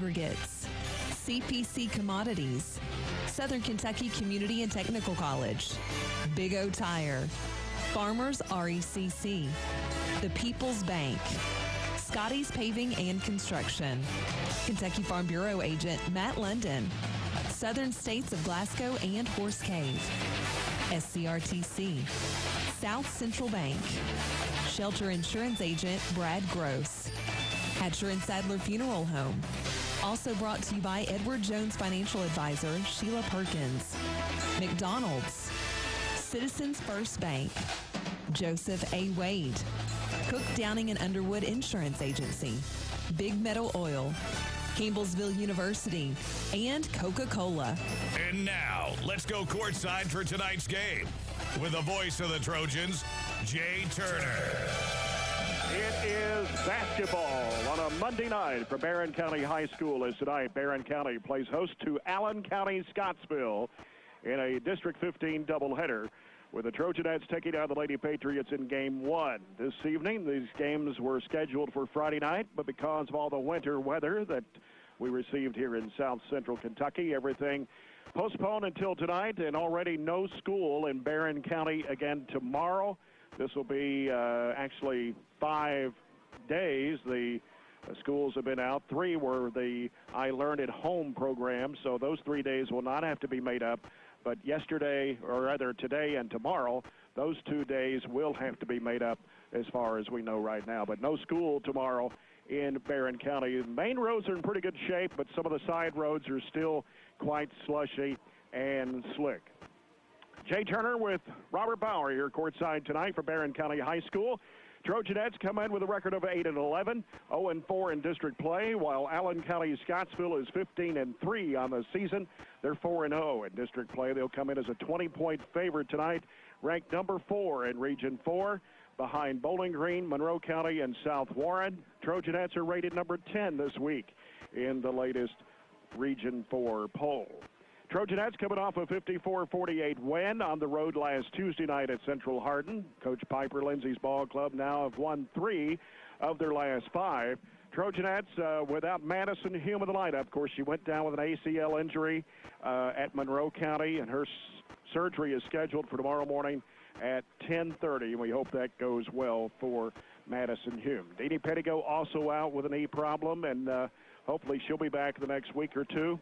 Aggregates, CPC Commodities, Southern Kentucky Community and Technical College, Big O Tire, Farmers RECC, The People's Bank, Scotty's Paving and Construction, Kentucky Farm Bureau Agent Matt London, Southern States of Glasgow and Horse Cave, SCRTC, South Central Bank, Shelter Insurance Agent Brad Gross, Hatcher and Sadler Funeral Home. Also brought to you by Edward Jones Financial Advisor Sheila Perkins, McDonald's, Citizens First Bank, Joseph A. Wade, Cook Downing and Underwood Insurance Agency, Big Meadow Oil, Campbellsville University, and Coca-Cola. And now, let's go courtside for tonight's game with the voice of the Trojans, Jay Turner. It is basketball on a Monday night for Barren County High School. As tonight, Barren County plays host to Allen County-Scottsville in a District 15 doubleheader, with the Trojanettes taking down the Lady-Patriots in Game 1. This evening, these games were scheduled for Friday night, but because of all the winter weather that we received here in South Central Kentucky, everything postponed until tonight, and already no school in Barren County again tomorrow. This will be actually 5 days. The schools have been out. 3 were the I Learned at Home program, so those 3 days will not have to be made up. But yesterday, or rather today and tomorrow, those 2 days will have to be made up as far as we know right now. But no school tomorrow in Barren County. The main roads are in pretty good shape, but some of the side roads are still quite slushy and slick. Jay Turner with Robert Bauer here courtside tonight for Barren County High School. Trojanettes come in with a record of 8-11, 0-4 in district play, while Allen County-Scottsville is 15-3 on the season. They're 4-0 in district play. They'll come in as a 20-point favorite tonight, ranked number 4 in Region 4, behind Bowling Green, Monroe County, and South Warren. Trojanettes are rated number 10 this week in the latest Region 4 poll. Trojanettes coming off a 54-48 win on the road last Tuesday night at Central Hardin. Coach Piper Lindsay's ball club now have won 3 of their last 5. Trojanettes without Madison Hume in the lineup. Of course, she went down with an ACL injury at Monroe County, and her surgery is scheduled for tomorrow morning at 10:30, and we hope that goes well for Madison Hume. Deanie Pettigo also out with a knee problem, and hopefully she'll be back the next week or two.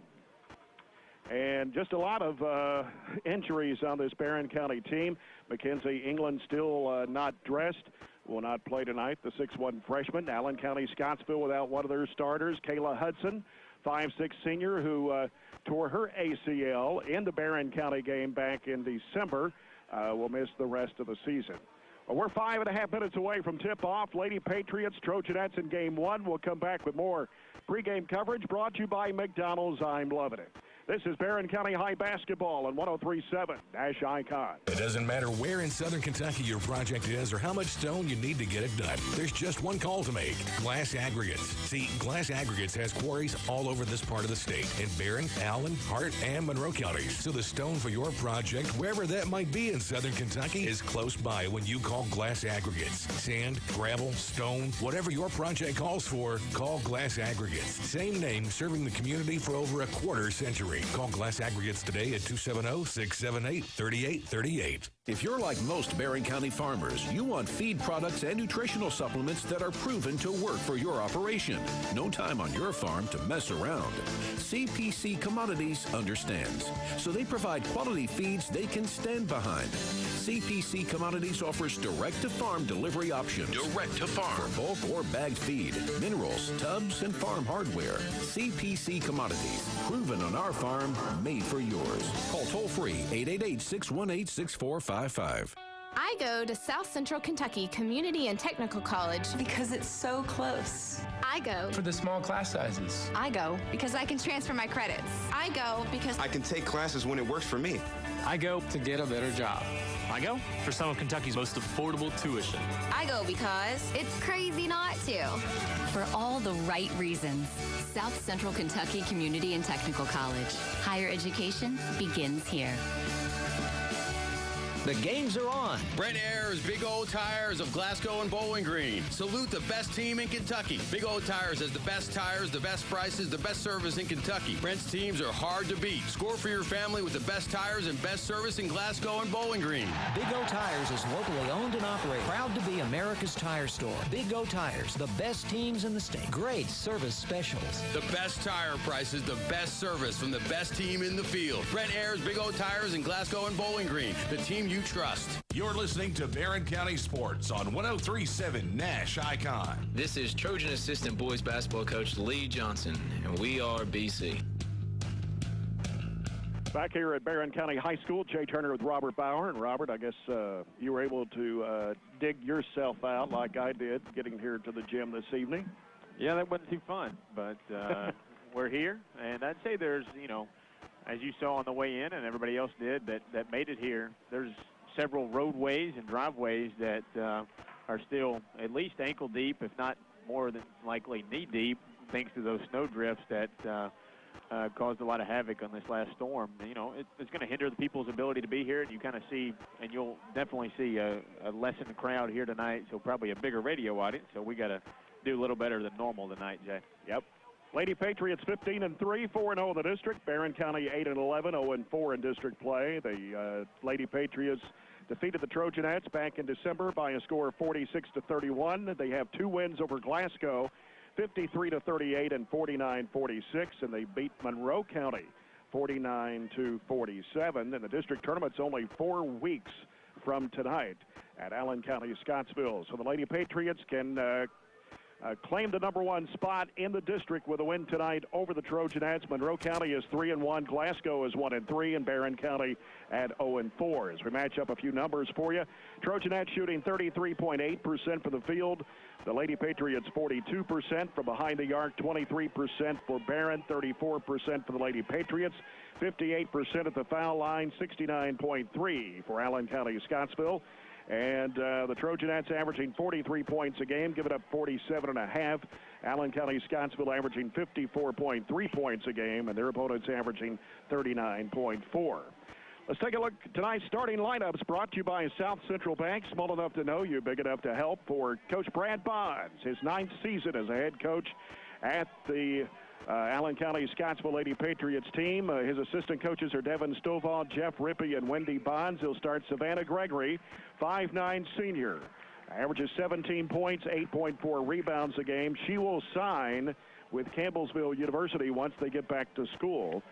And just a lot of injuries on this Barren County team. Mackenzie England still not dressed, will not play tonight. The 6'1 freshman. Allen County-Scottsville without one of their starters. Kayla Hudson, 5'6 senior, who tore her ACL in the Barren County game back in December, will miss the rest of the season. Well, we're 5.5 minutes away from tip-off. Lady-Patriots, Trojanettes in Game 1. We'll come back with more pregame coverage brought to you by McDonald's. I'm loving it. This is Barren County High Basketball on 103.7 Nash Icon. It doesn't matter where in Southern Kentucky your project is or how much stone you need to get it done. There's just one call to make: Glass Aggregates. See, Glass Aggregates has quarries all over this part of the state, in Barren, Allen, Hart, and Monroe counties. So the stone for your project, wherever that might be in Southern Kentucky, is close by when you call Glass Aggregates. Sand, gravel, stone, whatever your project calls for, call Glass Aggregates. Same name, serving the community for over a quarter century. Call Glass Aggregates today at 270-678-3838. If you're like most Barren County farmers, you want feed products and nutritional supplements that are proven to work for your operation. No time on your farm to mess around. CPC Commodities understands, so they provide quality feeds they can stand behind. CPC Commodities offers direct-to-farm delivery options. Direct-to-farm. For bulk or bagged feed, minerals, tubs, and farm hardware. CPC Commodities. Proven on our farm, made for yours. Call toll-free 888-618-6455. I go to South Central Kentucky Community and Technical College because it's so close. I go for the small class sizes. I go because I can transfer my credits. I go because I can take classes when it works for me. I go to get a better job. I go for some of Kentucky's most affordable tuition. I go because it's crazy not to. For all the right reasons. South Central Kentucky Community and Technical College. Higher education begins here. The games are on. Brent Ayers, Big O Tires of Glasgow and Bowling Green. Salute the best team in Kentucky. Big O Tires has the best tires, the best prices, the best service in Kentucky. Brent's teams are hard to beat. Score for your family with the best tires and best service in Glasgow and Bowling Green. Big O Tires is locally owned and operated. Proud to be America's tire store. Big O Tires, the best teams in the state. Great service specials. The best tire prices, the best service from the best team in the field. Brent Ayers, Big O Tires in Glasgow and Bowling Green. The team you trust. You're listening to Barren County Sports on 103.7 Nash Icon. This is Trojan assistant boys basketball coach Lee Johnson, and we are BC. Back here at Barren County High School, Jay Turner with Robert Bauer. And Robert, I guess you were able to dig yourself out like I did getting here to the gym this evening. Yeah, that wasn't too fun, but we're here. And I'd say there's, you know, as you saw on the way in and everybody else did that made it here, there's several roadways and driveways that are still at least ankle deep, if not more than likely knee deep, thanks to those snow drifts that caused a lot of havoc on this last storm. You know, it's going to hinder the people's ability to be here, and you kind of see, and you'll definitely see a lessened crowd here tonight, so probably a bigger radio audience, so we got to do a little better than normal tonight, Jay. Yep. Lady-Patriots 15-3, 4-0 in the district. Barren County 8-11, 0-4 in district play. The Lady-Patriots defeated the Trojanettes back in December by a score of 46-31. They have 2 wins over Glasgow, 53-38 and 49-46, and they beat Monroe County 49-47. And the district tournament's only 4 weeks from tonight at Allen County-Scottsville. So the Lady-Patriots can claim the #1 spot in the district with a win tonight over the Trojanettes. Monroe County is 3-1, Glasgow is 1-3, and Barren County at 0-4. As we match up a few numbers for you, Trojanettes shooting 33.8% from the field. The Lady-Patriots 42% from behind the arc, 23% for Barren, 34% for the Lady-Patriots, 58% at the foul line, 69.3 for Allen County-Scottsville. And the Trojanettes averaging 43 points a game, giving up 47.5. Allen County-Scottsville averaging 54.3 points a game, and their opponents averaging 39.4. Let's take a look at tonight's starting lineups, brought to you by South Central Bank. Small enough to know you, big enough to help, for Coach Brad Bonds, his 9th season as a head coach at the Allen County-Scottsville Lady-Patriots team. His assistant coaches are Devin Stovall, Jeff Rippey, and Wendy Bonds. He'll start Savannah Gregory, 5'9" senior. Averages 17 points, 8.4 rebounds a game. She will sign with Campbellsville University once they get back to school.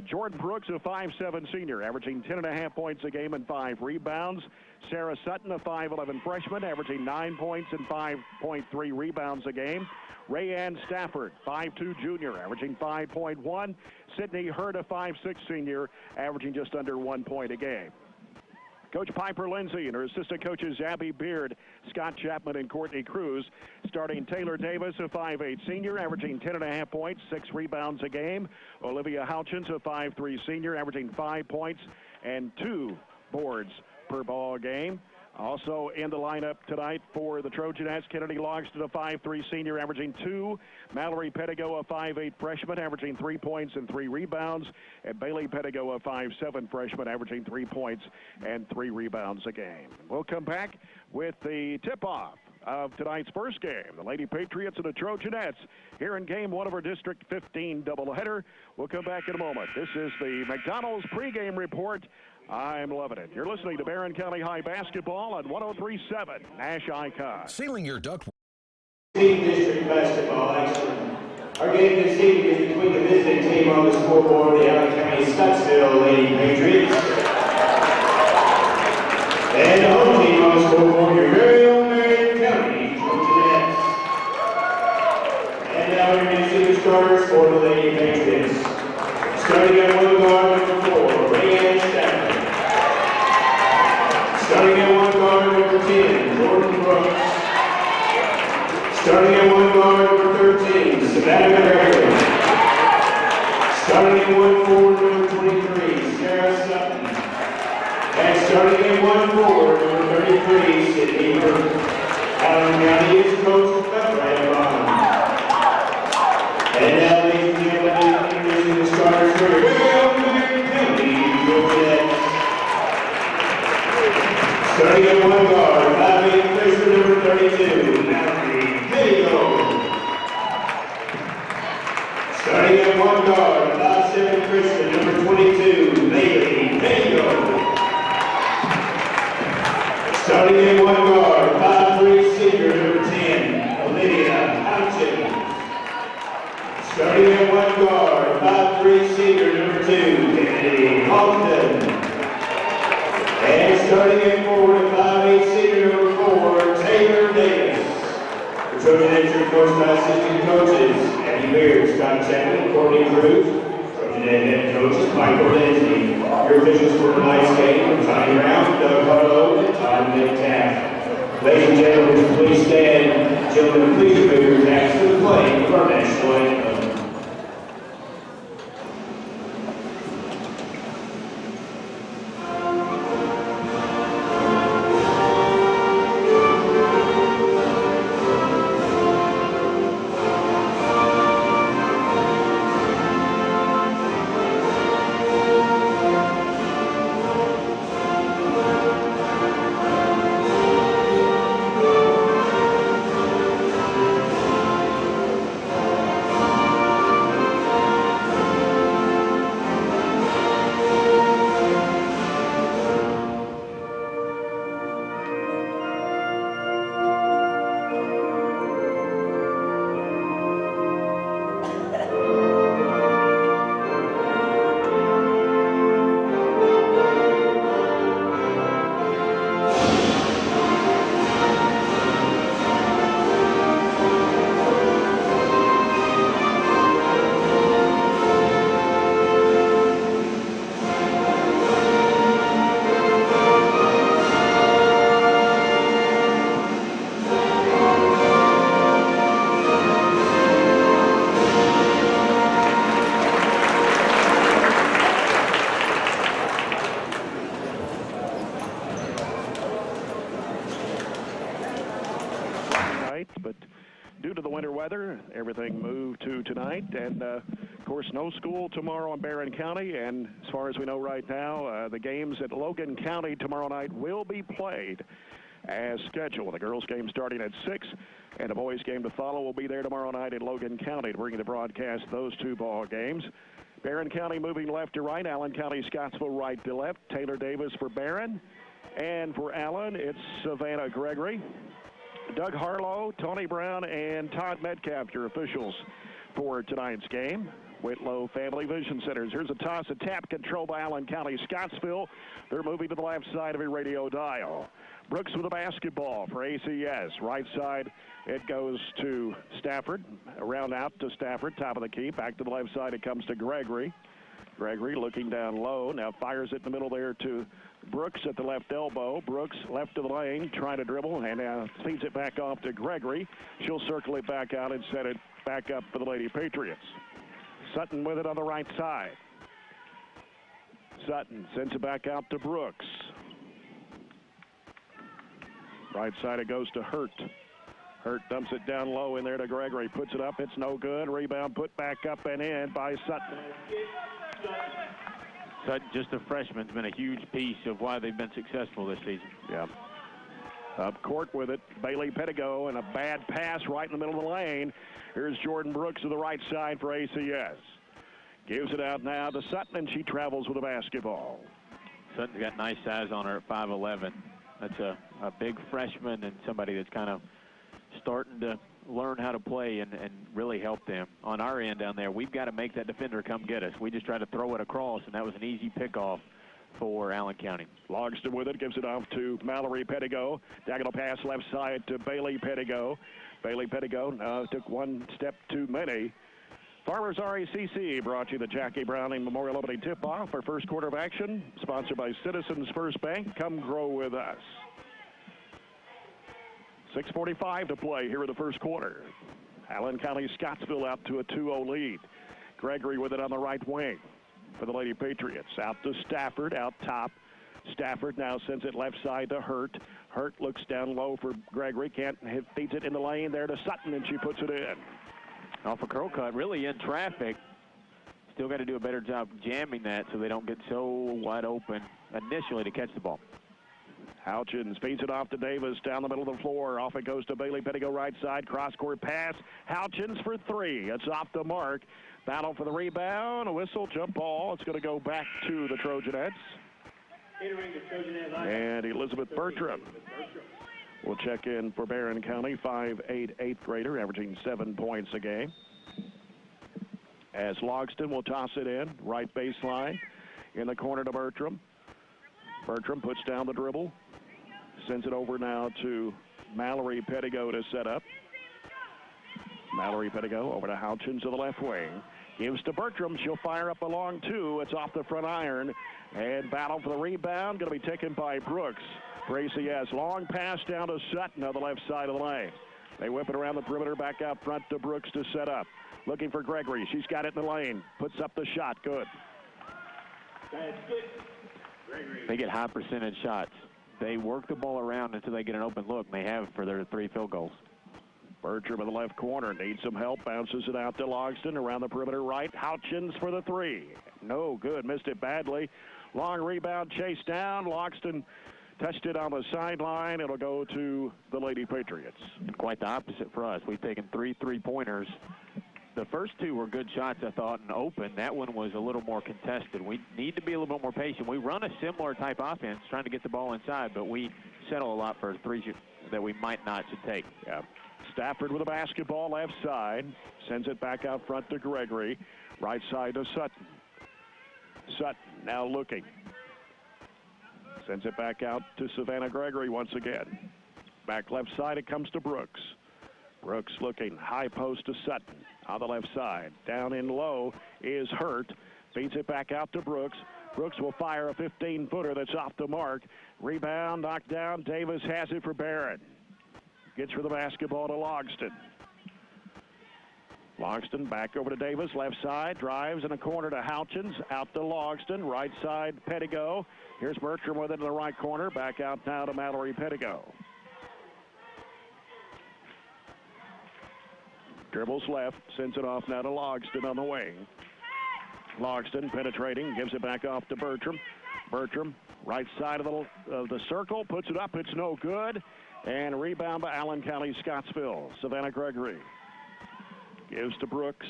Jordan Brooks, a 5'7" senior, averaging 10.5 points a game and 5 rebounds. Sarah Sutton, a 5'11" freshman, averaging 9 points and 5.3 rebounds a game. Rayanne Stafford, 5'2" junior, averaging 5.1. Sydney Hurd, a 5'6" senior, averaging just under 1 point a game. Coach Piper Lindsay and her assistant coaches Abby Beard, Scott Chapman, and Courtney Cruz. Starting Taylor Davis, a 5'8" senior, averaging 10.5 points, 6 rebounds a game. Olivia Houchins, a 5'3" senior, averaging 5 points and 2 boards per ball game. Also in the lineup tonight for the Trojanettes, Kennedy Logston, a 5'3" senior, averaging 2. Mallory Pettigo, a 5'8" freshman, averaging 3 points and 3 rebounds. And Bailey Pettigo, a 5'7" freshman, averaging 3 points and 3 rebounds a game. We'll come back with the tip-off of tonight's first game, the Lady-Patriots and the Trojanettes, here in Game 1 of our District 15 doubleheader. We'll come back in a moment. This is the McDonald's pregame report. I'm loving it. You're listening to Barren County High Basketball on 103.7 Nash Icon. Sealing your duct. District basketball action. Our game this evening is between the visiting team on the scoreboard, the Allen County-Scottsville Lady-Patriots, and the home team on the scoreboard, your very own Barren County Trojanettes. And now we're going to see the starters for the Lady-Patriots. Starting at one guard, number 4, Rayanne Stafford. Starting at one guard, number 10, Jordan Brooks. Starting at one guard, number 13, Savannah Gregory. Starting at one forward, number 23, Sarah Sutton. And starting at one forward, number 33, Sydney Hurd. Allen County is coached by Brad Bonds. And now, ladies and gentlemen, introducing the starters for your very own Barren County Trojanettes. in one guard, 5'7" freshman, number 22, Lady-Patriots. Starting in one guard, 5'3" senior, number 10, Lady-Patriots. Starting in one guard, 5'3" senior, number 2, Kennedy Holden. And starting in forward, 5'8" senior, number 4, Taylor Davis. The Trojans are coached by assistant coaches Abby Beard, Scott Chapman, Courtney Cruz. Trojan and head coaches Michael Lindsay. Your officials for tonight's game: Tony Brown, Doug Harlow, and Todd Metcalf. Ladies and gentlemen, please stand. Gentlemen, please remove your caps for the playing of our national anthem. But due to the winter weather, everything moved to tonight. And, of course, no school tomorrow in Barren County. And as far as we know right now, the games at Logan County tomorrow night will be played as scheduled. The girls' game starting at 6, and the boys' game to follow will be there tomorrow night in Logan County to bring the broadcast those two ball games. Barren County moving left to right, Allen County-Scottsville right to left. Taylor Davis for Barren. And for Allen, it's Savannah Gregory, Doug Harlow, Tony Brown, and Todd Metcalf, your officials for tonight's game. Whitlow Family Vision Centers. Here's a toss, a tap controlled by Allen County-Scottsville. They're moving to the left side of your radio dial. Brooks with a basketball for ACS. Right side, it goes to Stafford. Around out to Stafford, top of the key. Back to the left side, it comes to Gregory. Gregory looking down low. Now fires it in the middle there to Brooks at the left elbow. Brooks left to the lane, trying to dribble, and now feeds it back off to Gregory. She'll circle it back out and set it back up for the Lady-Patriots. Sutton with it on the right side. Sutton sends it back out to Brooks. Right side it goes to Hurt. Hurt dumps it down low in there to Gregory. Puts it up. It's no good. Rebound put back up and in by Sutton. Sutton, just a freshman, has been a huge piece of why they've been successful this season. Yeah. Up court with it, Bailey Pettigo, and a bad pass right in the middle of the lane. Here's Jordan Brooks to the right side for ACS. Gives it out now to Sutton, and she travels with the basketball. Sutton's got nice size on her at 5'11". That's a big freshman and somebody that's kind of starting to learn how to play and really help them. On our end down there, we've got to make that defender come get us. We just try to throw it across, and that was an easy pickoff for Allen County. Logston with it, gives it off to Mallory Pettigo. Diagonal pass left side to Bailey Pettigo. Bailey Pettigo took one step too many. Farmers RACC brought you the Jackie Browning Memorial Opening Tip-Off. Our first quarter of action, sponsored by Citizens First Bank. Come grow with us. 6:45 to play here in the first quarter. Allen County-Scottsville out to a 2-0 lead. Gregory with it on the right wing for the Lady-Patriots. Out to Stafford, out top. Stafford now sends it left side to Hurt. Hurt looks down low for Gregory. Can't hit, feeds it in the lane there to Sutton, and she puts it in. Off a curl cut, really in traffic. Still got to do a better job jamming that so they don't get so wide open initially to catch the ball. Houchins feeds it off to Davis down the middle of the floor. Off it goes to Bailey Pettigo right side. Cross-court pass. Houchins for three. It's off the mark. Battle for the rebound. A whistle, jump ball. It's going to go back to the Trojanettes. And Elizabeth Bertram will check in for Barren County, 5'8", 8th grader, averaging 7 points a game. As Logston will toss it in, right baseline, in the corner to Bertram. Bertram puts down the dribble, sends it over now to Mallory Pettigo to set up. Mallory Pettigo over to Houchins to the left wing. Gives to Bertram. She'll fire up a long two. It's off the front iron. And battle for the rebound. Going to be taken by Brooks. Gracie has long pass down to Sutton on the left side of the lane. They whip it around the perimeter, back out front to Brooks to set up. Looking for Gregory. She's got it in the lane. Puts up the shot. Good. They get high percentage shots. They work the ball around until they get an open look. They have for their 3 field goals. Bertram in the left corner needs some help. Bounces it out to Logston around the perimeter right. Houchins for the 3. No good. Missed it badly. Long rebound chased down. Logston touched it on the sideline. It'll go to the Lady-Patriots. And quite the opposite for us. We've taken 3 3-pointers. The first 2 were good shots, I thought, and open. That one was a little more contested. We need to be a little bit more patient. We run a similar type offense, trying to get the ball inside, but we settle a lot for 3 that we might not should take. Yeah. Stafford with a basketball left side. Sends it back out front to Gregory. Right side to Sutton. Sutton now looking. Sends it back out to Savannah Gregory once again. Back left side it comes to Brooks. Brooks looking. High post to Sutton. On the left side. Down in low is Hurt. Feeds it back out to Brooks. Brooks will fire a 15-footer that's off the mark. Rebound knocked down. Davis has it for Barren. Gets for the basketball to Logston. Logston back over to Davis, left side, drives in a corner to Houchins, out to Logston, right side Pettigo. Here's Bertram with it in the right corner, back out now to Mallory Pettigo. Dribbles left, sends it off now to Logston on the wing. Logston penetrating, gives it back off to Bertram. Bertram, right side of the circle, puts it up, it's no good. And a rebound by Allen County-Scottsville. Savannah Gregory gives to Brooks.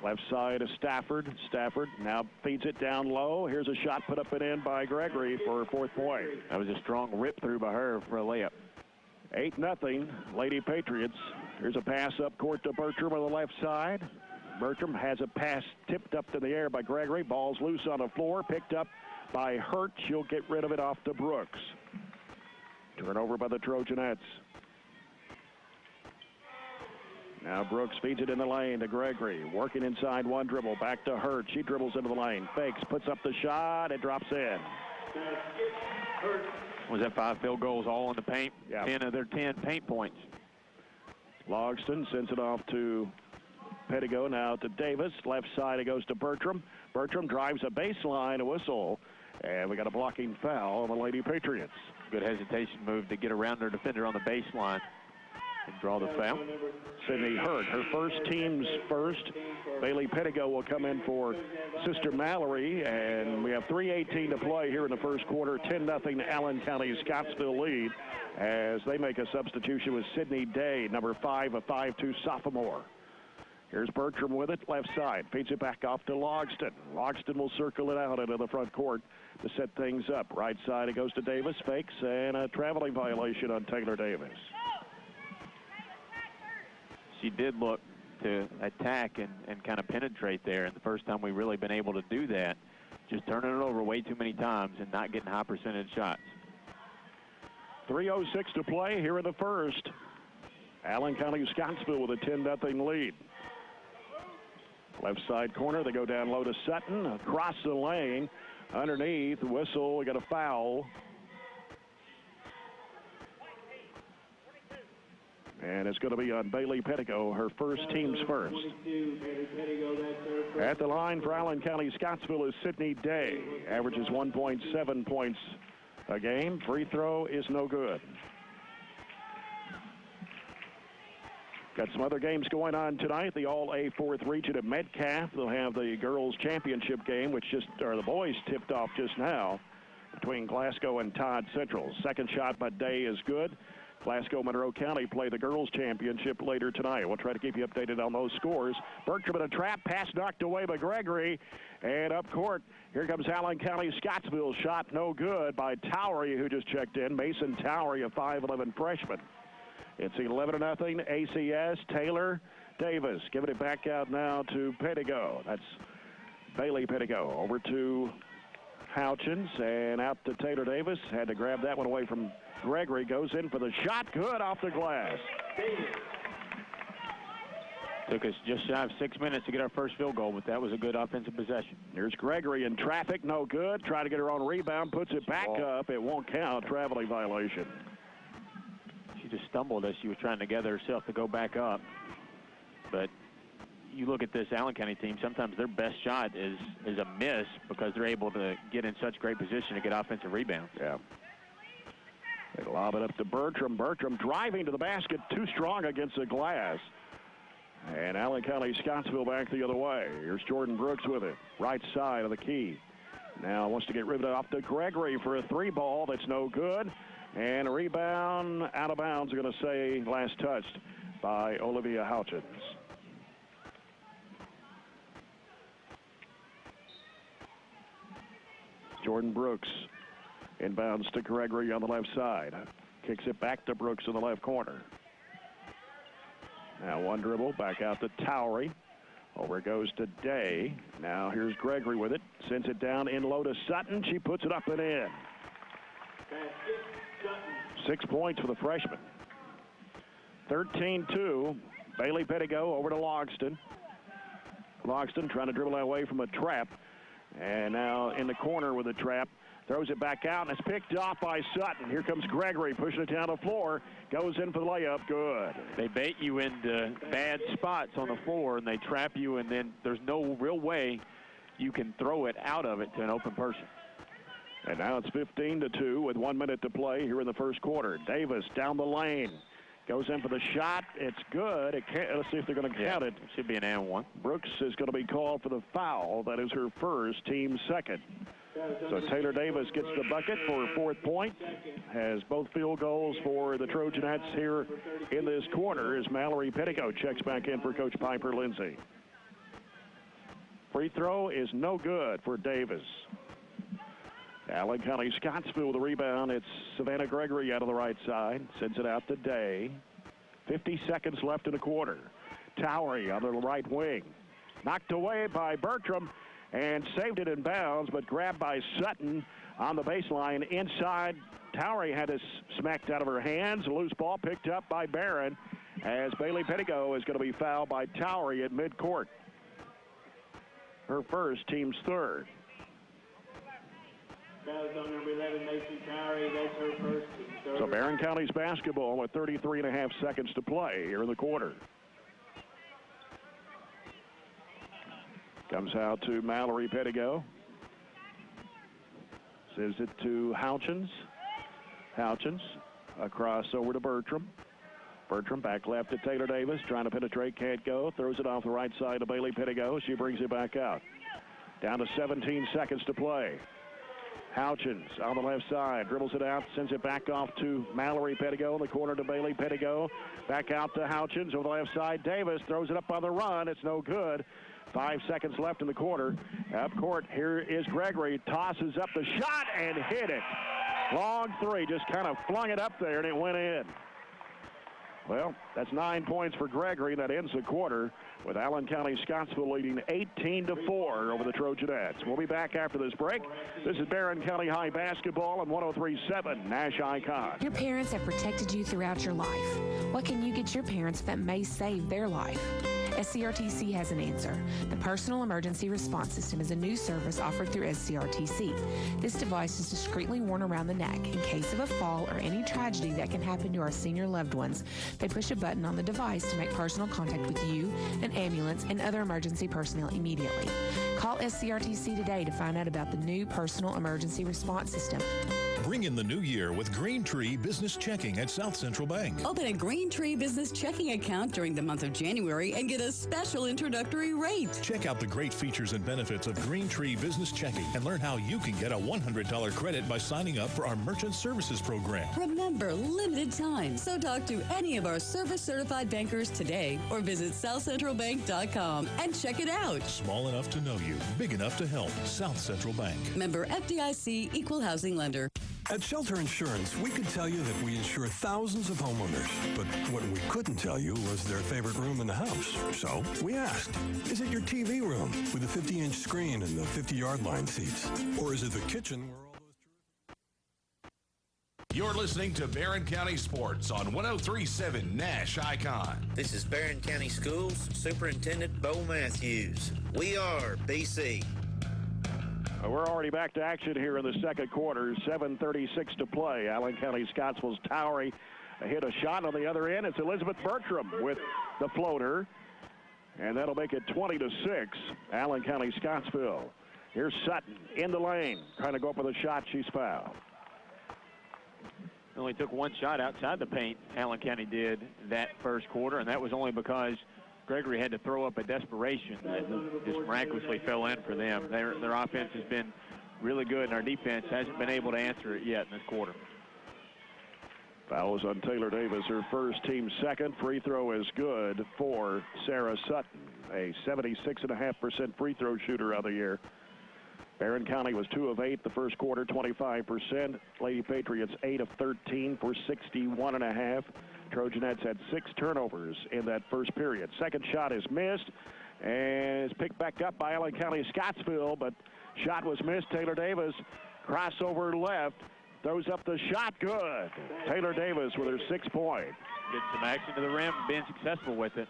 Left side of Stafford. Stafford now feeds it down low. Here's a shot put up and in by Gregory for her 4th point. That was a strong rip through by her for a layup. 8-0, Lady-Patriots. Here's a pass up court to Bertram on the left side. Bertram has a pass tipped up to the air by Gregory. Ball's loose on the floor, picked up by Hurt. She'll get rid of it off to Brooks. Turnover by the Trojanettes. Now Brooks feeds it in the lane to Gregory. Working inside one dribble. Back to Hurt. She dribbles into the lane. Fakes. Puts up the shot. It drops in. Was that 5 field goals all in the paint? Yeah. 10 of their 10 paint points. Logston sends it off to Pettigo. Now to Davis. Left side it goes to Bertram. Bertram drives a baseline. A whistle. And we got a blocking foul on the Lady-Patriots. Good hesitation move to get around their defender on the baseline and draw the foul. Sydney Hurt, her first, team's first. Bailey Pettigo will come in for Sister Mallory, and we have 3:18 to play here in the first quarter. 10-0 Allen County-Scottsville lead as they make a substitution with Sydney Day, number 5, a 5'2" sophomore. Here's Bertram with it, left side. Feeds it back off to Logston. Logston will circle it out into the front court to set things up. Right side, it goes to Davis. Fakes, and a traveling violation on Taylor Davis. She did look to attack and kind of penetrate there. And the first time we've really been able to do that, just turning it over way too many times and not getting high percentage shots. 3:06 to play here in the first. Allen County-Scottsville with a 10-0 lead. Left side corner, they go down low to Sutton, across the lane, underneath, whistle, we got a foul. And it's going to be on Bailey Pettigo, her first, team's first. At the line for Allen County-Scottsville is Sydney Day, averages 1.7 points a game. Free throw is no good. Got some other games going on tonight. The All-A 4th Region at Metcalf. They'll have the girls' championship game, the boys tipped off just now between Glasgow and Todd Central. Second shot by Day is good. Glasgow Monroe County play the girls' championship later tonight. We'll try to keep you updated on those scores. Bertram in a trap, pass knocked away by Gregory. And up court, here comes Allen County-Scottsville. Shot no good by Towery, who just checked in. Mason Towery, a 5'11 freshman. It's 11-0 ACS. Taylor Davis giving it back out now to Pettigo. That's Bailey Pettigo. Over to Houchins and out to Taylor Davis. Had to grab that one away from Gregory. Goes in for the shot. Good off the glass. Took us just shy of 6 minutes to get our first field goal, but that was a good offensive possession. Here's Gregory in traffic. No good. Try to get her on rebound. Puts it back up. It won't count. Traveling violation. She just stumbled as she was trying to gather herself to go back up. But you look at this Allen County team, sometimes their best shot is a miss because they're able to get in such great position to get offensive rebounds. Yeah. They lob it up to Bertram. Bertram driving to the basket, too strong against the glass. And Allen County-Scottsville back the other way. Here's Jordan Brooks with it. Right side of the key. Now wants to get riveted off to Gregory for a 3-ball. That's no good. And a rebound out of bounds, going to say last touched by Olivia Houchins. Jordan Brooks inbounds to Gregory on the left side. Kicks it back to Brooks in the left corner. Now one dribble, back out to Towery. Over it goes to Day. Now here's Gregory with it. Sends it down in low to Sutton. She puts it up and in. 6 points for the freshman. 13-2. Bailey Pettigo over to Logston. Logston trying to dribble away from a trap. And now in the corner with a trap. Throws it back out, and it's picked off by Sutton. Here comes Gregory pushing it down the floor. Goes in for the layup. Good. They bait you into bad spots on the floor, and they trap you, and then there's no real way you can throw it out of it to an open person. And now it's 15-2 with 1 minute to play here in the first quarter. Davis down the lane. Goes in for the shot. It's good. It can't, let's see if they're going to count it. It should be an and one. Brooks is going to be called for the foul. That is her first, team second. So Taylor Davis gets the bucket for her 4th point. Has both field goals for the Trojanettes here in this quarter as Mallory Pettigo checks back in for Coach Piper Lindsay. Free throw is no good for Davis. Allen County-Scottsville with the rebound. It's Savannah Gregory out of the right side. Sends it out to Day. 50 seconds left in the quarter. Towery on the right wing. Knocked away by Bertram and saved it in bounds, but grabbed by Sutton on the baseline inside. Towery had it smacked out of her hands. A loose ball picked up by Barren as Bailey Pettigo is going to be fouled by Towery at midcourt. Her first, team's third. On number 11, Mason Towery. That's her first. So Barren County's basketball with 33.5 seconds to play here in the quarter. Comes out to Mallory Pettigo. Sends it to Houchins. Houchins across over to Bertram. Bertram back left to Taylor Davis. Trying to penetrate, can't go. Throws it off the right side to Bailey Pettigo. She brings it back out. Down to 17 seconds to play. Houchins on the left side, dribbles it out, sends it back off to Mallory Pettigo in the corner to Bailey Pettigo. Back out to Houchins on the left side. Davis throws it up on the run. It's no good. 5 seconds left in the quarter. Up court, here is Gregory. Tosses up the shot and hit it. Long three, just kind of flung it up there and it went in. Well, that's 9 points for Gregory. That ends the quarter with Allen County-Scottsville leading 18-4 over the Trojanettes. We'll be back after this break. This is Barren County High basketball on 103.7 Nash Icon. Your parents have protected you throughout your life. What can you get your parents that may save their life? SCRTC has an answer. The Personal Emergency Response System is a new service offered through SCRTC. This device is discreetly worn around the neck. In case of a fall or any tragedy that can happen to our senior loved ones, they push a button on the device to make personal contact with you, an ambulance, and other emergency personnel immediately. Call SCRTC today to find out about the new Personal Emergency Response System. Bring in the new year with Green Tree Business Checking at South Central Bank. Open a Green Tree Business Checking account during the month of January and get a special introductory rate. Check out the great features and benefits of Green Tree Business Checking and learn how you can get a $100 credit by signing up for our Merchant Services Program. Remember, limited time, so talk to any of our service-certified bankers today or visit southcentralbank.com and check it out. Small enough to know you, big enough to help. South Central Bank. Member FDIC, Equal Housing Lender. At Shelter Insurance, we could tell you that we insure thousands of homeowners, but what we couldn't tell you was their favorite room in the house. So we asked, is it your TV room with the 50-inch screen and the 50-yard line seats? Or is it the kitchen where all those... You're listening to Barren County Sports on 103.7 Nash Icon. This is Barren County Schools Superintendent Bo Matthews. We are BC. We're already back to action here in the second quarter. 7:36 to play. Allen County-Scottsville's Towery hit a shot on the other end. It's Elizabeth Bertram with the floater. And that'll make it 20-6. Allen County-Scottsville. Here's Sutton in the lane. Trying to go up with a shot. She's fouled. Only took one shot outside the paint, Allen County did that first quarter, and that was only because Gregory had to throw up a desperation that just miraculously fell in for them. Their offense has been really good, and our defense hasn't been able to answer it yet in this quarter. Fouls on Taylor Davis, her first, team second. Free throw is good for Sarah Sutton, a 76.5% free throw shooter of the year. Barren County was 2 of 8 the first quarter, 25%. Lady-Patriots 8 of 13 for 61.5%. Trojanettes had 6 turnovers in that first period. Second shot is missed and is picked back up by Allen County-Scottsville, but shot was missed. Taylor Davis, crossover left, throws up the shot, good. Taylor Davis with her 6-point. Get some action to the rim, being successful with it.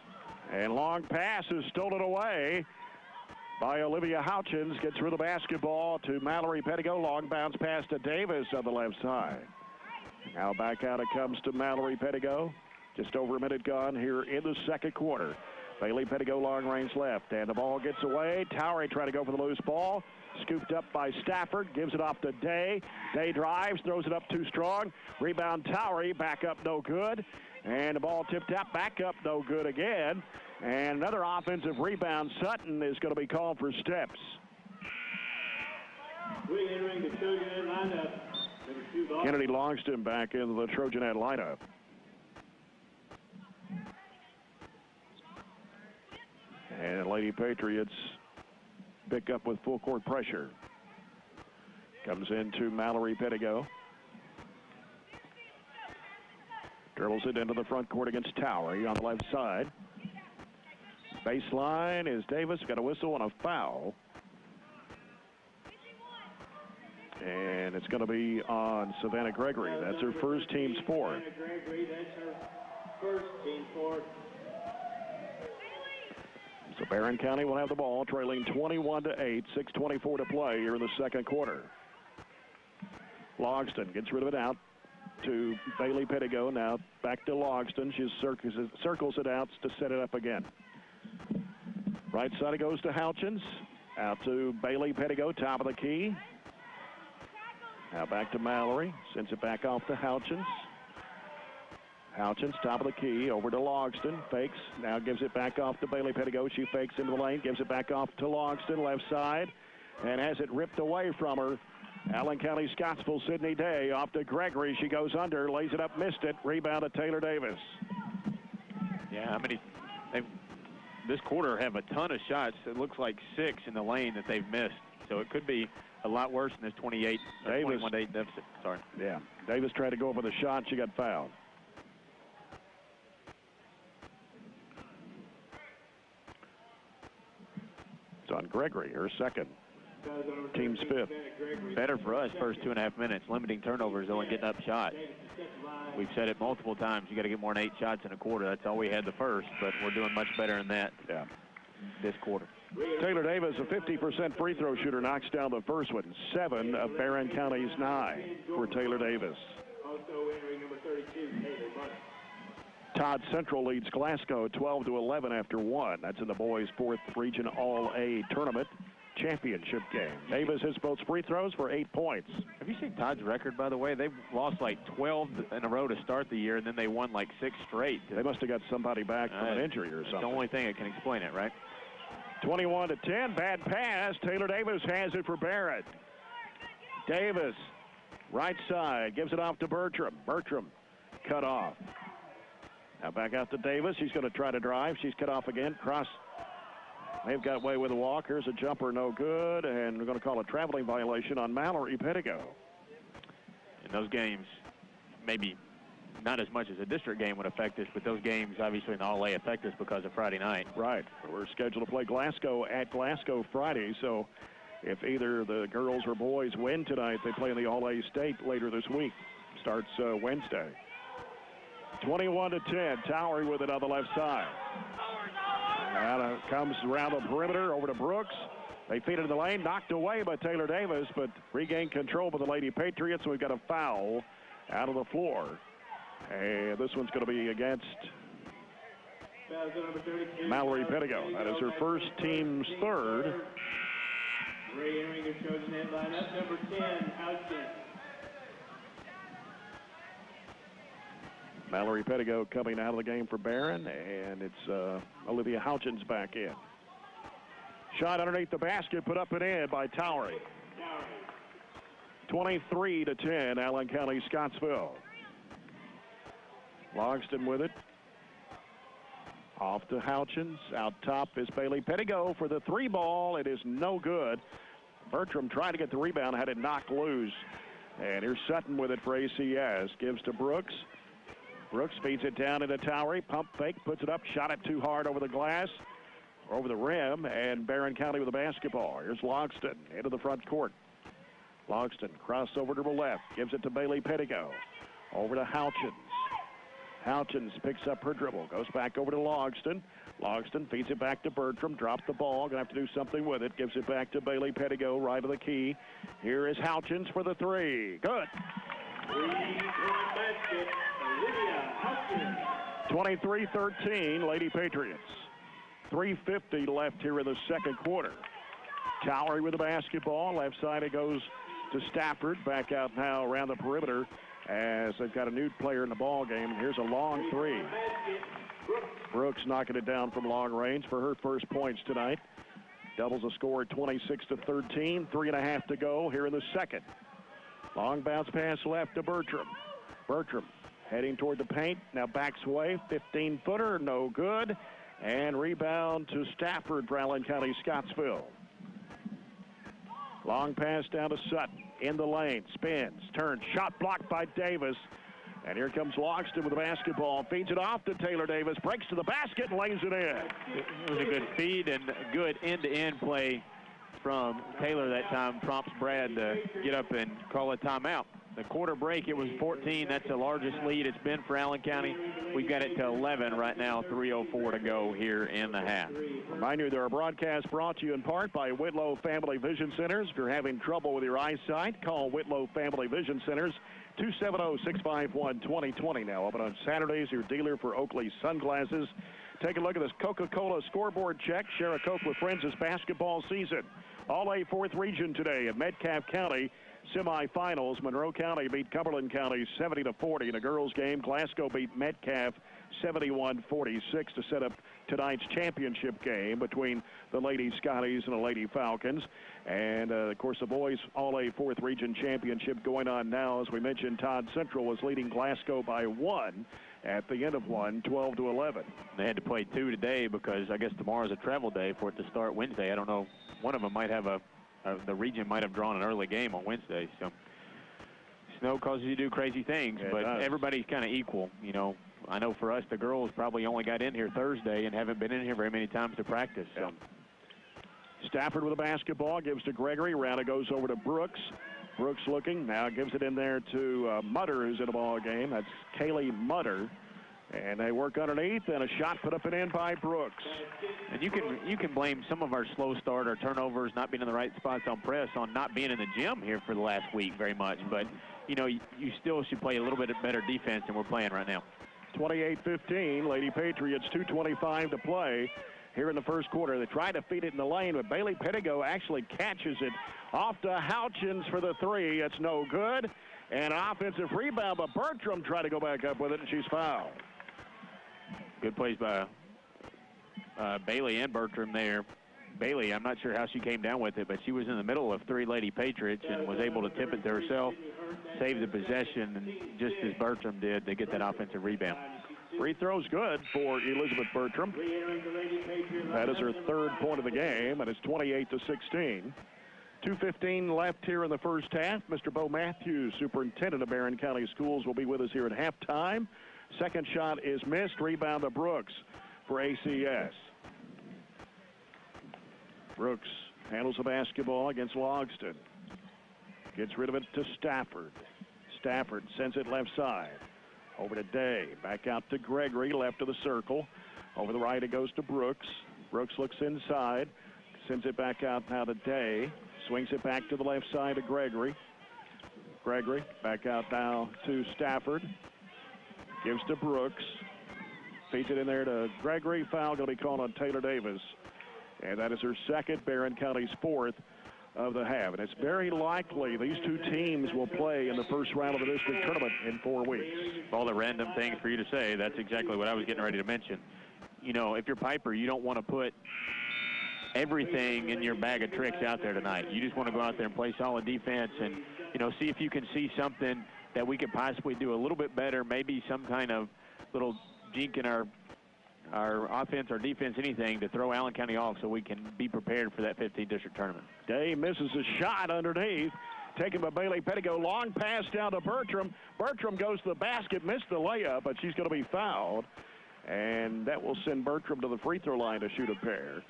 And long pass is stolen away by Olivia Houchins. Gets rid of the basketball to Mallory Pettigo. Long bounce pass to Davis on the left side. Now back out it comes to Mallory Pettigo. Just over a minute gone here in the second quarter. Bailey Pettigo long range left, and the ball gets away. Towery trying to go for the loose ball. Scooped up by Stafford, gives it off to Day. Day drives, throws it up too strong. Rebound Towery, back up no good. And the ball tipped out, back up no good again. And another offensive rebound. Sutton is going to be called for steps. Re-entering the Trojanette lineup. Kennedy Longston back in the Trojanette lineup. And Lady Patriots pick up with full court pressure. Comes into Mallory Pettigo. Dribbles it into the front court against Towery on the left side. Baseline is Davis. Got a whistle and a foul. And it's going to be on Savannah Gregory. That's her first, team's fourth. Gregory, that's her first, team fourth. So Barren County will have the ball, trailing 21-8, 6:24 to play here in the second quarter. Logston gets rid of it out to Bailey Pettigo. Now back to Logston. She circles it out to set it up again. Right side it goes to Houchins. Out to Bailey Pettigo, top of the key. Now back to Mallory. Sends it back off to Houchins. Houchins, top of the key, over to Logston. Fakes, now gives it back off to Bailey Pettigo. She fakes into the lane, gives it back off to Logston, left side, and has it ripped away from her. Allen County-Scottsville, Sydney Day, off to Gregory. She goes under, lays it up, missed it. Rebound to Taylor Davis. Yeah, I mean, this quarter have a ton of shots. It looks like 6 in the lane that they've missed. So it could be a lot worse than this 21-8 deficit. Sorry. Yeah, Davis tried to go for the shot. She got fouled. It's on Gregory, her second. Team's fifth. Better for us first 2.5 minutes, limiting turnovers, though, and getting up shots. We've said it multiple times. You got to get more than 8 shots in a quarter. That's all we had the first, but we're doing much better than that this quarter. Taylor Davis, a 50% free throw shooter, knocks down the first one. 7 of Barren County's 9 for Taylor Davis. Also entering number 32, Taylor Bunch. Todd Central leads Glasgow 12-11 after 1. That's in the boys' 4th Region All-A tournament. championship game. Davis hits both free throws for 8 points. Have you seen Todd's record, by the way? They've lost like 12 in a row to start the year, and then they won like 6 straight. They must have got somebody back from an injury or something. That's the only thing that can explain it, right? 21-10, bad pass. Taylor Davis has it for Barren. Davis, right side, gives it off to Bertram. Bertram cut off. Now back out to Davis. She's going to try to drive. She's cut off again. Cross. They've got away with a walk. Here's a jumper, no good. And we're going to call a traveling violation on Mallory-Pettigo. In those games, maybe not as much as a district game would affect us, but those games obviously in the All-A affect us because of Friday night. Right. We're scheduled to play Glasgow at Glasgow Friday, so if either the girls or boys win tonight, they play in the All-A state later this week. Starts Wednesday. 21-10, Towery with it on the left side. Comes around the perimeter over to Brooks. They feed it in the lane, knocked away by Taylor Davis, but regained control by the Lady-Patriots. We've got a foul out of the floor. And this one's going to be against Mallory-Pettigo. That is her first, team's third. Re-entering the Trojanet lineup, number 10, Houghton. Mallory-Pettigo coming out of the game for Barren, and it's Olivia Houchins back in. Shot underneath the basket, put up and in by Towery. 23-10, Allen County, Scottsville. Logston with it. Off to Houchins. Out top is Bailey-Pettigo for the 3 ball. It is no good. Bertram tried to get the rebound, had it knocked loose. And here's Sutton with it for ACS. Gives to Brooks. Brooks feeds it down into Towery. Pump fake, puts it up, shot it too hard over the glass, over the rim, and Barren County with the basketball. Here's Logston into the front court. Logston crossover to the left, gives it to Bailey-Pettigo. Over to Houchins. Houchins picks up her dribble, goes back over to Logston. Logston feeds it back to Bertram, dropped the ball, gonna have to do something with it. Gives it back to Bailey-Pettigo, right of the key. Here is Houchins for the 3. Good. 23-13, Lady-Patriots. 3:50 left here in the second quarter. Towery with the basketball. Left side it goes to Stafford. Back out now around the perimeter as they've got a new player in the ball game. Here's a long 3. Brooks knocking it down from long range for her first points tonight. Doubles the score at 26-13. 3.5 to go here in the second. Long bounce pass left to Bertram. Bertram heading toward the paint. Now backs away. 15-footer, no good. And rebound to Stafford for Allen County, Scottsville. Long pass down to Sutton. In the lane. Spins. Turns. Shot blocked by Davis. And here comes Logston with the basketball. Feeds it off to Taylor Davis. Breaks to the basket and lays it in. It was a good feed and a good end-to-end play from Taylor that time. Prompts Brad to get up and call a timeout. The quarter break, it was 14. That's the largest lead it's been for Allen County. We've got it to 11 right now, 3:04 to go here in the half. Remind you, there are broadcasts brought to you in part by Whitlow Family Vision Centers. If you're having trouble with your eyesight, call Whitlow Family Vision Centers, 270-651-2020. Now open on Saturdays, your dealer for Oakley sunglasses. Take a look at this Coca-Cola scoreboard check. Share a Coke with friends this basketball season. All-A 4th Region today at Metcalfe County. Semifinals, Monroe County beat Cumberland County 70-40 in a girls game. Glasgow beat Metcalfe 71-46 to set up tonight's championship game between the Lady Scotties and the Lady Falcons. And, of course, the boys All-A 4th Region Championship going on now. As we mentioned, Todd Central was leading Glasgow by 1 at the end of 1, 12-11. They had to play 2 today because I guess tomorrow's a travel day for it to start Wednesday. I don't know. One of them might have the region might have drawn an early game on Wednesday. So snow causes you to do crazy things, but everybody's kind of equal. You know, I know for us, the girls probably only got in here Thursday and haven't been in here very many times to practice. So. Stafford with the basketball, gives to Gregory. Round it goes over to Brooks. Brooks looking, now gives it in there to Mutter, who's in the ball game. That's Kaylee Mutter. And they work underneath, and a shot put up and in by Brooks. And you can blame some of our slow start, our turnovers, not being in the right spots on press, on not being in the gym here for the last week very much. But, you know, you still should play a little bit better defense than we're playing right now. 28-15, Lady Patriots, 2:25 to play here in the first quarter. They try to feed it in the lane, but Bailey Pettigo actually catches it off to Houchins for the three. It's no good. And an offensive rebound, but Bertram tried to go back up with it, and she's fouled. Good plays by Bailey and Bertram there. Bailey, I'm not sure how she came down with it, but she was in the middle of three Lady Patriots and was able to tip it to herself, save the possession, and just as Bertram did, they get that offensive rebound. Free throw's good for Elizabeth Bertram. That is her third point of the game, and it's 28-16. 2:15 left here in the first half. Mr. Bo Matthews, superintendent of Barren County Schools, will be with us here at halftime. Second shot is missed. Rebound to Brooks for ACS. Brooks handles the basketball against Logston. Gets rid of it to Stafford. Stafford sends it left side. Over to Day. Back out to Gregory, left of the circle. Over the right it goes to Brooks. Brooks looks inside. Sends it back out now to Day. Swings it back to the left side to Gregory. Gregory back out now to Stafford. Gives to Brooks. Feeds it in there to Gregory. Foul going to be called on Taylor Davis. And that is her second, Barren County's fourth of the half. And it's very likely these two teams will play in the first round of the district tournament in 4 weeks. All the random things for you to say, that's exactly what I was getting ready to mention. You know, if you're Piper, you don't want to put everything in your bag of tricks out there tonight. You just want to go out there and play solid defense and, you know, see if you can see something that we could possibly do a little bit better, maybe some kind of little jink in our offense or defense, anything to throw Allen County off so we can be prepared for that 15th district tournament. Day misses a shot underneath. Taken by Bailey Pettigo. Long pass down to Bertram. Bertram goes to the basket, missed the layup, but she's going to be fouled. And that will send Bertram to the free throw line to shoot a pair.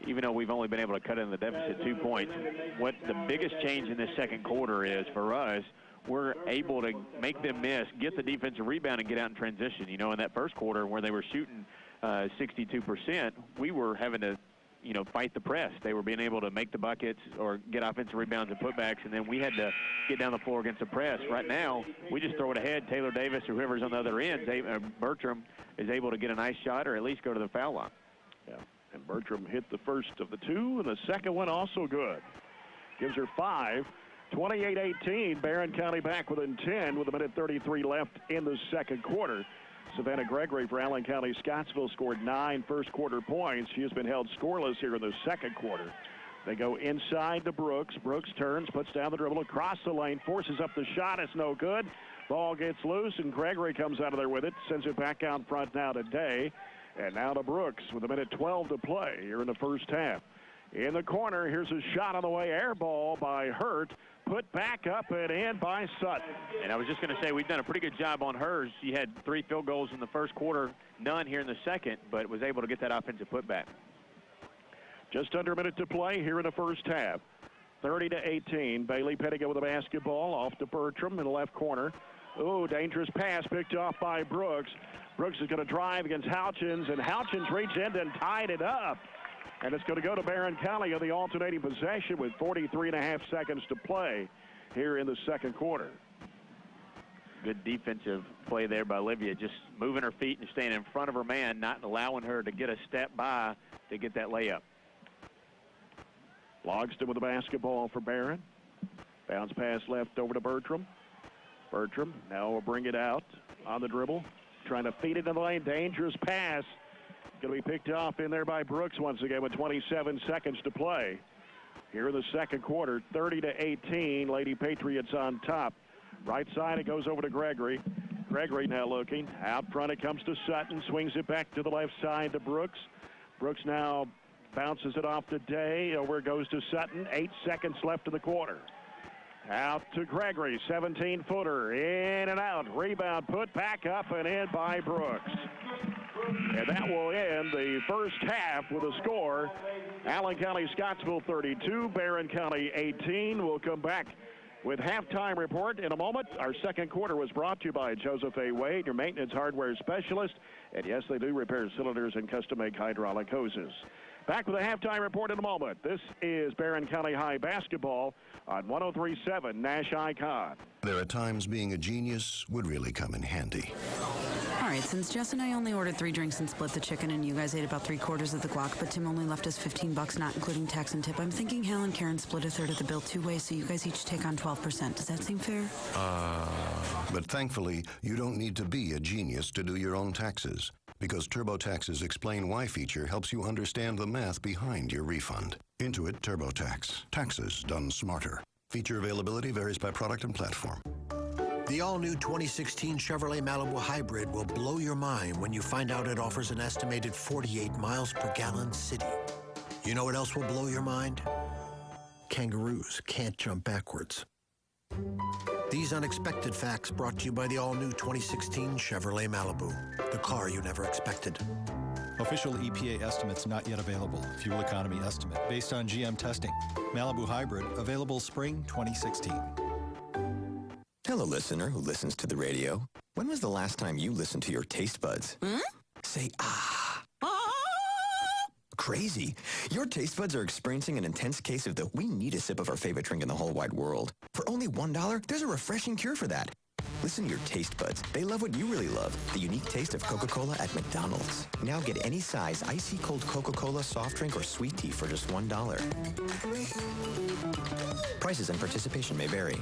Even though we've only been able to cut in the deficit 2 points, what the biggest change in this second quarter is for us, we're able to make them miss, get the defensive rebound, and get out in transition. You know, in that first quarter where they were shooting 62%, we were having to, you know, fight the press. They were being able to make the buckets or get offensive rebounds and putbacks, and then we had to get down the floor against the press. Right now, we just throw it ahead. Taylor Davis or whoever's on the other end, Bertram is able to get a nice shot or at least go to the foul line. Yeah, and Bertram hit the first of the two, and the second one also good. Gives her 5. 28-18, Barren County back within 10 with 1:33 left in the second quarter. Savannah Gregory for Allen County-Scottsville scored 9 first-quarter points. She has been held scoreless here in the second quarter. They go inside to Brooks. Brooks turns, puts down the dribble across the lane, forces up the shot. It's no good. Ball gets loose, and Gregory comes out of there with it. Sends it back out front now to Day. And now to Brooks with 1:12 to play here in the first half. In the corner, here's a shot on the way. Air ball by Hurt. Put back up and in by Sutton. And I was just going to say, we've done a pretty good job on hers. She had 3 field goals in the first quarter, none here in the second, but was able to get that offensive putback. Just under a minute to play here in the first half. 30-18. Bailey Pettigo with the basketball off to Bertram in the left corner. Oh, dangerous pass picked off by Brooks. Brooks is going to drive against Houchins, and Houchins reached in and tied it up. And it's going to go to Barren County on the alternating possession with 43.5 seconds to play here in the second quarter. Good defensive play there by Olivia, just moving her feet and staying in front of her man, not allowing her to get a step by to get that layup. Logston with the basketball for Barren. Bounce pass left over to Bertram. Bertram now will bring it out on the dribble. Trying to feed it in the lane. Dangerous pass. Going to be picked off in there by Brooks once again with 27 seconds to play. Here in the second quarter, 30-18. Lady Patriots on top. Right side, it goes over to Gregory. Gregory now looking. Out front, it comes to Sutton. Swings it back to the left side to Brooks. Brooks now bounces it off to Day. Over it goes to Sutton. 8 seconds left in the quarter. Out to Gregory, 17-footer. In and out. Rebound put back up and in by Brooks. And that will end the first half with a score. Allen County-Scottsville 32, Barren County 18. We'll come back with halftime report in a moment. Our second quarter was brought to you by Joseph A. Wade, your maintenance hardware specialist. And yes, they do repair cylinders and custom-make hydraulic hoses. Back with a halftime report in a moment. This is Barren County High basketball on 103.7 Nash Icon. There are times being a genius would really come in handy. All right. right, since Jess and I only ordered 3 drinks and split the chicken, and you guys ate about 3/4 of the guac, but Tim only left us $15, not including tax and tip, I'm thinking Hal and Karen split 1/3 of the bill 2 ways, so you guys each take on 12%. Does that seem fair? But thankfully, you don't need to be a genius to do your own taxes, because TurboTax's Explain Why feature helps you understand the math behind your refund. Intuit TurboTax. Taxes done smarter. Feature availability varies by product and platform. The all-new 2016 Chevrolet Malibu Hybrid will blow your mind when you find out it offers an estimated 48 miles per gallon city. You know what else will blow your mind? Kangaroos can't jump backwards. These unexpected facts brought to you by the all-new 2016 Chevrolet Malibu, the car you never expected. Official EPA estimates not yet available. Fuel economy estimate based on GM testing. Malibu Hybrid available spring 2016. Hello, listener who listens to the radio. When was the last time you listened to your taste buds? Say, ah. Crazy. Your taste buds are experiencing an intense case of the we need a sip of our favorite drink in the whole wide world. For only $1, there's a refreshing cure for that. Listen to your taste buds. They love what you really love, the unique taste of Coca-Cola at McDonald's. Now get any size icy cold Coca-Cola soft drink or sweet tea for just $1. Prices and participation may vary.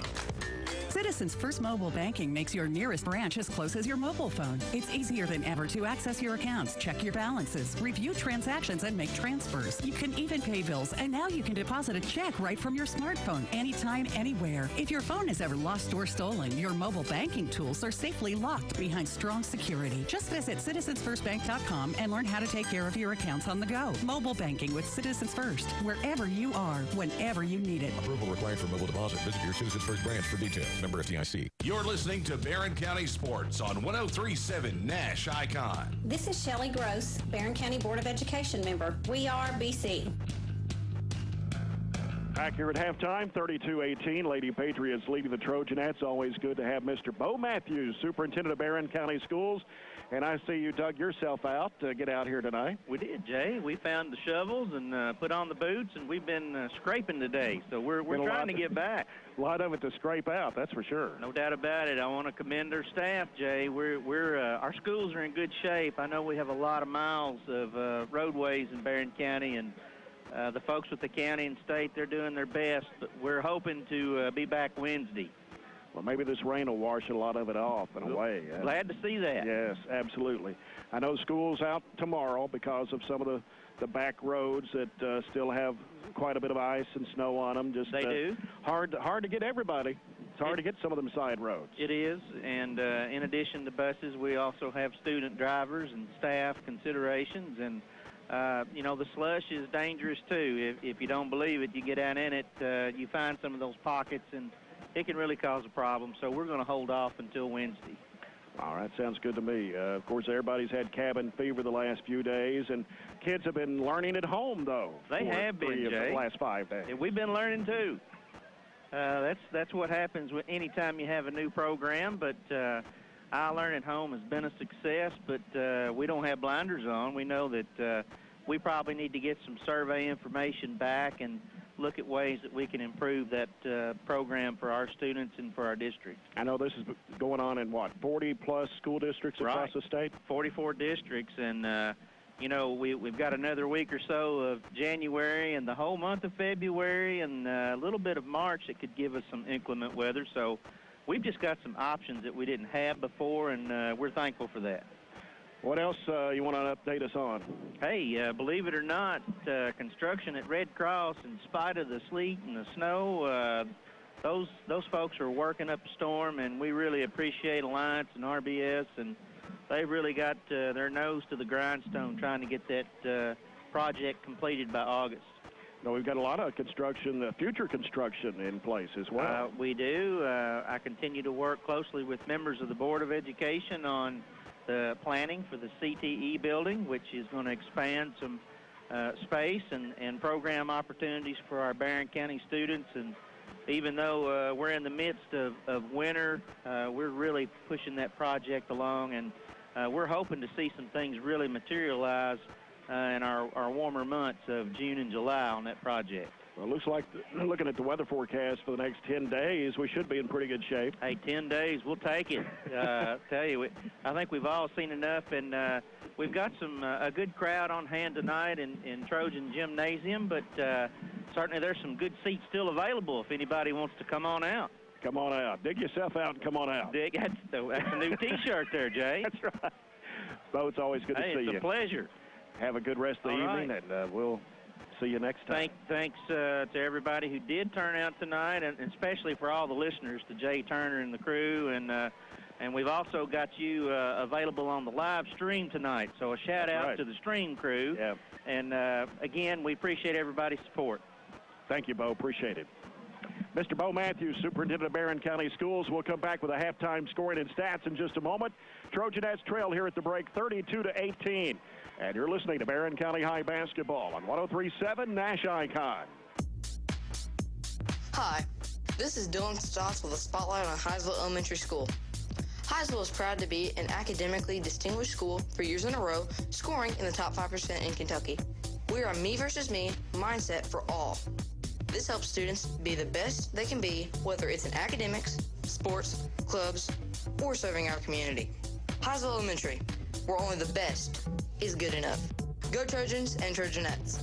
Citizens First Mobile Banking makes your nearest branch as close as your mobile phone. It's easier than ever to access your accounts, check your balances, review transactions, and make transfers. You can even pay bills, and now you can deposit a check right from your smartphone anytime, anywhere. If your phone is ever lost or stolen, your mobile banking tools are safely locked behind strong security. Just visit citizensfirstbank.com and learn how to take care of your accounts on the go. Mobile banking with Citizens First, wherever you are, whenever you need it. Approval required for mobile deposit. Visit your Citizens First branch for details. Member FDIC. You're listening to Barren County Sports on 103.7 Nash Icon. This is Shelley Gross, Barren County Board of Education member. We are BC. Back here at halftime, 32-18. Lady-Patriots leading the Trojanettes. Always good to have Mr. Bo Matthews, superintendent of Barren County Schools. And I see you dug yourself out to get out here tonight. We did, Jay. We found the shovels and put on the boots, and we've been scraping today. So we're trying to get back. A lot of it to scrape out, that's for sure. No doubt about it. I want to commend our staff, Jay. Our schools are in good shape. I know we have a lot of miles of roadways in Barren County, and the folks with the county and state, they're doing their best. But we're hoping to be back Wednesday. Well, maybe this rain will wash a lot of it off in a way. Glad to see that. Yes, absolutely. I know school's out tomorrow because of some of the back roads that still have quite a bit of ice and snow on them. They do. Hard to get everybody. It's hard to get some of them side roads. It is, and in addition to buses, we also have student drivers and staff considerations, and the slush is dangerous too. If you don't believe it, you get out in it, you find some of those pockets, and it can really cause a problem. So we're going to hold off until Wednesday. All right, sounds good to me. Of course, everybody's had cabin fever the last few days, and kids have been learning at home, though. They have been, Jay. The last 5 days. Yeah, we've been learning, too. That's what happens anytime you have a new program, but I Learn at Home has been a success, but we don't have blinders on. We know that we probably need to get some survey information back and look at ways that we can improve that program for our students and for our district. I know this is going on in, 40-plus school districts across the state? 44 districts, and, we've got another week or so of January and the whole month of February and a little bit of March that could give us some inclement weather. So we've just got some options that we didn't have before, and we're thankful for that. What else you want to update us on? Hey, believe it or not, construction at Red Cross, in spite of the sleet and the snow, those folks are working up a storm, and we really appreciate Alliance and RBS, and they've really got their nose to the grindstone trying to get that project completed by August. No, we've got a lot of construction, future construction in place as well. We do. I continue to work closely with members of the Board of Education on the planning for the CTE building, which is going to expand some space and program opportunities for our Barren County students. And even though we're in the midst of winter, we're really pushing that project along, and we're hoping to see some things really materialize in our warmer months of June and July on that project. Well, it looks like, looking at the weather forecast for the next 10 days, we should be in pretty good shape. Hey, 10 days, we'll take it. Tell you, I think we've all seen enough, and we've got a good crowd on hand tonight in Trojan Gymnasium, but certainly there's some good seats still available if anybody wants to come on out. Come on out. Dig yourself out and come on out. That's a new T-shirt there, Jay. That's right. Bo, it's always good to see you. It's a pleasure. Have a good rest of the evening, and we'll see you next time. Thanks to everybody who did turn out tonight, and especially for all the listeners, to Jay Turner and the crew, and we've also got you available on the live stream tonight. So a shout out to the stream crew. Yeah. And again, we appreciate everybody's support. Thank you, Bo. Appreciate it. Mr. Bo Matthews, Superintendent of Barren County Schools, will come back with a halftime scoring and stats in just a moment. Trojanettes trail here at the break 32-18. And you're listening to Barren County High Basketball on 103.7 Nash Icon. Hi, this is Dylan Stotts with a spotlight on Hinesville Elementary School. Hinesville is proud to be an academically distinguished school for years in a row, scoring in the top 5% in Kentucky. We are a me versus me mindset for all. This helps students be the best they can be, whether it's in academics, sports, clubs, or serving our community. Hinesville Elementary, where only the best is good enough. Go Trojans and Trojanettes.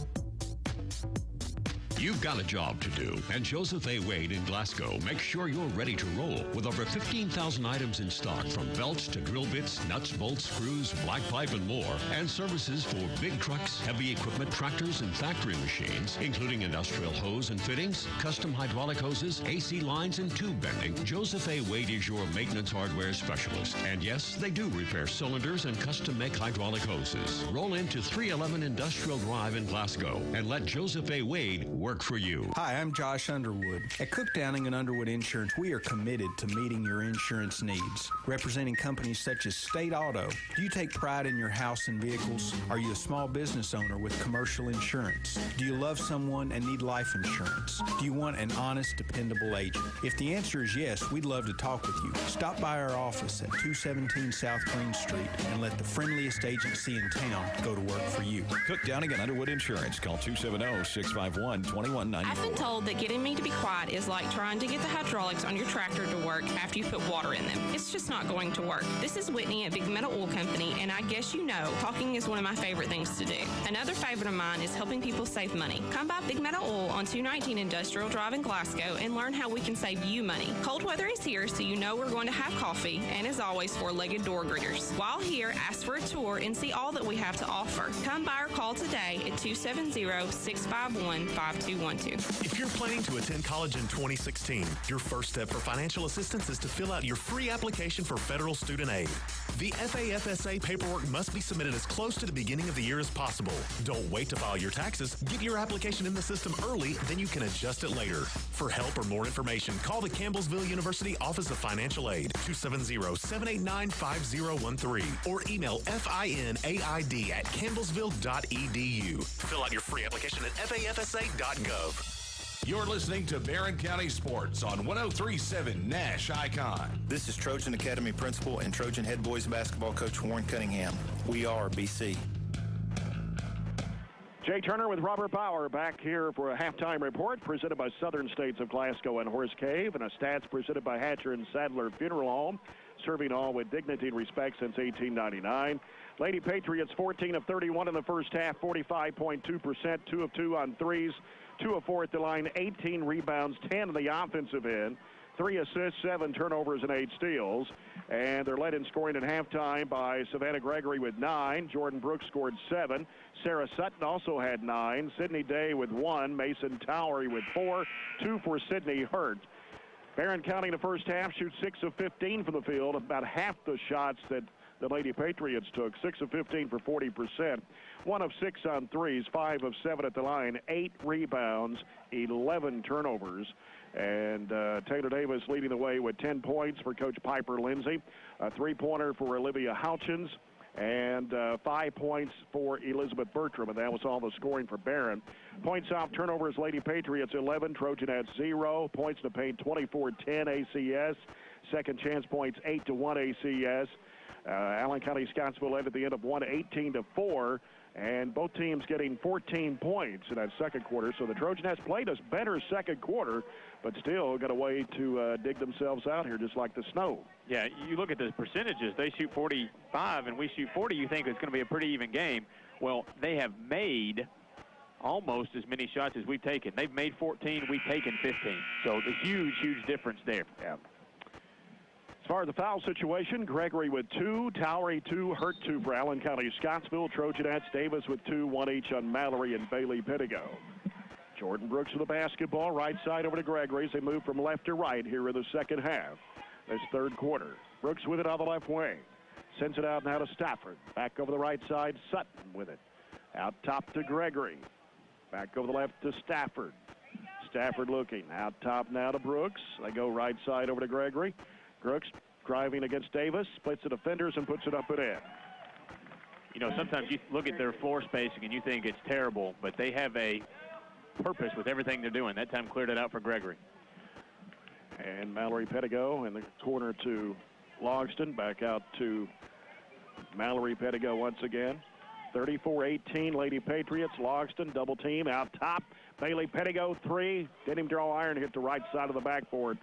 You've got a job to do, and Joseph A. Wade in Glasgow makes sure you're ready to roll with over 15,000 items in stock, from belts to drill bits, nuts, bolts, screws, black pipe, and more, and services for big trucks, heavy equipment, tractors, and factory machines, including industrial hose and fittings, custom hydraulic hoses, AC lines, and tube bending. Joseph A. Wade is your maintenance hardware specialist, and yes, they do repair cylinders and custom-make hydraulic hoses. Roll into 311 Industrial Drive in Glasgow and let Joseph A. Wade work for you. Hi, I'm Josh Underwood. At Cook Downing and Underwood Insurance, we are committed to meeting your insurance needs. Representing companies such as State Auto. Do you take pride in your house and vehicles? Are you a small business owner with commercial insurance? Do you love someone and need life insurance? Do you want an honest, dependable agent? If the answer is yes, we'd love to talk with you. Stop by our office at 217 South Green Street and let the friendliest agency in town go to work for you. Cook Downing and Underwood Insurance. Call 270-651-2194. I've been told that getting me to be quiet is like trying to get the hydraulics on your tractor to work after you put water in them. It's just not going to work. This is Whitney at Big Metal Oil Company, and I guess you know, talking is one of my favorite things to do. Another favorite of mine is helping people save money. Come by Big Metal Oil on 219 Industrial Drive in Glasgow and learn how we can save you money. Cold weather is here, so you know we're going to have coffee, and as always, four-legged door greeters. While here, ask for a tour and see all that we have to offer. Come by or call today at 270-651-5212. If you're planning to attend college in 2016, your first step for financial assistance is to fill out your free application for federal student aid. The FAFSA paperwork must be submitted as close to the beginning of the year as possible. Don't wait to file your taxes. Get your application in the system early, then you can adjust it later. For help or more information, call the Campbellsville University Office of Financial Aid, 270-789-5013, or email finaid@campbellsville.edu. Fill out your free application at fafsa.gov. You're listening to Barren County Sports on 103.7 Nash Icon. This is Trojan Academy Principal and Trojan Head Boys Basketball Coach Warren Cunningham. We are BC. Jay Turner with Robert Bauer back here for a halftime report presented by Southern States of Glasgow and Horse Cave, and a stats presented by Hatcher and Sadler Funeral Home, serving all with dignity and respect since 1899. Lady-Patriots 14 of 31 in the first half, 45.2%, 2 of 2 on threes, 2 of 4 at the line, 18 rebounds, 10 on the offensive end, 3 assists, 7 turnovers, and 8 steals. And they're led in scoring at halftime by Savannah Gregory with 9. Jordan Brooks scored 7. Sarah Sutton also had 9. Sydney Day with 1. Mason Towery with 4. 2 for Sydney Hurt. Barren County in the first half shoots 6 of 15 from the field, about half the shots that the Lady-Patriots took. 6 of 15 for 40%. 1 of 6 on threes, 5 of 7 at the line, 8 rebounds, 11 turnovers. And Taylor Davis leading the way with 10 points for Coach Piper Lindsay. A three-pointer for Olivia Houchins. And 5 points for Elizabeth Bertram, and that was all the scoring for Barren. Points off turnovers, Lady-Patriots 11, Trojanettes 0. Points to paint 24-10 ACS. Second chance points 8-1 ACS. Allen County-Scottsville led at the end of 1, 18-4. And both teams getting 14 points in that second quarter. So the Trojanettes played a better second quarter, but still got a way to dig themselves out here, just like the snow. Yeah, you look at the percentages. They shoot 45 and we shoot 40. You think it's going to be a pretty even game. Well, they have made almost as many shots as we've taken. They've made 14. We've taken 15. So the huge, huge difference there. Yeah. As far as the foul situation, Gregory with 2, Towery 2, Hurt 2 for Allen County-Scottsville. Trojanettes, Davis with 2, 1 each on Mallory and Bailey-Pettigo. Jordan Brooks with the basketball, right side over to Gregory as they move from left to right here in the second half. This third quarter. Brooks with it on the left wing. Sends it out now to Stafford. Back over the right side, Sutton with it. Out top to Gregory. Back over the left to Stafford. Stafford looking. Out top now to Brooks. They go right side over to Gregory. Brooks driving against Davis, splits the defenders and puts it up and in. You know, sometimes you look at their floor spacing and you think it's terrible, but they have a purpose with everything they're doing. That time cleared it out for Gregory. And Mallory-Pettigo in the corner to Logston. Back out to Mallory-Pettigo once again. 34-18, Lady-Patriots. Logston double team out top. Bailey-Pettigo 3. Didn't even draw iron, hit the right side of the backboard.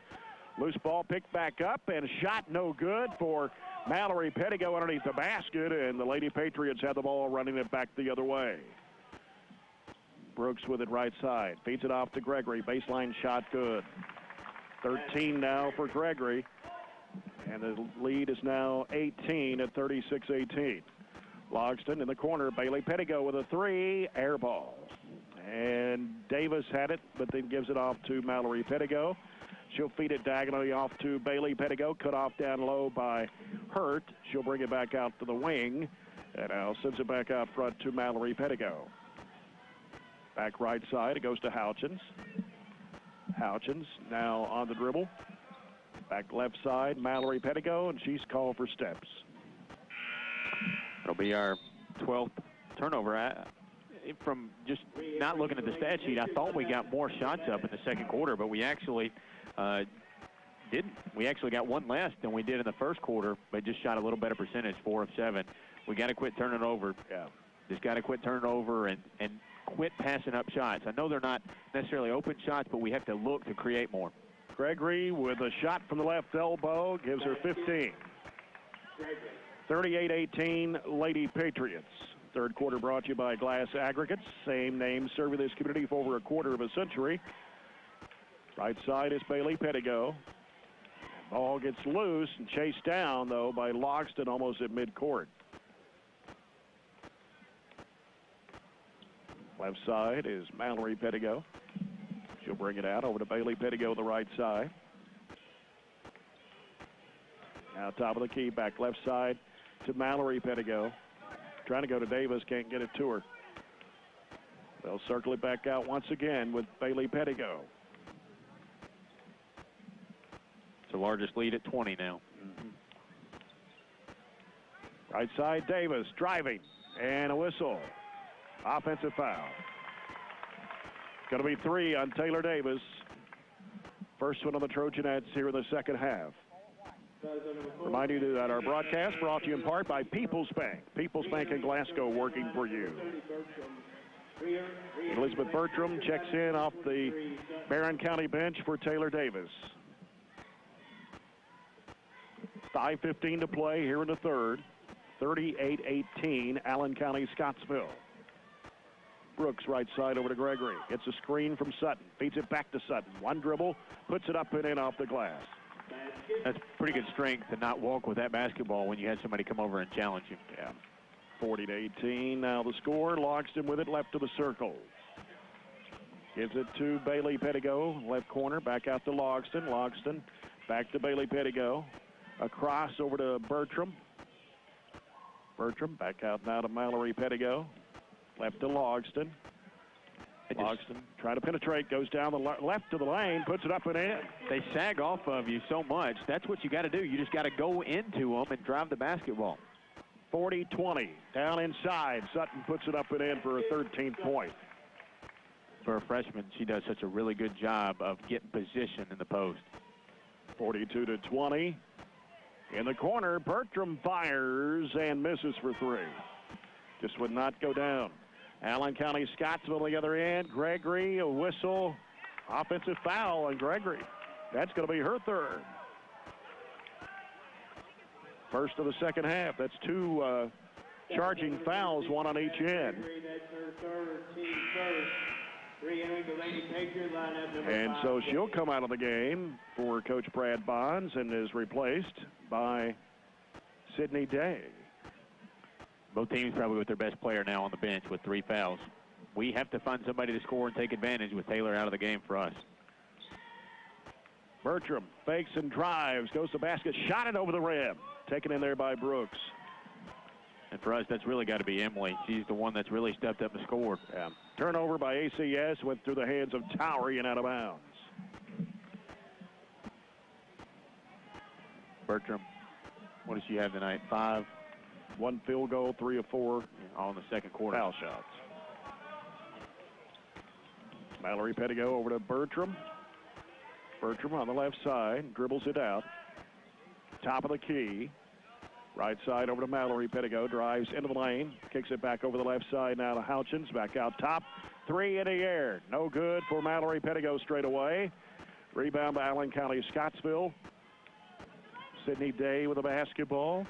Loose ball picked back up and shot no good for Mallory-Pettigo underneath the basket, and the Lady-Patriots had the ball running it back the other way. Brooks with it right side. Feeds it off to Gregory. Baseline shot good. 13 now for Gregory. And the lead is now 18 at 36-18. Logston in the corner. Bailey-Pettigo with a 3. Air ball. And Davis had it, but then gives it off to Mallory-Pettigo. She'll feed it diagonally off to Bailey-Pettigo. Cut off down low by Hurt. She'll bring it back out to the wing. And now sends it back out front to Mallory-Pettigo. Back right side, it goes to Houchins. Houchins now on the dribble. Back left side, Mallory-Pettigo, and she's called for steps. It'll be our 12th turnover. From just not looking at the stat sheet, I thought we got more shots up in the second quarter, but we actually didn't. We actually got one less than we did in the first quarter, but just shot a little better percentage, 4 of 7. We got to quit turning over. Yeah. Just got to quit turning over and quit passing up shots. I know they're not necessarily open shots, but we have to look to create more. Gregory with a shot from the left elbow gives her 15. 38-18, Lady-Patriots. Third quarter brought to you by Glass Aggregates. Same name serving this community for over a quarter of a century. Right side is Bailey-Pettigo. Ball gets loose and chased down, though, by Logston almost at midcourt. Left side is Mallory-Pettigo. She'll bring it out over to Bailey-Pettigo the right side. Now top of the key, back left side to Mallory-Pettigo. Trying to go to Davis, can't get it to her. They'll circle it back out once again with Bailey-Pettigo. It's the largest lead at 20 now. Right side, Davis driving, and a whistle. Offensive foul. It's going to be 3 on Taylor Davis. First one on the Trojanettes here in the second half. Remind you that our broadcast brought to you in part by People's Bank. People's Bank in Glasgow working for you. Elizabeth Bertram checks in off the Barren County bench for Taylor Davis. 5:15 to play here in the third. 38-18, Allen County-Scottsville. Brooks right side over to Gregory. Gets a screen from Sutton. Feeds it back to Sutton. One dribble, puts it up and in off the glass. That's pretty good strength to not walk with that basketball when you had somebody come over and challenge you. Yeah. 40-18 now the score. Logston with it left to the circle. Gives it to Bailey-Pettigo, left corner, back out to Logston. Logston back to Bailey-Pettigo. Across over to Bertram. Bertram back out now to Mallory-Pettigo. Left to Logston. Logston trying to penetrate, goes down the left to the lane, puts it up and in. They sag off of you so much. That's what you got to do. You just got to go into them and drive the basketball. 40-20, down inside. Sutton puts it up and in for a 13th point. For a freshman, she does such a really good job of getting position in the post. 42-20. In the corner, Bertram fires and misses for 3. Just would not go down. Allen County-Scottsville on the other end. Gregory, a whistle. Offensive foul on Gregory. That's going to be her third. First of the second half. That's two charging fouls, one on each end. And so she'll come out of the game for Coach Brad Bonds and is replaced by Sydney Day. Both teams probably with their best player now on the bench with 3 fouls. We have to find somebody to score and take advantage with Taylor out of the game for us. Bertram fakes and drives, goes to basket, shot it over the rim. Taken in there by Brooks. And for us, that's really got to be Emily. She's the one that's really stepped up and scored. Yeah. Turnover by ACS, went through the hands of Towery and out of bounds. Bertram, what does she have tonight? 5? 1 field goal, 3 of 4. All in the second quarter. Foul shots. Mallory Pettigo over to Bertram. Bertram on the left side, dribbles it out. Top of the key. Right side over to Mallory Pettigo, drives into the lane, kicks it back over the left side now to Houchins, back out top. 3 in the air. No good for Mallory Pettigo straight away. Rebound by Allen County-Scottsville. Sydney Day with the basketball.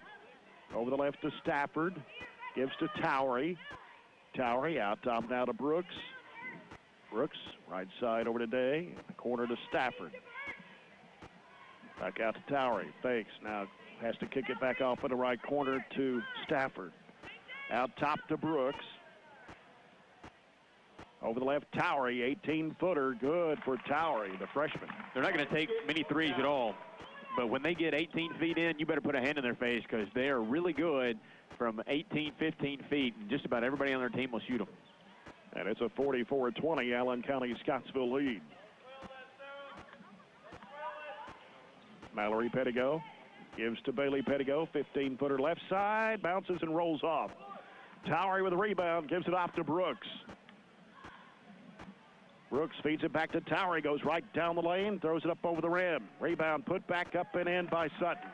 Over the left to Stafford. Gives to Towery. Towery out top now to Brooks. Brooks, right side over to Day. Corner to Stafford. Back out to Towery. Fakes. Now has to kick it back off in the right corner to Stafford. Out top to Brooks. Over the left, Towery, 18-footer. Good for Towery, the freshman. They're not going to take many threes at all. But when they get 18 feet in, you better put a hand in their face because they are really good from 18, 15 feet. And just about everybody on their team will shoot them. And it's a 44-20 Allen County-Scottsville lead. Mallory Pettigo gives to Bailey Pettigo, 15-footer left side, bounces and rolls off. Towery with a rebound, gives it off to Brooks. Brooks feeds it back to Towery, goes right down the lane, throws it up over the rim. Rebound put back up and in by Sutton.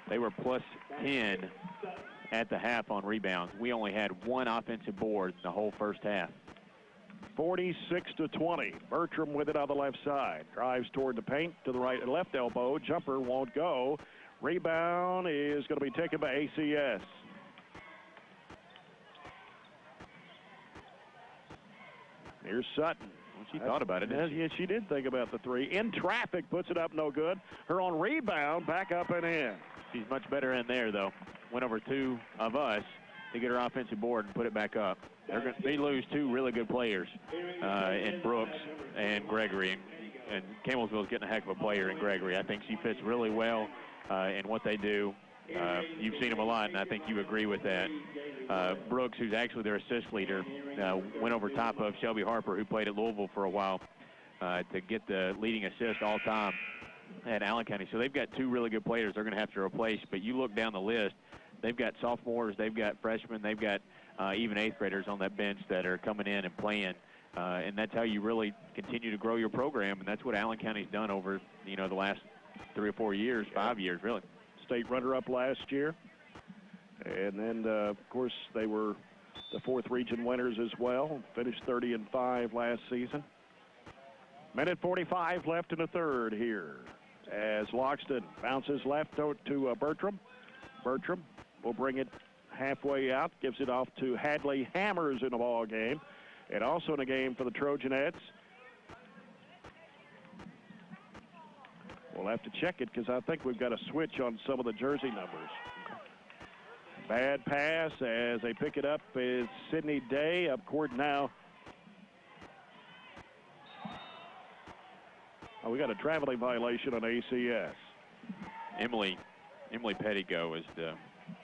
They were plus 10 at the half on rebounds. We only had 1 offensive board the whole first half. 46-20. Bertram with it on the left side. Drives toward the paint to the right and left elbow. Jumper won't go. Rebound is going to be taken by ACS. Here's Sutton. Well, she thought about it, didn't she? Yeah, she did think about the 3. In traffic, puts it up, no good. Her own rebound, back up and in. She's much better in there, though. Went over 2 of us to get her offensive board and put it back up. They lose 2 really good players in Brooks and Gregory. And Campbellsville's getting a heck of a player in Gregory. I think she fits really well in what they do. You've seen them a lot, and I think you agree with that. Brooks, who's actually their assist leader, went over top of Shelby Harper, who played at Louisville for a while, to get the leading assist all time at Allen County. So they've got 2 really good players they're going to have to replace. But you look down the list, they've got sophomores, they've got freshmen, they've got even 8th graders on that bench that are coming in and playing. And that's how you really continue to grow your program. And that's what Allen County's done over, the last 3 or 4 years, 5 years, really. State runner-up last year. And then, of course, they were the 4th region winners as well. Finished 30-5 last season. Minute 45 left in the third here as Loxton bounces left to Bertram. Bertram will bring it halfway out, gives it off to Hadley Hammers in the ball game, and also in the game for the Trojanettes. We'll have to check it because I think we've got a switch on some of the jersey numbers. Bad pass as they pick it up is Sydney Day up court now. Oh, we got a traveling violation on ACS. Emily Pettigo is the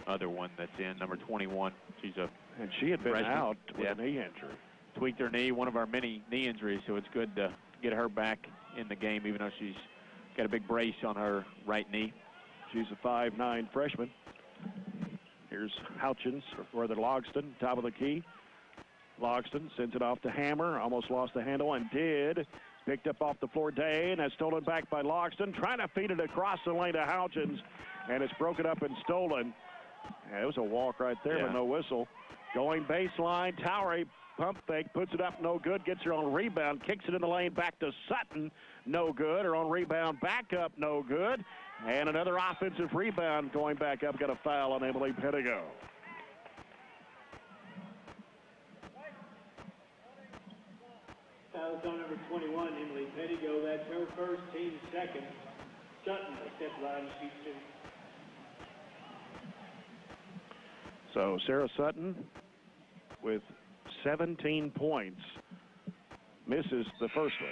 other one that's in, number 21. And she had been freshman. Out with a knee injury. Tweaked her knee, one of our many knee injuries, so it's good to get her back in the game, even though she's got a big brace on her right knee. She's a 5'9" freshman. Here's Houchins, or the Logston, top of the key. Logston sends it off to Hammer, almost lost the handle and did. Picked up off the floor, Day, and that's stolen back by Logston. Trying to feed it across the lane to Houchins, and it's broken up and stolen. Yeah, it was a walk right there, but no whistle. Going baseline, Towery pump fake, puts it up, no good, gets her on rebound, kicks it in the lane, back to Sutton, no good. Her on rebound, back up, no good. And another offensive rebound going back up, got a foul on Emily Pettigo. Foul on number 21, Emily Pettigo. That's her first, team second. Sutton, a step line, sheet two. So Sarah Sutton with 17 points misses the first one.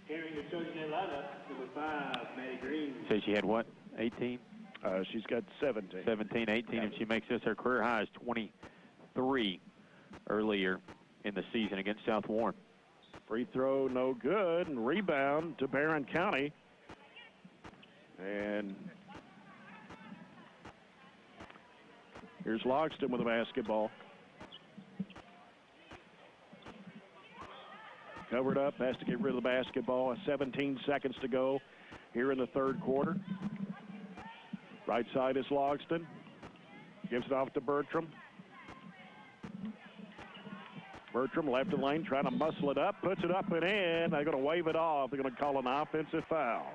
Carrying the Trojanette lineup, number 5, Maddie Green. Say she had what, 18? She's got 17. 17, 18, and she makes this her career high is 23 earlier in the season against South Warren. Free throw, no good, and rebound to Barren County. And here's Logston with the basketball. Covered up, has to get rid of the basketball. 17 seconds to go here in the third quarter. Right side is Logston. Gives it off to Bertram. Bertram left the lane, trying to muscle it up, puts it up and in. They're going to wave it off. They're going to call an offensive foul.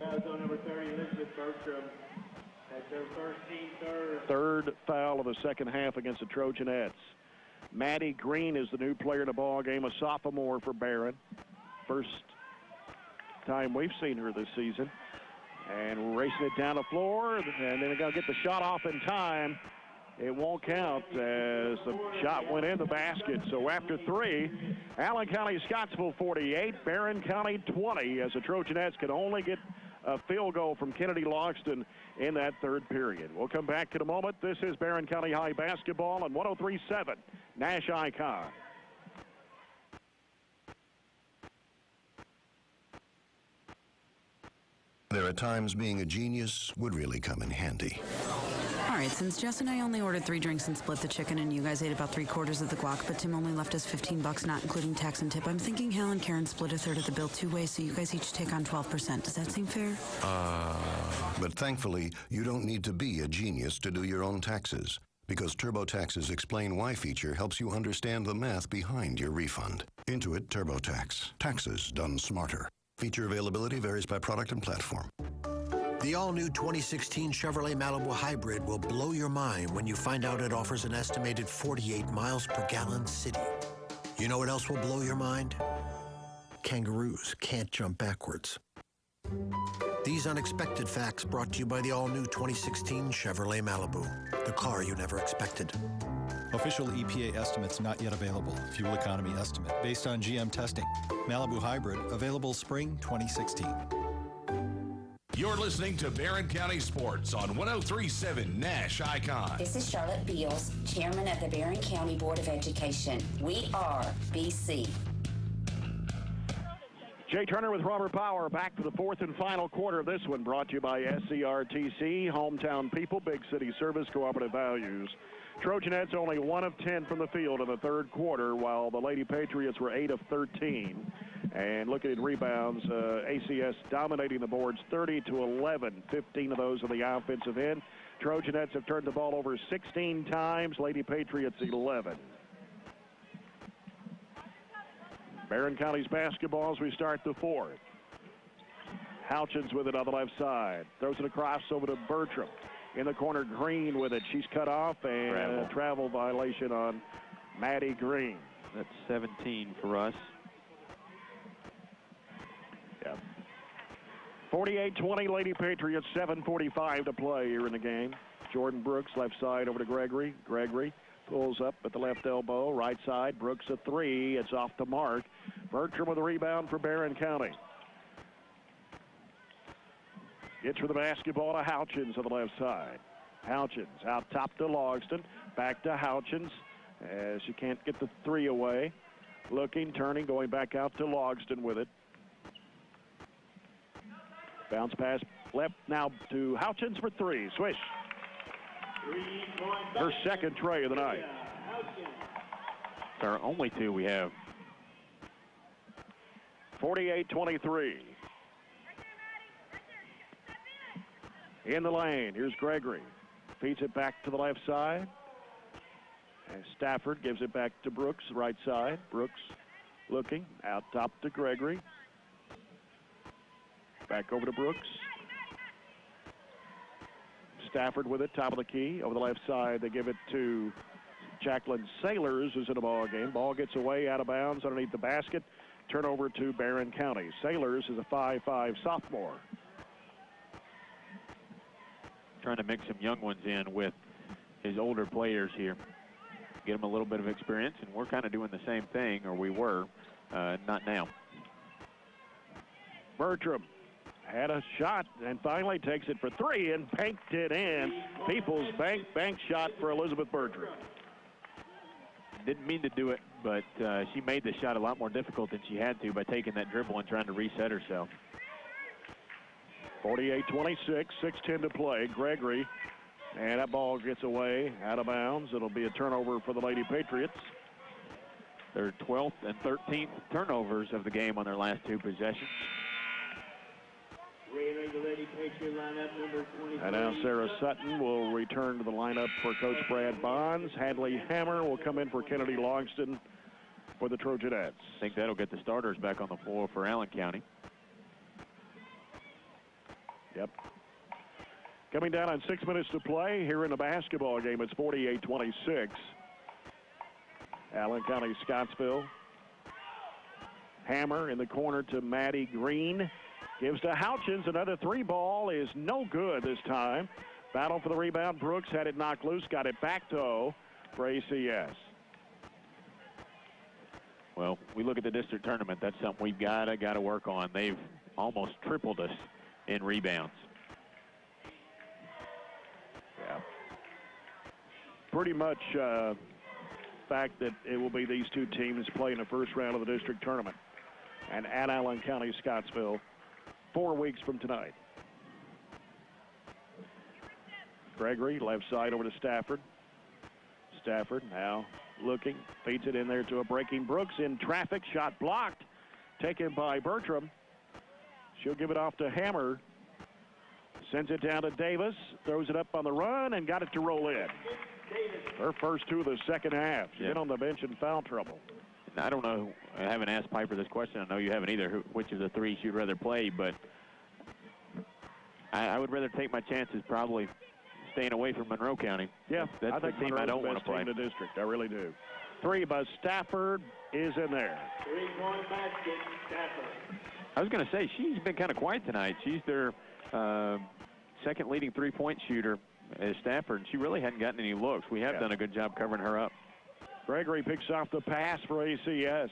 Foul on number 30, Elizabeth Bertram. That's her first, team third. Third foul of the second half against the Trojanettes. Maddie Green is the new player in the ball game, a sophomore for Barren. First time we've seen her this season. And we're racing it down the floor, and then they're going to get the shot off in time. It won't count as the shot went in the basket. So after three, Allen County-Scottsville 48, Barren County 20, as the Trojanettes could only get a field goal from Kennedy Logston in that third period. We'll come back in a moment. This is Barren County High basketball on 103.7 Nash Icon. There are times being a genius would really come in handy. All right, since Jess and I only ordered 3 drinks and split the chicken, and you guys ate about 3/4 of the guac, but Tim only left us $15, not including tax and tip, I'm thinking Hal and Karen split a third of the bill 2 ways, so you guys each take on 12%. Does that seem fair? But thankfully, you don't need to be a genius to do your own taxes, because TurboTax's Explain Why feature helps you understand the math behind your refund. Intuit TurboTax. Taxes done smarter. Feature availability varies by product and platform. The all-new 2016 Chevrolet Malibu Hybrid will blow your mind when you find out it offers an estimated 48 miles per gallon city. You know what else will blow your mind? Kangaroos can't jump backwards. These unexpected facts brought to you by the all-new 2016 Chevrolet Malibu, the car you never expected. Official EPA estimates not yet available. Fuel economy estimate based on GM testing. Malibu Hybrid available spring 2016. You're listening to Barren County Sports on 103.7 Nash Icon. This is Charlotte Beals, Chairman of the Barren County Board of Education. We are BC. Jay Turner with Robert Power back to the fourth and final quarter of this one, brought to you by SCRTC, Hometown People, Big City Service, Cooperative Values. Trojanettes only 1 of 10 from the field in the third quarter, while the Lady-Patriots were 8 of 13. And looking at rebounds, ACS dominating the boards 30-11, 15 of those on the offensive end. Trojanettes have turned the ball over 16 times, Lady-Patriots 11. Barren County's basketball as we start the fourth. Houchins with it on the left side. Throws it across over to Bertram. In the corner, Green with it. She's cut off, and a travel violation on Maddie Green. That's 17 for us. Yeah. 48-20 Lady-Patriots, 7:45 to play here in the game. Jordan Brooks, left side over to Gregory. Gregory pulls up at the left elbow, right side. Brooks a three. It's off the mark. Bertram with a rebound for Barren County. Gets for the basketball to Houchins on the left side. Houchins out top to Logston. Back to Houchins as she can't get the three away. Looking, turning, going back out to Logston with it. Bounce pass left now to Houchins for three. Swish. Her second tray of the night. It's our only two we have. 48-23. In the lane, here's Gregory. Feeds it back to the left side. And Stafford gives it back to Brooks, right side. Brooks looking, out top to Gregory. Back over to Brooks. Stafford with it, top of the key. Over the left side, they give it to Jacqueline Sailors, who's in the ball game. Ball gets away, out of bounds, underneath the basket. Turnover to Barren County. Sailors is a 5'5" sophomore. Trying to mix some young ones in with his older players here. Get them a little bit of experience, and we're kind of doing the same thing, or we were, not now. Bertram had a shot and finally takes it for three and banked it in. People's bank shot for Elizabeth Bertram. Didn't mean to do it, but she made the shot a lot more difficult than she had to by taking that dribble and trying to reset herself. 48-26, 6:10 to play. Gregory, and that ball gets away, out of bounds. It'll be a turnover for the Lady-Patriots. Their 12th and 13th turnovers of the game on their last two possessions. And now Sarah Sutton will return to the lineup for Coach Brad Bonds. Hadley Hammer will come in for Kennedy Longston for the Trojanettes. I think that'll get the starters back on the floor for Allen County. Yep. Coming down on 6 minutes to play here in the basketball game. It's 48-26. Allen County, Scottsville. Hammer in the corner to Maddie Green. Gives to Houchins. Another three ball is no good this time. Battle for the rebound. Brooks had it knocked loose. Got it back though for ACS. Well, we look at the district tournament. That's something we've got to work on. They've almost tripled us in rebounds. Yeah. Pretty much fact that it will be these two teams playing the first round of the district tournament. And at Allen County, Scottsville, 4 weeks from tonight. Gregory, left side over to Stafford. Stafford now looking, feeds it in there to a breaking Brooks in traffic. Shot blocked, taken by Bertram. She'll give it off to Hammer. Sends it down to Davis, throws it up on the run and got it to roll in. Her first two of the second half. She's been on the bench in foul trouble. I don't know, I haven't asked Piper this question. I know you haven't either, which of the three she'd rather play, but I would rather take my chances probably staying away from Monroe County. Yeah, that's the team I don't want to play. In the district, I really do. Three by Stafford is in there. 3-point basket, Stafford. I was going to say, she's been kind of quiet tonight. She's their second leading three-point shooter as Stafford, and she really hadn't gotten any looks. We have done a good job covering her up. Gregory picks off the pass for ACS.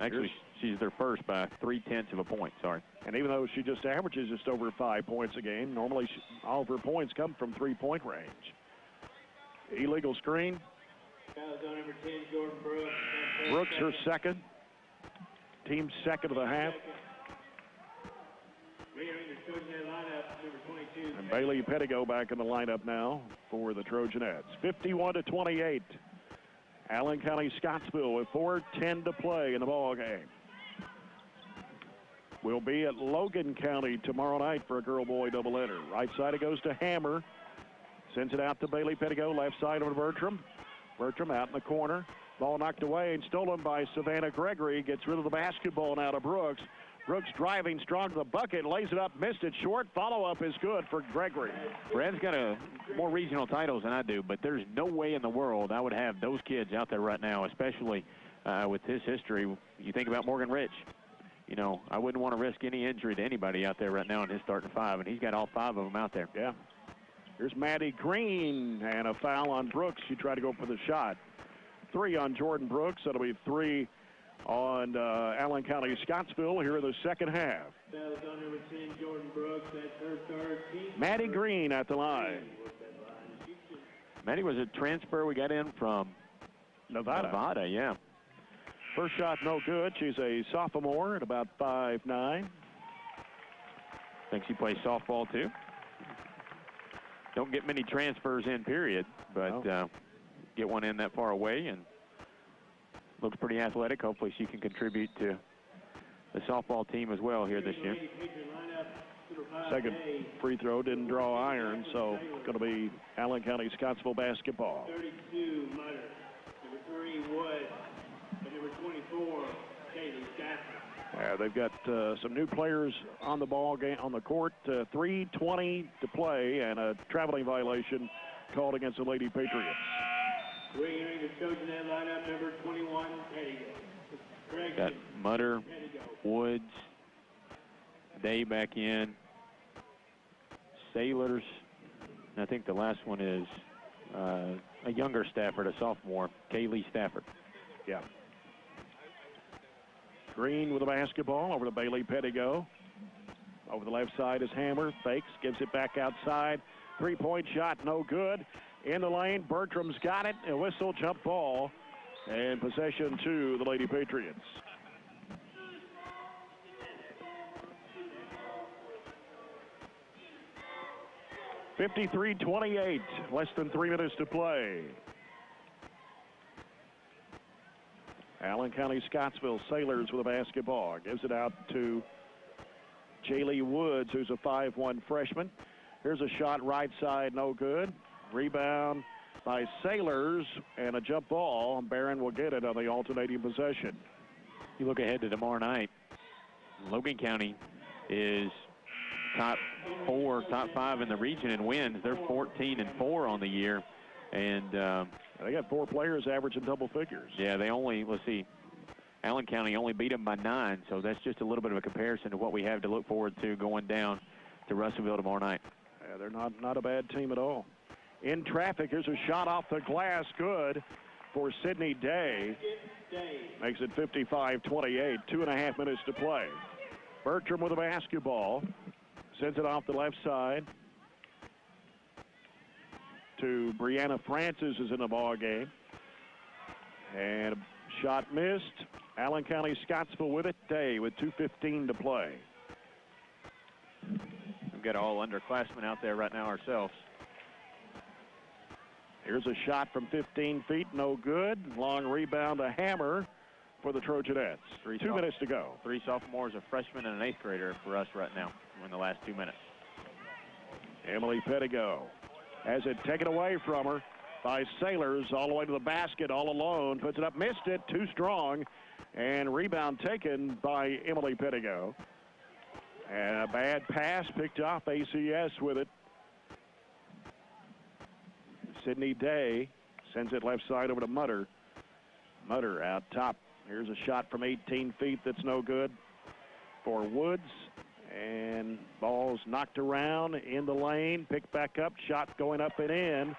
Actually, she's their first by 0.3 of a point, sorry. And even though she just averages just over 5 points a game, normally all of her points come from three-point range. Illegal screen. Fouls on number 10, Jordan Brooks. Brooks, her second. Team second of the half. And Bailey Pettigo back in the lineup now for the Trojanettes. 51-28. Allen County, Scottsville with 4:10 to play in the ball game. We'll be at Logan County tomorrow night for a girl-boy doubleheader. Right side it goes to Hammer. Sends it out to Bailey Pettigo. Left side over to Bertram. Bertram out in the corner. Ball knocked away and stolen by Savannah Gregory. Gets rid of the basketball now to Brooks. Brooks driving strong to the bucket, lays it up, missed it short. Follow-up is good for Gregory. Brad's got more regional titles than I do, but there's no way in the world I would have those kids out there right now, especially with his history. You think about Morgan Rich. You know, I wouldn't want to risk any injury to anybody out there right now in his starting five, and he's got all 5 of them out there. Yeah. Here's Maddie Green, and a foul on Brooks. She tried to go for the shot. 3 on Jordan Brooks. That'll be 3 on Allen County, Scottsville here in the second half. Fouls on number 10, Jordan Brooks. That's her third. Maddie Green at the line. Maddie was a transfer we got in from Nevada, yeah. First shot no good. She's a sophomore at about 5'9". Think she plays softball too. Don't get many transfers in, period, but get one in that far away and looks pretty athletic. Hopefully she can contribute to the softball team as well here this year. Second free throw didn't draw iron, so it's going to be Allen County-Scottsville basketball. 32, Mutter. Number 3, Wood. And number 24, Kaylee Stafford. They've got some new players on the ball game on the court. 3:20 to play, and a traveling violation called against the Lady-Patriots. We're entering the Trojanette lineup, number 21, Pregame. Got Mutter, Woods, Day back in, Sailors, and I think the last one is a younger Stafford, a sophomore, Kaylee Stafford. Yeah. Green with the basketball over to Bailey Pettigo. Over the left side is Hammer, fakes, gives it back outside. Three-point shot, no good. In the lane, Bertram's got it. A whistle, jump ball, and possession to the Lady Patriots. (53-28), less than 3 minutes to play. Allen County-Scottsville Sailors with a basketball. Gives it out to Jaylee Woods, who's a 5'1" freshman. Here's a shot right side, no good. Rebound by Sailors, and a jump ball. Barren will get it on the alternating possession. You look ahead to tomorrow night. Logan County is top 4, top 5 in the region in wins. They're 14-4 on the year, and they got 4 players averaging double figures. Yeah, they only, let's see, Allen County only beat them by 9, so that's just a little bit of a comparison to what we have to look forward to going down to Russellville tomorrow night. Yeah, they're not a bad team at all. In traffic, here's a shot off the glass, good for Sydney Day. Makes it 55-28, 2.5 minutes to play. Bertram with a basketball. Sends it off the left side to Brianna Francis, is in the ball game. And a shot missed. Allen County-Scottsville with it. Day with 2:15 to play. We've got all underclassmen out there right now ourselves. Here's a shot from 15 feet, no good. Long rebound, a Hammer for the Trojanettes. 2 minutes to go. 3 sophomores, a freshman, and an 8th grader for us right now in the last 2 minutes. Emily Pettigo has it taken away from her by Sailors all the way to the basket all alone. Puts it up, missed it, too strong. And rebound taken by Emily Pettigo. And a bad pass picked off, ACS with it. Sydney Day sends it left side over to Mutter. Mutter out top. Here's a shot from 18 feet that's no good for Woods. And ball's knocked around in the lane. Picked back up. Shot going up and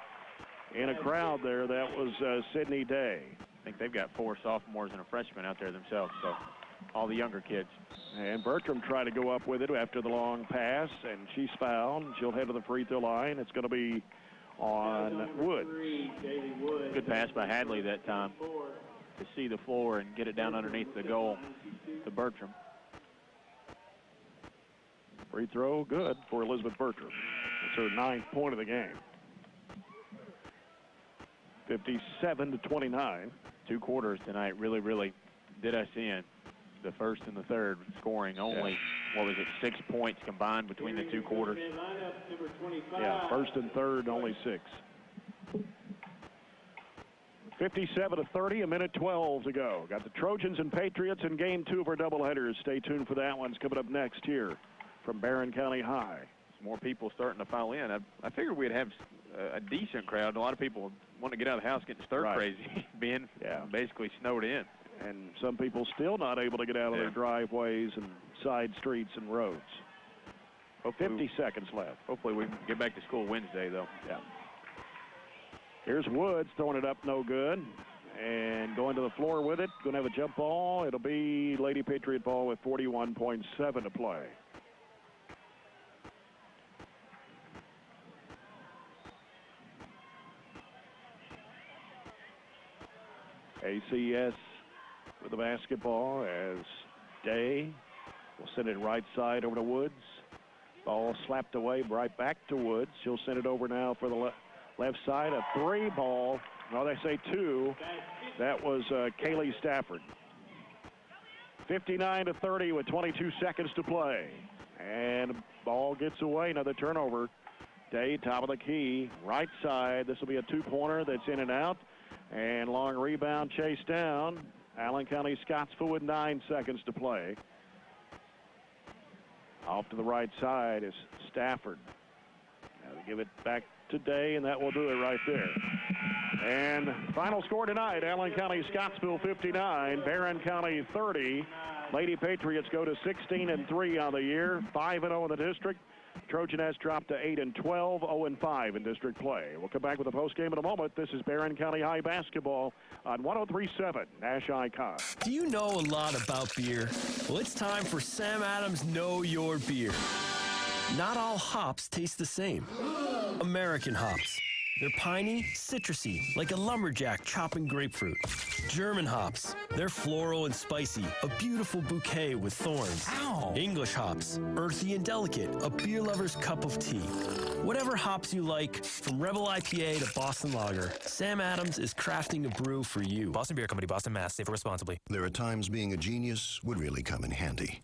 in a crowd there. That was Sydney Day. I think they've got 4 sophomores and a freshman out there themselves, so all the younger kids. And Bertram tried to go up with it after the long pass, and she's fouled. She'll head to the free throw line. It's going to be on Woods. Good pass by Hadley that time to see the floor and get it down underneath the goal to Bertram. Free throw good for Elizabeth Bertram. It's her 9th point of the game. 57-29. 2 quarters tonight really did us in. The first and the third scoring only, what was it, 6 points combined between the 2 quarters. Yeah, first and third, only 6. 57-30, a minute 12 to go. Got the Trojans and Patriots in game 2 of our doubleheaders. Stay tuned for that one. It's coming up next here from Barren County High. More people starting to file in. I figured we'd have a decent crowd. A lot of people want to get out of the house getting stir crazy, being basically snowed in. And some people still not able to get out of their driveways and side streets and roads. 50 seconds left. Hopefully we can get back to school Wednesday, though. Yeah. Here's Woods throwing it up, no good. And going to the floor with it. Going to have a jump ball. It'll be Lady Patriot ball with 41.7 to play. ACS with the basketball as Day will send it right side over to Woods. Ball slapped away right back to Woods. She'll send it over now for the left side. A 3 ball. No, they say 2. That was Kaylee Stafford. 59-30 with 22 seconds to play. And ball gets away. Another turnover. Day, top of the key, right side. This will be a two-pointer that's in and out. And long rebound chased down. Allen County-Scottsville with 9 seconds to play. Off to the right side is Stafford. Now they give it back to Day, and that will do it right there. And final score tonight, Allen County-Scottsville 59, Barren County 30. Lady-Patriots go to 16-3 on the year, 5-0 in the district. Trojanettes dropped to 8-12, 0-5 in district play. We'll come back with a postgame in a moment. This is Barren County High basketball on 103.7 Nash Icon. Do you know a lot about beer? Well, it's time for Sam Adams Know Your Beer. Not all hops taste the same. American hops. They're piney, citrusy, like a lumberjack chopping grapefruit. German hops. They're floral and spicy, a beautiful bouquet with thorns. Ow! English hops. Earthy and delicate, a beer lover's cup of tea. Whatever hops you like, from Rebel IPA to Boston Lager, Sam Adams is crafting a brew for you. Boston Beer Company, Boston, Mass. Savor responsibly. There are times being a genius would really come in handy.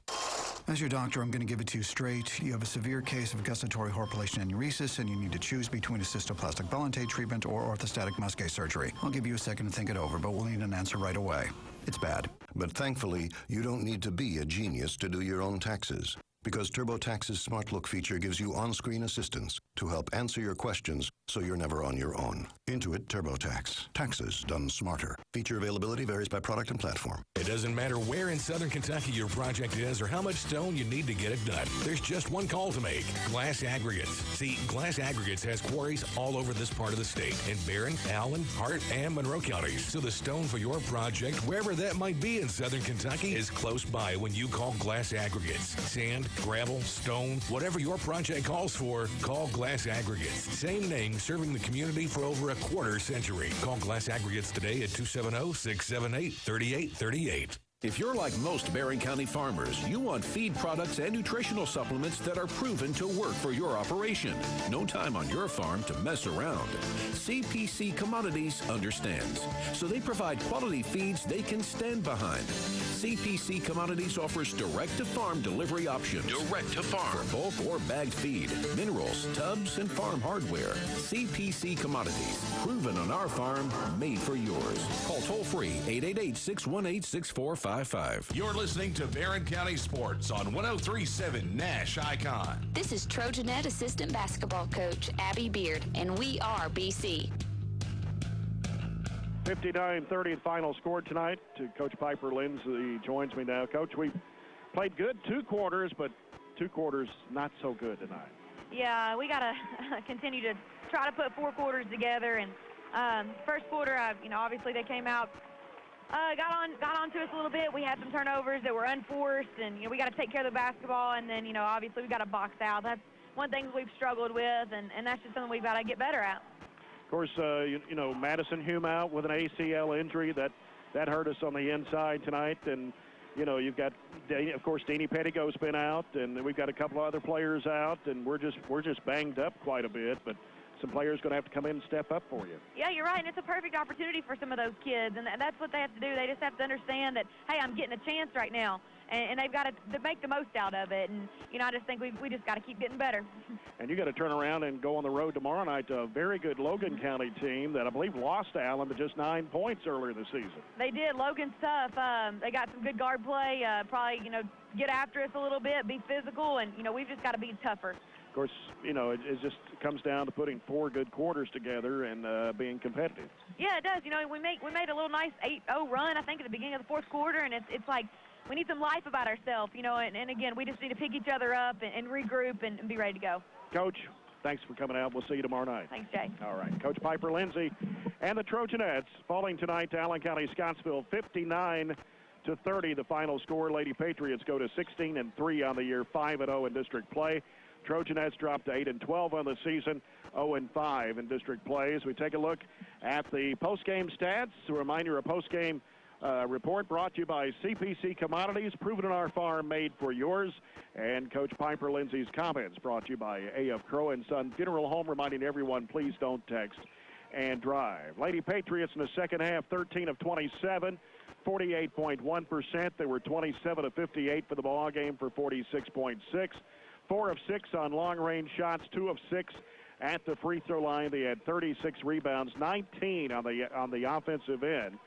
As your doctor, I'm going to give it to you straight. You have a severe case of gustatory horpulation aneurysis, and you need to choose between a cystoplastic Ballantate treatment or orthostatic Musquet surgery. I'll give you a second to think it over, but we'll need an answer right away. It's bad. But thankfully, you don't need to be a genius to do your own taxes. Because TurboTax's Smart Look feature gives you on-screen assistance to help answer your questions so you're never on your own. Intuit TurboTax. Taxes done smarter. Feature availability varies by product and platform. It doesn't matter where in Southern Kentucky your project is or how much stone you need to get it done. There's just one call to make. Glass Aggregates. See, Glass Aggregates has quarries all over this part of the state in Barren, Allen, Hart, and Monroe counties. So the stone for your project, wherever that might be in Southern Kentucky, is close by when you call Glass Aggregates. Sand, gravel, stone, whatever your project calls for, call Glass Aggregates. Same name, serving the community for over a quarter century. Call Glass Aggregates today at 270-678-3838. If you're like most Barren County farmers, you want feed products and nutritional supplements that are proven to work for your operation. No time on your farm to mess around. CPC Commodities understands, so they provide quality feeds they can stand behind. CPC Commodities offers direct-to-farm delivery options. Direct-to-farm. For bulk or bagged feed, minerals, tubs, and farm hardware. CPC Commodities. Proven on our farm, made for yours. Call toll-free 888-618-6455. You're listening to Barren County Sports on 103.7 Nash Icon. This is Trojanet Assistant Basketball Coach Abby Beard, and we are BC. 59-30 final score tonight. Coach Piper Lindsay joins me now. Coach, we played good 2 quarters, but 2 quarters not so good tonight. Yeah, we got to continue to try to put 4 quarters together. And first quarter, obviously they came out, got on to us a little bit. We had some turnovers that were unforced, and we got to take care of the basketball. And then obviously we got to box out. That's one thing we've struggled with, and that's just something we've got to get better at. Of course, Madison Hume out with an ACL injury that hurt us on the inside tonight, and you've got, of course, Deanie Pettigo's been out, and we've got a couple of other players out, and we're just banged up quite a bit, but some players going to have to come in and step up for you. Yeah, you're right, and it's a perfect opportunity for some of those kids, and that's what they have to do. They just have to understand that, hey, I'm getting a chance right now, and they've got to make the most out of it. And I just think we just got to keep getting better. And you got to turn around and go on the road tomorrow night to a very good Logan County team that I believe lost to Allen to just 9 points earlier this season. They did. Logan's tough. They got some good guard play. Probably get after us a little bit, be physical, and we've just got to be tougher. Of course, it just comes down to putting 4 good quarters together and being competitive. Yeah, it does. We made a little nice 8-0 run, I think, at the beginning of the 4th quarter, and it's like we need some life about ourselves, and again, we just need to pick each other up and regroup and be ready to go. Coach, thanks for coming out. We'll see you tomorrow night. Thanks, Jay. All right. Coach Piper Lindsay and the Trojanettes falling tonight to Allen County-Scottsville, 59-30, the final score. Lady-Patriots go to 16-3 on the year, 5-0 in district play. Trojanettes dropped to 8-12 on the season, 0-5 in district play. As we take a look at the postgame stats, a reminder, a postgame report brought to you by CPC Commodities, proven on our farm, made for yours. And Coach Piper Lindsay's comments brought to you by A.F. Crow and Son Funeral Home, reminding everyone, please don't text and drive. Lady Patriots in the second half, 13 of 27, 48.1%. They were 27 of 58 for the ball game for 46.6. 4 of 6 on long-range shots, 2 of 6 at the free throw line. They had 36 rebounds, 19 on the offensive end,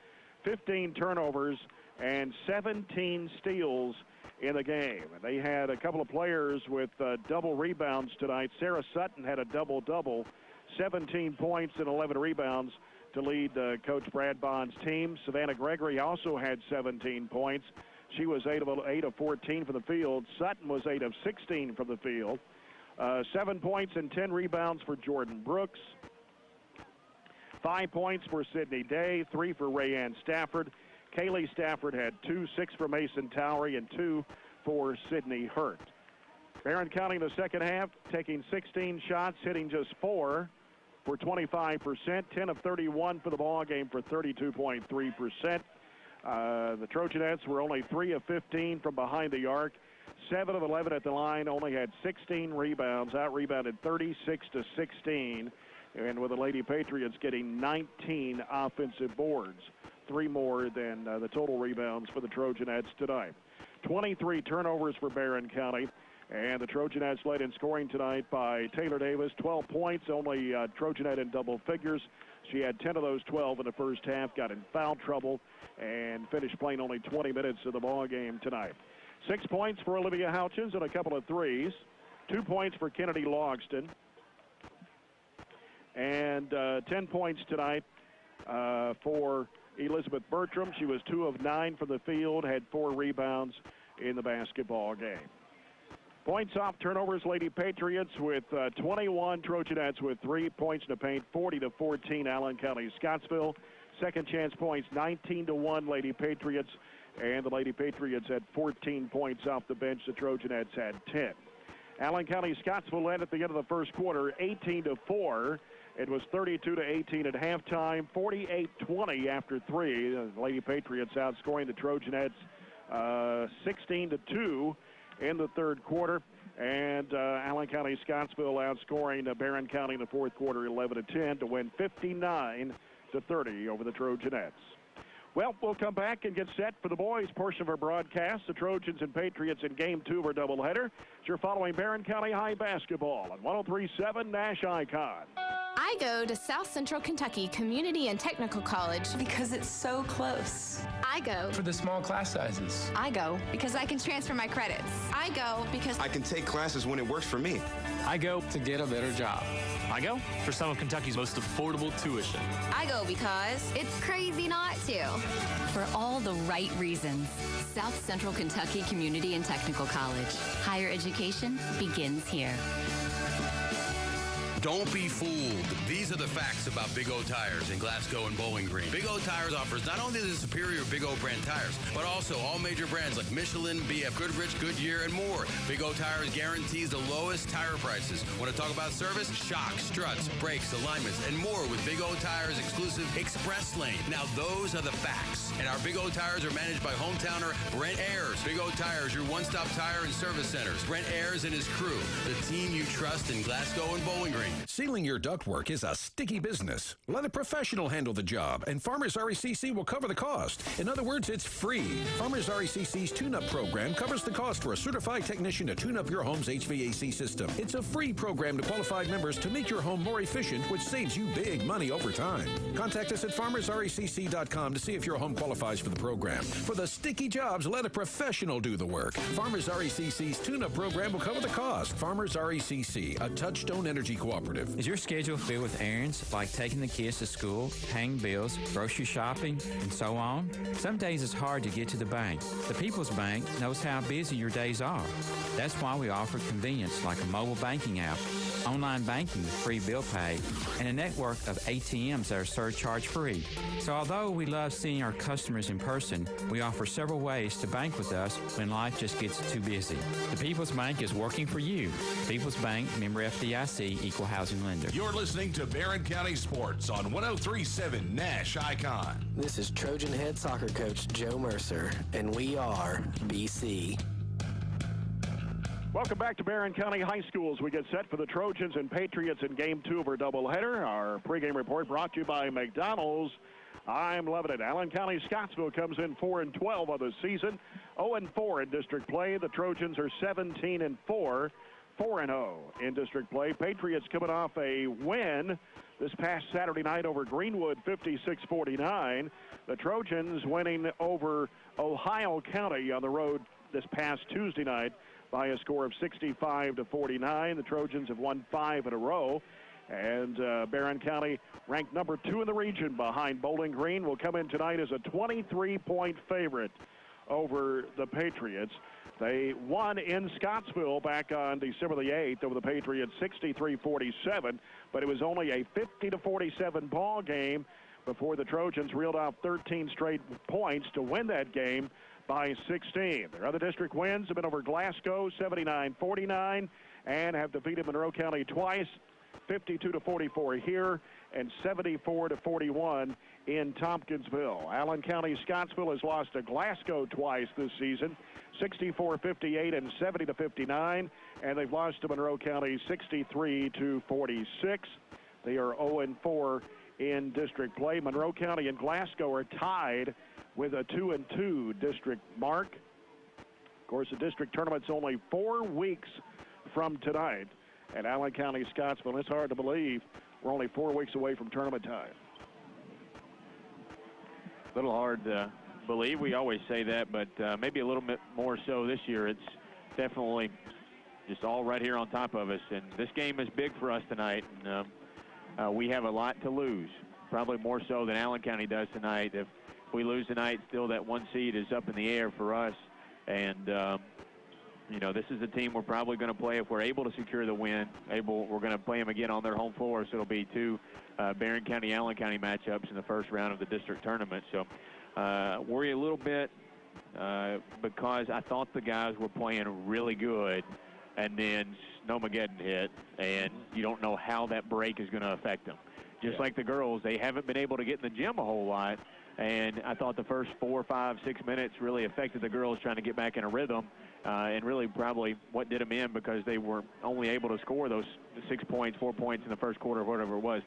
15 turnovers, and 17 steals in the game. They had a couple of players with double rebounds tonight. Sarah Sutton had a double-double, 17 points and 11 rebounds to lead Coach Brad Bond's team. Savannah Gregory also had 17 points. She was 8 of 14 from the field. Sutton was 8 of 16 from the field. 7 points and 10 rebounds for Jordan Brooks. 5 points for Sydney Day, 3 for Rayanne Stafford. Kaylee Stafford had 2, 6 for Mason Towery, and 2 for Sydney Hurt. Barren County in the second half, taking 16 shots, hitting just 4 for 25%, 10 of 31 for the ball game for 32.3%. The Trojanettes were only 3 of 15 from behind the arc, 7 of 11 at the line, only had 16 rebounds, out-rebounded 36-16, and with the Lady-Patriots getting 19 offensive boards, 3 more than the total rebounds for the Trojanettes tonight. 23 turnovers for Barren County, and the Trojanettes led in scoring tonight by Taylor Davis, 12 points, only Trojanette in double figures. She had 10 of those 12 in the first half, got in foul trouble, and finished playing only 20 minutes of the ball game tonight. 6 points for Olivia Houchins and a couple of threes. 2 points for Kennedy Logston. And 10 points tonight for Elizabeth Bertram. She was 2 of 9 from the field, had 4 rebounds in the basketball game. Points off turnovers, Lady-Patriots with 21, Trojanettes with 3 points in the paint, 40-14, Allen County-Scottsville. Second chance points, 19-1, Lady-Patriots, and the Lady-Patriots had 14 points off the bench. The Trojanettes had 10. Allen County-Scottsville led at the end of the first quarter, 18-4. It was 32-18 at halftime, 48-20 after 3. The Lady-Patriots outscoring the Trojanettes 16-2 in the third quarter, and Allen County-Scottsville outscoring Barren County in the fourth quarter 11-10 to win 59-30 over the Trojanettes. Well, we'll come back and get set for the boys' portion of our broadcast. The Trojans and Patriots in Game 2 of our doubleheader. You're following Barren County High basketball on 103.7 Nash Icon. I go to South Central Kentucky Community and Technical College because it's so close. I go for the small class sizes. I go because I can transfer my credits. I go because I can take classes when it works for me. I go to get a better job. I go for some of Kentucky's most affordable tuition. I go because it's crazy not to. For all the right reasons. South Central Kentucky Community and Technical College. Higher education begins here. Don't be fooled. These are the facts about Big O Tires in Glasgow and Bowling Green. Big O Tires offers not only the superior Big O brand tires, but also all major brands like Michelin, BF Goodrich, Goodyear, and more. Big O Tires guarantees the lowest tire prices. Want to talk about service? Shocks, struts, brakes, alignments, and more with Big O Tires' exclusive Express Lane. Now, those are the facts. And our Big O Tires are managed by hometowner Brent Ayers. Big O Tires, your one-stop tire and service centers. Brent Ayers and his crew, the team you trust in Glasgow and Bowling Green. Sealing your ductwork is a sticky business. Let a professional handle the job, and Farmers RECC will cover the cost. In other words, it's free. Farmers RECC's tune-up program covers the cost for a certified technician to tune up your home's HVAC system. It's a free program to qualified members to make your home more efficient, which saves you big money over time. Contact us at farmersrecc.com to see if your home qualifies for the program. For the sticky jobs, let a professional do the work. Farmers RECC's tune-up program will cover the cost. Farmers RECC, a Touchstone Energy cooperative. Is your schedule filled with errands like taking the kids to school, paying bills, grocery shopping, and so on? Some days it's hard to get to the bank. The People's Bank knows how busy your days are. That's why we offer convenience like a mobile banking app, online banking with free bill pay, and a network of ATMs that are surcharge-free. So although we love seeing our customers in person, we offer several ways to bank with us when life just gets too busy. The People's Bank is working for you. People's Bank, member FDIC, equal housing lender. You're listening to Barren County Sports on 103.7 Nash Icon. This is Trojan head soccer coach Joe Mercer, and we are BC. Welcome back to Barren County High School as we get set for the Trojans and Patriots in Game 2 of our doubleheader. Our pregame report brought to you by McDonald's. I'm loving it. Allen County-Scottsville comes in 4-12 on the season, 0-4 in district play. The Trojans are 17-4, 4-0 in district play. Patriots coming off a win this past Saturday night over Greenwood, 56-49. The Trojans winning over Ohio County on the road this past Tuesday night by a score of 65-49. The Trojans have won 5 in a row. And Barren County, ranked number 2 in the region behind Bowling Green, will come in tonight as a 23-point favorite over the Patriots. They won in Scottsville back on December the 8th over the Patriots 63-47, but it was only a 50-47 ball game before the Trojans reeled off 13 straight points to win that game by 16. Their other district wins have been over Glasgow 79-49 and have defeated Monroe County twice, 52-44 here and 74-41 in Tompkinsville. Allen County-Scottsville has lost to Glasgow twice this season, 64-58 and 70-59, and they've lost to Monroe County 63-46. They are 0-4 in district play. Monroe County and Glasgow are tied with a 2-2 district mark. Of course, the district tournament's only 4 weeks from tonight at Allen County-Scottsville. It's hard to believe we're only 4 weeks away from tournament time. A little hard to believe. We always say that, but maybe a little bit more so this year. It's definitely just all right here on top of us. And this game is big for us tonight. And, we have a lot to lose, probably more so than Allen County does tonight. If we lose tonight, still that 1 seed is up in the air for us. And, you know, this is a team we're probably going to play if we're able to secure the win. We're going to play them again on their home floor, so it'll be 2 Barren County, Allen County matchups in the first round of the district tournament. So worry a little bit because I thought the guys were playing really good, and then Snowmageddon hit, and you don't know how that break is going to affect them. Just like the girls, they haven't been able to get in the gym a whole lot, and I thought the first 4, 5, 6 minutes really affected the girls trying to get back in a rhythm. And really probably what did them in, because they were only able to score those 6 points, 4 points in the first quarter, whatever it was.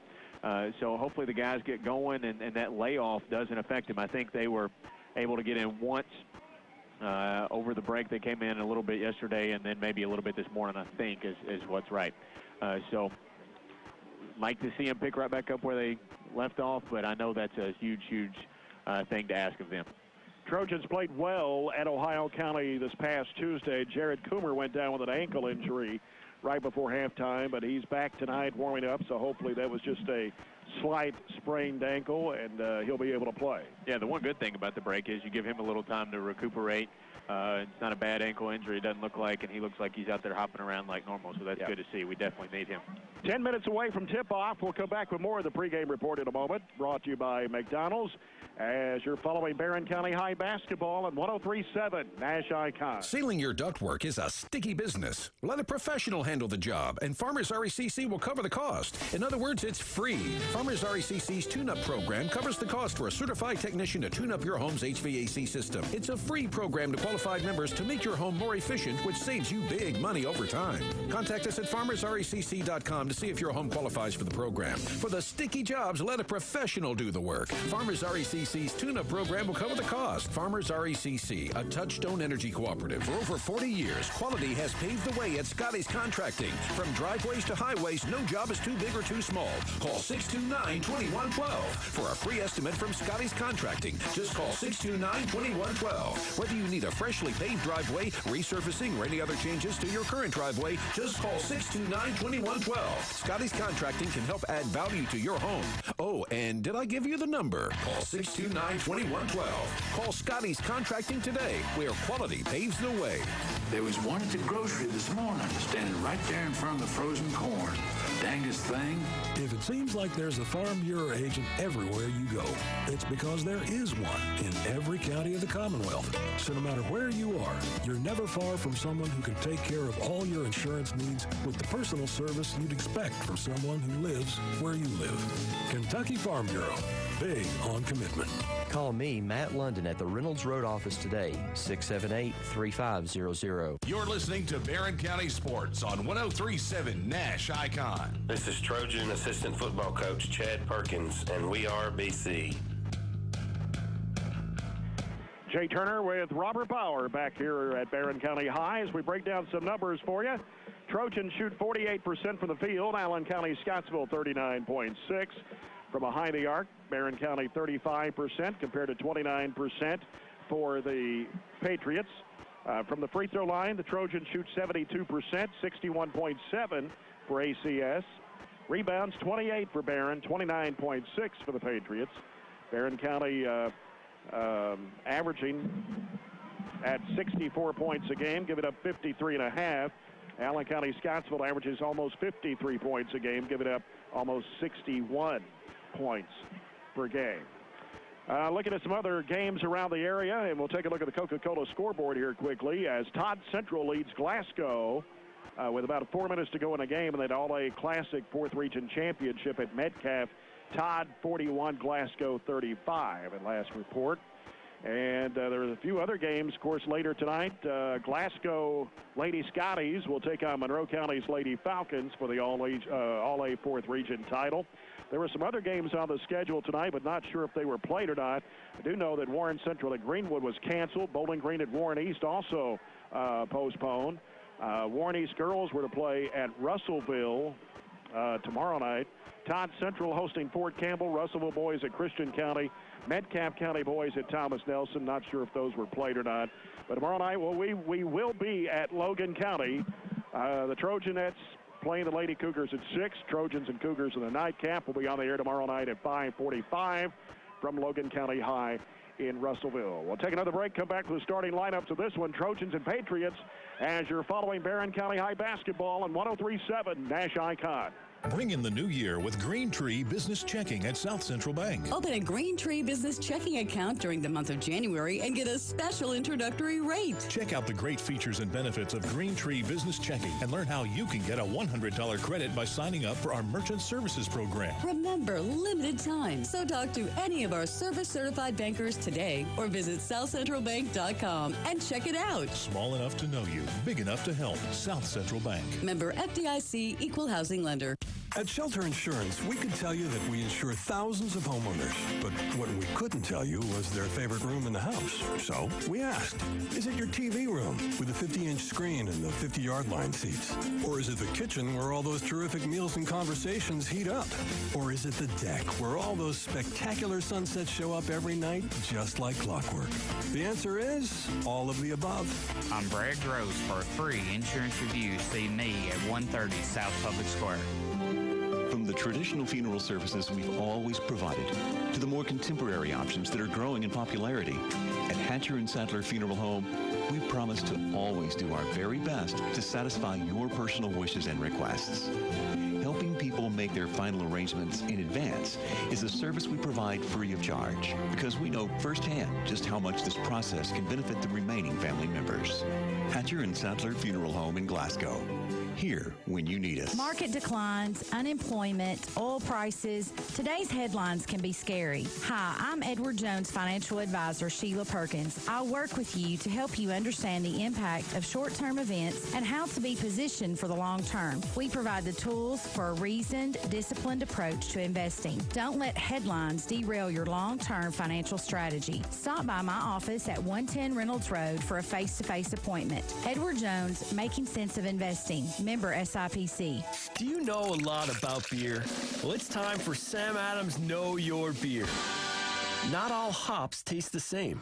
So hopefully the guys get going and that layoff doesn't affect them. I think they were able to get in once over the break. They came in a little bit yesterday and then maybe a little bit this morning, I think, is what's right. So like to see them pick right back up where they left off, but I know that's a huge, huge thing to ask of them. Trojans played well at Ohio County this past Tuesday. Jared Coomer went down with an ankle injury right before halftime, but he's back tonight warming up, so hopefully that was just a slight sprained ankle, and he'll be able to play. Yeah, the one good thing about the break is you give him a little time to recuperate. It's not a bad ankle injury, it doesn't look like, and he looks like he's out there hopping around like normal, so that's good to see. We definitely need him. 10 minutes away from tip-off. We'll come back with more of the pregame report in a moment, brought to you by McDonald's, as you're following Barren County High basketball on 103.7 Nash Icon. Sealing your ductwork is a sticky business. Let a professional handle the job, and Farmers RECC will cover the cost. In other words, it's free. Farmers RECC's tune-up program covers the cost for a certified technician to tune up your home's HVAC system. It's a free program to qualified members to make your home more efficient, which saves you big money over time. Contact us at farmersrecc.com to see if your home qualifies for the program. For the sticky jobs, let a professional do the work. Farmers RECC's tune-up program will cover the cost. Farmers RECC, a Touchstone Energy cooperative. For over 40 years, quality has paved the way at Scotty's Contracting. From driveways to highways, no job is too big or too small. Call 629-2112 for a free estimate from Scotty's Contracting. Just call 629-2112. Whether you need a freshly paved driveway, resurfacing, or any other changes to your current driveway, just call 629-2112. Scotty's Contracting can help add value to your home. Oh, and did I give you the number? Call 629-2112. Call Scotty's Contracting today, where quality paves the way. There was one at the grocery this morning, standing right there in front of the frozen corn. Dangest thing. If it seems like there's a Farm Bureau agent everywhere you go, it's because there is one in every county of the Commonwealth. So no matter where you are, you're never far from someone who can take care of all your insurance needs with the personal service you'd expect from someone who lives where you live. Kentucky Farm Bureau. Big on commitment. Call me, Matt London, at the Reynolds Road office today, 678-3500. You're listening to Barren County Sports on 103.7 Nash Icon. This is Trojan assistant football coach Chad Perkins, and we are BC. Jay Turner with Robert Bauer back here at Barren County High as we break down some numbers for you. Trojans shoot 48% from the field. Allen County-Scottsville 39.6. From behind the arc, Barren County 35% compared to 29% for the Patriots. From the free throw line, the Trojans shoot 72%, 61.7 for ACS. Rebounds 28 for Barren, 29.6 for the Patriots. Barren County averaging at 64 points a game, giving up 53.5. Allen County-Scottsville averages almost 53 points a game, giving up almost 61 points per game. Looking at some other games around the area, and we'll take a look at the Coca-Cola scoreboard here quickly as Todd Central leads Glasgow with about 4 minutes to go in the game in that All-A Classic 4th Region Championship at Metcalf. Todd 41, Glasgow 35 at last report. And there are a few other games, of course, later tonight. Glasgow Lady Scotties will take on Monroe County's Lady Falcons for the All-A 4th Region title. There were some other games on the schedule tonight, but not sure if they were played or not. I do know that Warren Central at Greenwood was canceled. Bowling Green at Warren East also postponed. Warren East girls were to play at Russellville tomorrow night. Todd Central hosting Fort Campbell. Russellville boys at Christian County. Metcalf County boys at Thomas Nelson. Not sure if those were played or not. But tomorrow night, well, we will be at Logan County. The Trojanettes playing the Lady Cougars at 6. Trojans and Cougars in the nightcap will be on the air tomorrow night at 5:45 from Logan County High in Russellville. We'll take another break, come back to the starting lineups of this one, Trojans and Patriots, as you're following Barren County High basketball on 103.7 Nash Icon. Bring in the new year with Green Tree Business Checking at South Central Bank. Open a Green Tree Business Checking account during the month of January and get a special introductory rate. Check out the great features and benefits of Green Tree Business Checking and learn how you can get a $100 credit by signing up for our Merchant Services Program. Remember, limited time, so talk to any of our service-certified bankers today or visit southcentralbank.com and check it out. Small enough to know you, big enough to help. South Central Bank. Member FDIC, Equal Housing Lender. At Shelter Insurance, we could tell you that we insure thousands of homeowners, but what we couldn't tell you was their favorite room in the house. So we asked, is it your TV room with a 50-inch screen and the 50-yard line seats? Or is it the kitchen where all those terrific meals and conversations heat up? Or is it the deck where all those spectacular sunsets show up every night just like clockwork? The answer is all of the above. I'm Brad Groves. For a free insurance review, see me at 130 South Public Square. From the traditional funeral services we've always provided to the more contemporary options that are growing in popularity, at Hatcher and Sadler Funeral Home, we promise to always do our very best to satisfy your personal wishes and requests. Helping people make their final arrangements in advance is a service we provide free of charge because we know firsthand just how much this process can benefit the remaining family members. Hatcher and Sadler Funeral Home in Glasgow. Here when you need us. Market declines, unemployment, oil prices. Today's headlines can be scary. Hi, I'm Edward Jones Financial Advisor Sheila Perkins. I'll work with you to help you understand the impact of short-term events and how to be positioned for the long term. We provide the tools for a reasoned, disciplined approach to investing. Don't let headlines derail your long-term financial strategy. Stop by my office at 110 Reynolds Road for a face-to-face appointment. Edward Jones, Making Sense of Investing. Member SIPC. Do you know a lot about beer? Well, it's time for Sam Adams Know Your Beer. Not all hops taste the same.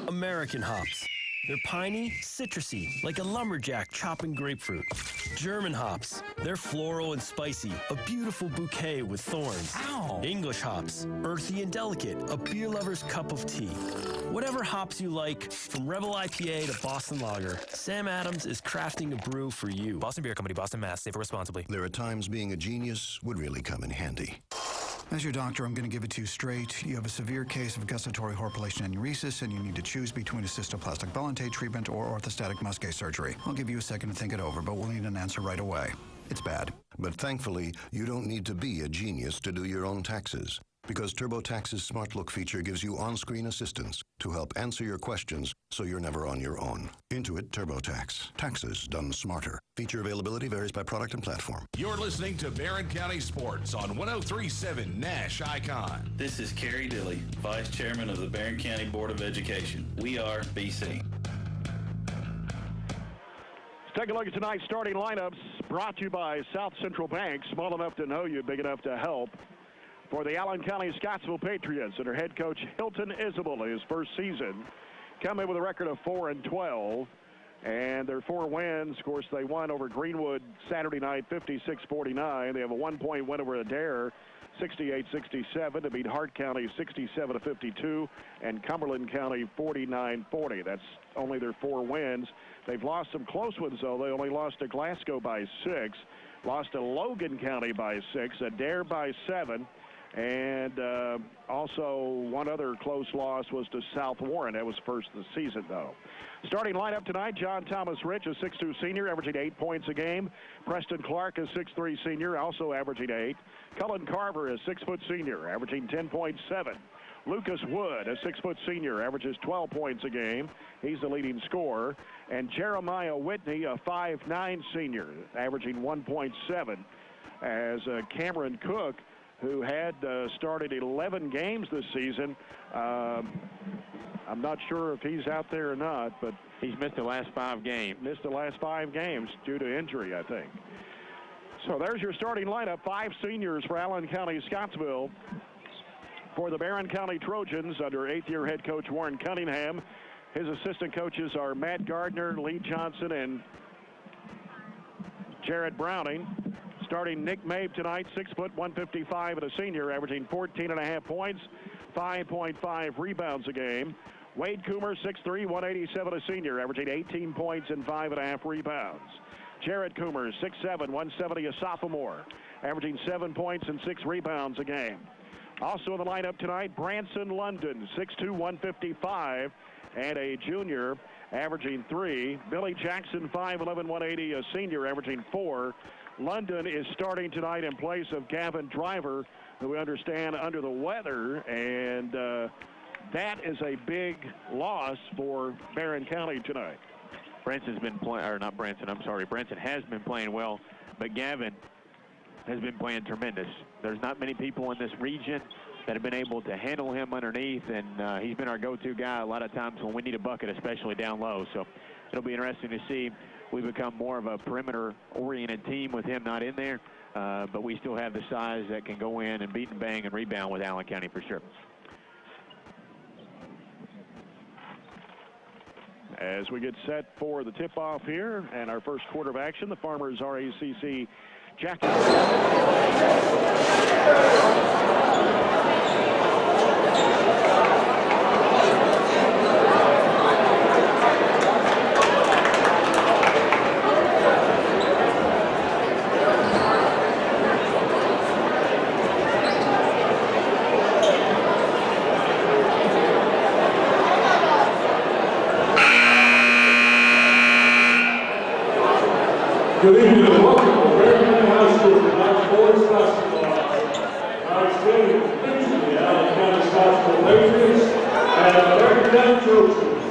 American hops. They're piney, citrusy, like a lumberjack chopping grapefruit. German hops. They're floral and spicy, a beautiful bouquet with thorns. Ow! English hops. Earthy and delicate, a beer lover's cup of tea. Whatever hops you like, from Rebel IPA to Boston Lager, Sam Adams is crafting a brew for you. Boston Beer Company, Boston, Mass. Safe responsibly. There are times being a genius would really come in handy. As your doctor, I'm going to give it to you straight. You have a severe case of gustatory horpulation aneurysis, and you need to choose between a cystoplastic ballantate treatment or orthostatic muscular surgery. I'll give you a second to think it over, but we'll need an answer right away. It's bad. But thankfully, you don't need to be a genius to do your own taxes. Because TurboTax's Smart Look feature gives you on-screen assistance to help answer your questions so you're never on your own. Intuit TurboTax. Taxes done smarter. Feature availability varies by product and platform. You're listening to Barren County Sports on 103.7 Nash Icon. This is Kerry Dilley, Vice Chairman of the Barren County Board of Education. We are BC. Let's take a look at tonight's starting lineups, brought to you by South Central Bank, small enough to know you, big enough to help. For the Allen County-Scottsville Patriots, under head coach Hilton Isabel, his first season, come in with a record of 4-12. And their 4 wins, of course, they won over Greenwood Saturday night, 56-49. They have a 1-point win over Adair, 68-67, to beat Hart County 67-52, and Cumberland County 49-40. That's only their 4 wins. They've lost some close ones, though. They only lost to Glasgow by 6, lost to Logan County by 6, Adair by 7. And also one other close loss was to South Warren. That was first of the season, though. Starting lineup tonight, John Thomas Rich, a 6'2 senior, averaging 8 points a game. Preston Clark, a 6'3 senior, also averaging 8. Cullen Carver, a 6-foot senior, averaging 10.7. Lucas Wood, a 6-foot senior, averages 12 points a game. He's the leading scorer. And Jeremiah Whitney, a 5'9 senior, averaging 1.7. As Cameron Cook, who had started 11 games this season. I'm not sure if he's out there or not, but he's missed the last 5 games. Missed the last 5 games due to injury, I think. So there's your starting lineup. 5 seniors for Allen County-Scottsville. For the Barren County Trojans, under 8th-year head coach Warren Cunningham, his assistant coaches are Matt Gardner, Lee Johnson, and Jared Browning. Starting Nick Mabe tonight, 6 foot, 155, and a senior, averaging 14.5 points, 5.5 rebounds a game. Wade Coomer, 6'3", 187, a senior, averaging 18 points and 5.5 rebounds. Jared Coomer, 6'7", 170, a sophomore, averaging 7 points and 6 rebounds a game. Also in the lineup tonight, Branson London, 6'2", 155, and a junior, averaging 3. Billy Jackson, 5'11", 180, a senior, averaging 4. London is starting tonight in place of Gavin Driver, who we understand under the weather, and that is a big loss for Barren County tonight. Branson's been playing, or not Branson, I'm sorry. Branson has been playing well, but Gavin has been playing tremendous. There's not many people in this region that have been able to handle him underneath, and he's been our go-to guy a lot of times when we need a bucket, especially down low. So it'll be interesting to see. We become more of a perimeter-oriented team with him not in there, but we still have the size that can go in and beat and bang and rebound with Allen County for sure. As we get set for the tip-off here and our first quarter of action, the Farmers RACC Jackson. Good evening and welcome to Barren County High School tonight's boys basketball. Tonight's game is featuring the Allen County-Scottsville Patriots and the Barren County Trojans.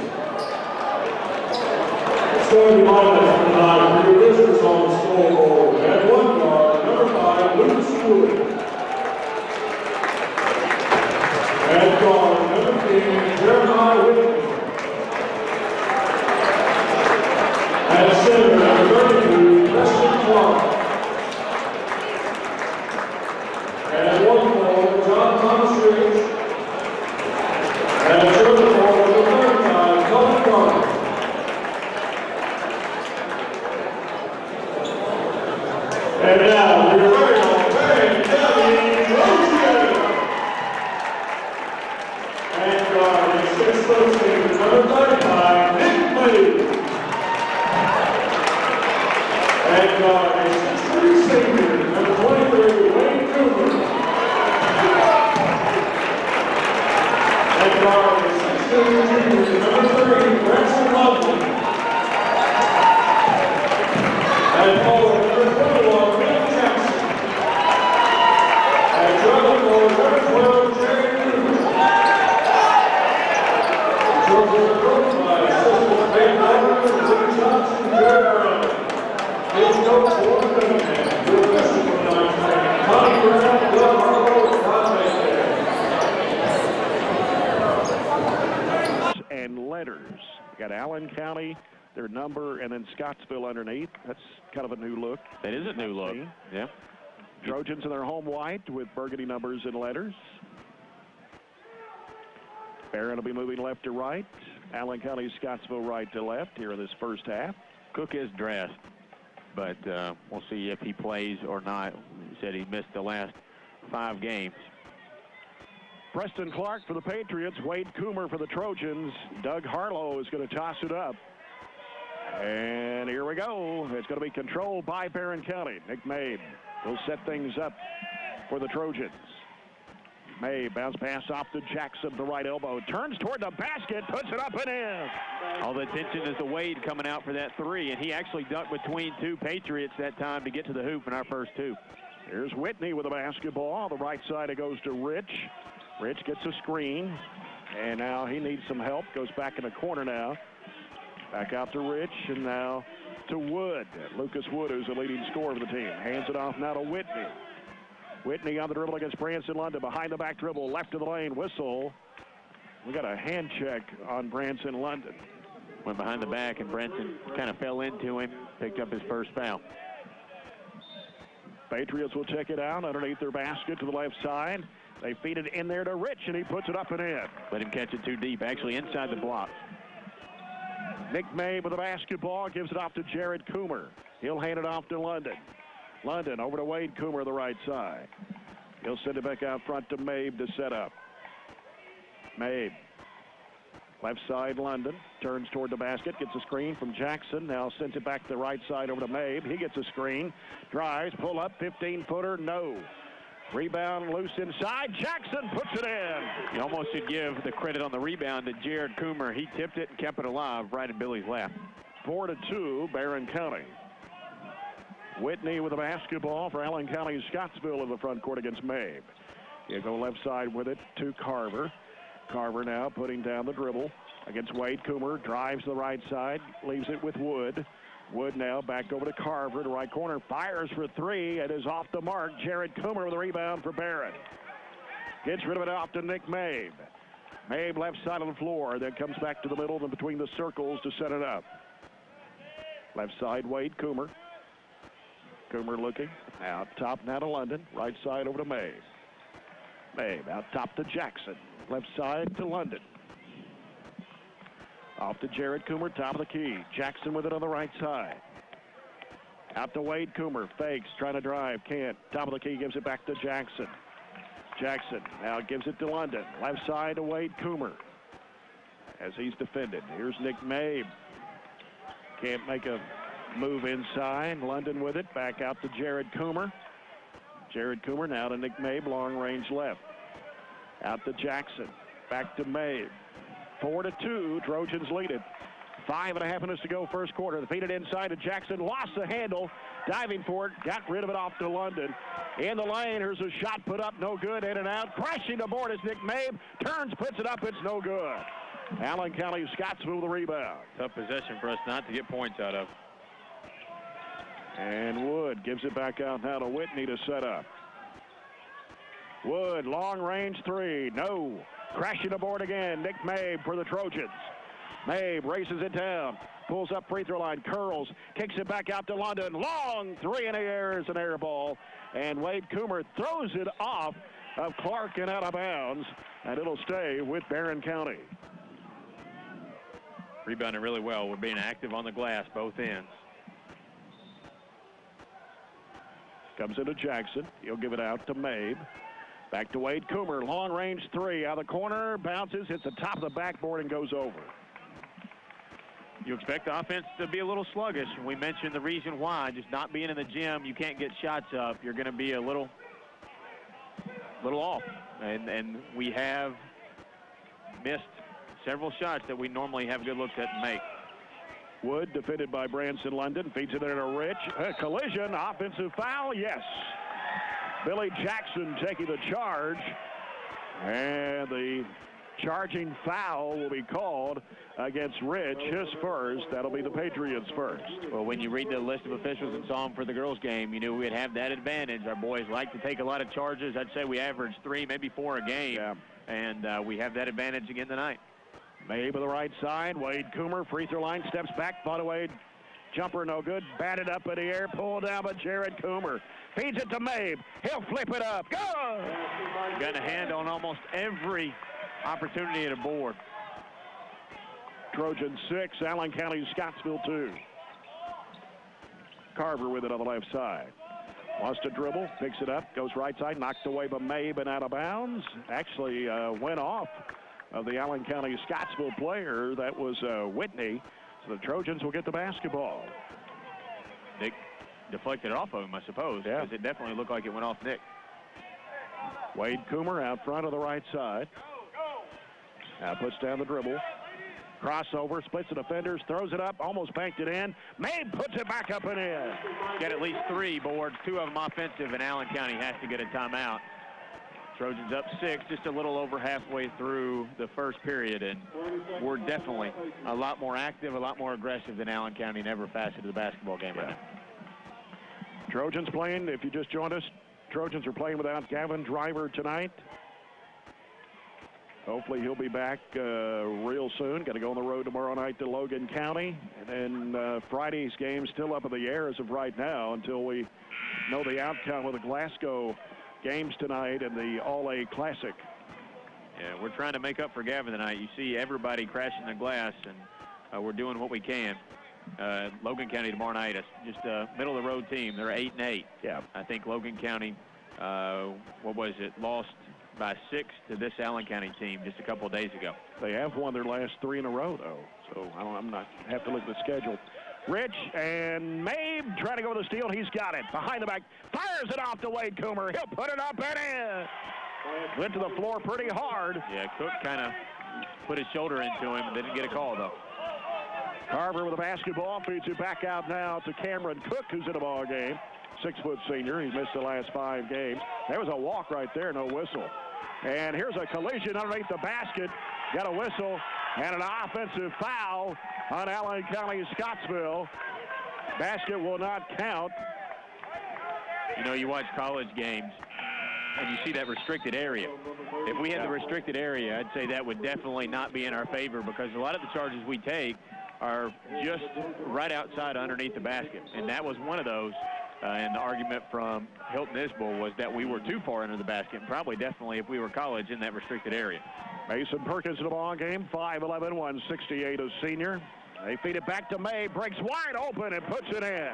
Starting lineup tonight for your listeners on the scoreboard. At 1 guard, number 5, Lucas Wood. At guard, number 10, Jeremiah Whitney. At center, number 32, Preston Clark. And 1 forward, John Thomas Rich. And 2 forward, the 3rd time, Cullen Carver. And now, we're ready on Barren County Trojans. And guard is 6'6", number 35, Nick Mabe. And guard is 6'3" senior, number 23, Wade Cooper. Allen County, their number, and then Scottsville underneath. That's kind of a new look. That is a new look. Yeah. Trojans in their home white with burgundy numbers and letters. Barren will be moving left to right. Allen County, Scottsville right to left here in this first half. Cook is dressed, but we'll see if he plays or not. He said he missed the last 5 games. Preston Clark for the Patriots. Wade Coomer for the Trojans. Doug Harlow is going to toss it up. And here we go. It's going to be controlled by Barren County. Nick Mabe will set things up for the Trojans. Mabe, bounce pass off to Jackson, the right elbow. Turns toward the basket, puts it up and in. All the attention is to Wade coming out for that 3, and he actually ducked between 2 Patriots that time to get to the hoop in our first 2. Here's Whitney with a basketball. The right side, it goes to Rich. Rich gets a screen, and now he needs some help. Goes back in the corner now. Back out to Rich, and now to Wood. Lucas Wood, who's the leading scorer of the team. Hands it off now to Whitney. Whitney on the dribble against Branson London. Behind the back dribble, left of the lane, whistle. We got a hand check on Branson London. Went behind the back, and Branson kind of fell into him, picked up his first foul. Patriots will check it out underneath their basket to the left side. They feed it in there to Rich, and he puts it up and in. Let him catch it too deep, actually inside the block. Nick Mabe with the basketball, gives it off to Jared Coomer. He'll hand it off to London. London over to Wade Coomer, the right side. He'll send it back out front to Mabe to set up. Mabe. Left side, London. Turns toward the basket, gets a screen from Jackson. Now sends it back to the right side over to Mabe. He gets a screen. Drives, pull up, 15-footer, no. Rebound loose inside. Jackson puts it in. You almost should give the credit on the rebound to Jared Coomer. He tipped it and kept it alive right in Billy's lap. 4-2, Barren County. Whitney with the basketball for Allen County. Scottsville in the front court against Mabe. He'll go left side with it to Carver. Carver now putting down the dribble against Wade Coomer. Drives the right side, leaves it with Wood. Wood now back over to Carver, the right corner. Fires for 3. It is off the mark. Jared Coomer with a rebound for Barren. Gets rid of it off to Nick Mabe. Mabe left side of the floor, then comes back to the middle and between the circles to set it up. Left side, Wade Coomer. Coomer looking. Out top now to London. Right side over to Mabe. Mabe out top to Jackson. Left side to London. Off to Jared Coomer, top of the key. Jackson with it on the right side. Out to Wade Coomer. Fakes, trying to drive. Can't. Top of the key, gives it back to Jackson. Jackson now gives it to London. Left side to Wade Coomer as he's defended. Here's Nick Mabe. Can't make a move inside. London with it. Back out to Jared Coomer. Jared Coomer now to Nick Mabe. Long range left. Out to Jackson. Back to Mabe. 4-2. Trojans lead it. 5.5 minutes to go first quarter. They feed it inside to Jackson. Lost the handle. Diving for it. Got rid of it off to London. In the lane. Here's a shot put up. No good. In and out. Crashing the board is Nick Mabe. Turns, puts it up. It's no good. Allen County, Scottsville the rebound. Tough possession for us not to get points out of. And Wood gives it back out now to Whitney to set up. Wood, long range 3. No. Crashing the board again. Nick Mabe for the Trojans. Mabe races it down. Pulls up free throw line. Curls. Kicks it back out to London. Long 3 in the air is an air ball. And Wade Coomer throws it off of Clark and out of bounds. And it'll stay with Barren County. Rebounding really well. We're being active on the glass, both ends. Comes into Jackson. He'll give it out to Mabe. Back to Wade Coomer. Long range 3. Out of the corner. Bounces. Hits the top of the backboard and goes over. You expect the offense to be a little sluggish. We mentioned the reason why. Just not being in the gym, you can't get shots up. You're going to be a little off. And we have missed several shots that we normally have good looks at and make. Wood defended by Branson London. Feeds it into Rich. Collision. Offensive foul. Yes. Billy Jackson taking the charge. And the charging foul will be called against Rich, his first. That'll be the Patriots' first. Well, when you read the list of officials and saw them for the girls' game, you knew we'd have that advantage. Our boys like to take a lot of charges. I'd say we average 3, maybe 4 a game. Yeah. And we have that advantage again tonight. Mabe to the right side. Wade Coomer, free throw line, steps back, fought away. Jumper no good, batted up in the air, pulled down by Jared Coomer. Feeds it to Mabe. He'll flip it up. Go! Got a hand on almost every opportunity at a board. Trojan 6, Allen County, Scottsville 2. Carver with it on the left side. Wants to dribble, picks it up, goes right side, knocked away by Mabe and out of bounds. Actually went off of the Allen County Scottsville player. That was Whitney. So the Trojans will get the basketball. Nick deflected it off of him, I suppose, because it definitely looked like it went off Nick. Wade Coomer out front of the right side. Now puts down the dribble. Crossover, splits the defenders, throws it up, almost banked it in. Mabe puts it back up and in. Got at least 3 boards, 2 of them offensive, and Allen County has to get a timeout. Trojans up 6, just a little over halfway through the first period, and we're definitely a lot more active, a lot more aggressive than Allen County in every facet of the basketball game right now. Trojans playing, if you just joined us, Trojans are playing without Gavin Driver tonight. Hopefully he'll be back real soon. Got to go on the road tomorrow night to Logan County. And then Friday's game still up in the air as of right now until we know the outcome of the Glasgow games tonight and the All-A Classic. Yeah, we're trying to make up for Gavin tonight. You see everybody crashing the glass, and we're doing what we can. Logan County tomorrow night is just a middle-of-the-road team. They're 8-8. Yeah. I think Logan County, lost by 6 to this Allen County team just a couple of days ago. They have won their last 3 in a row, though. So I'm not have to look at the schedule. Rich and Mabe trying to go with the steal. He's got it. Behind the back. Fires it off to Wade Coomer. He'll put it up and in. Went to the floor pretty hard. Yeah, Cook kind of put his shoulder into him and didn't get a call, though. Carver with the basketball. Feeds it back out now to Cameron Cook, who's in the ball game. 6-foot senior. He's missed the last 5 games. There was a walk right there, no whistle. And here's a collision underneath the basket. Got a whistle and an offensive foul on Allen County Scottsville. Basket will not count. You know, you watch college games and you see that restricted area. If we had the restricted area, I'd say that would definitely not be in our favor, because a lot of the charges we take are just right outside underneath the basket. And that was one of those. And the argument from Hilton Isbell was that we were too far into the basket, and probably definitely if we were college in that restricted area. Mason Perkins in the ball game, 5'11", 168, a senior. They feed it back to May, breaks wide open and puts it in.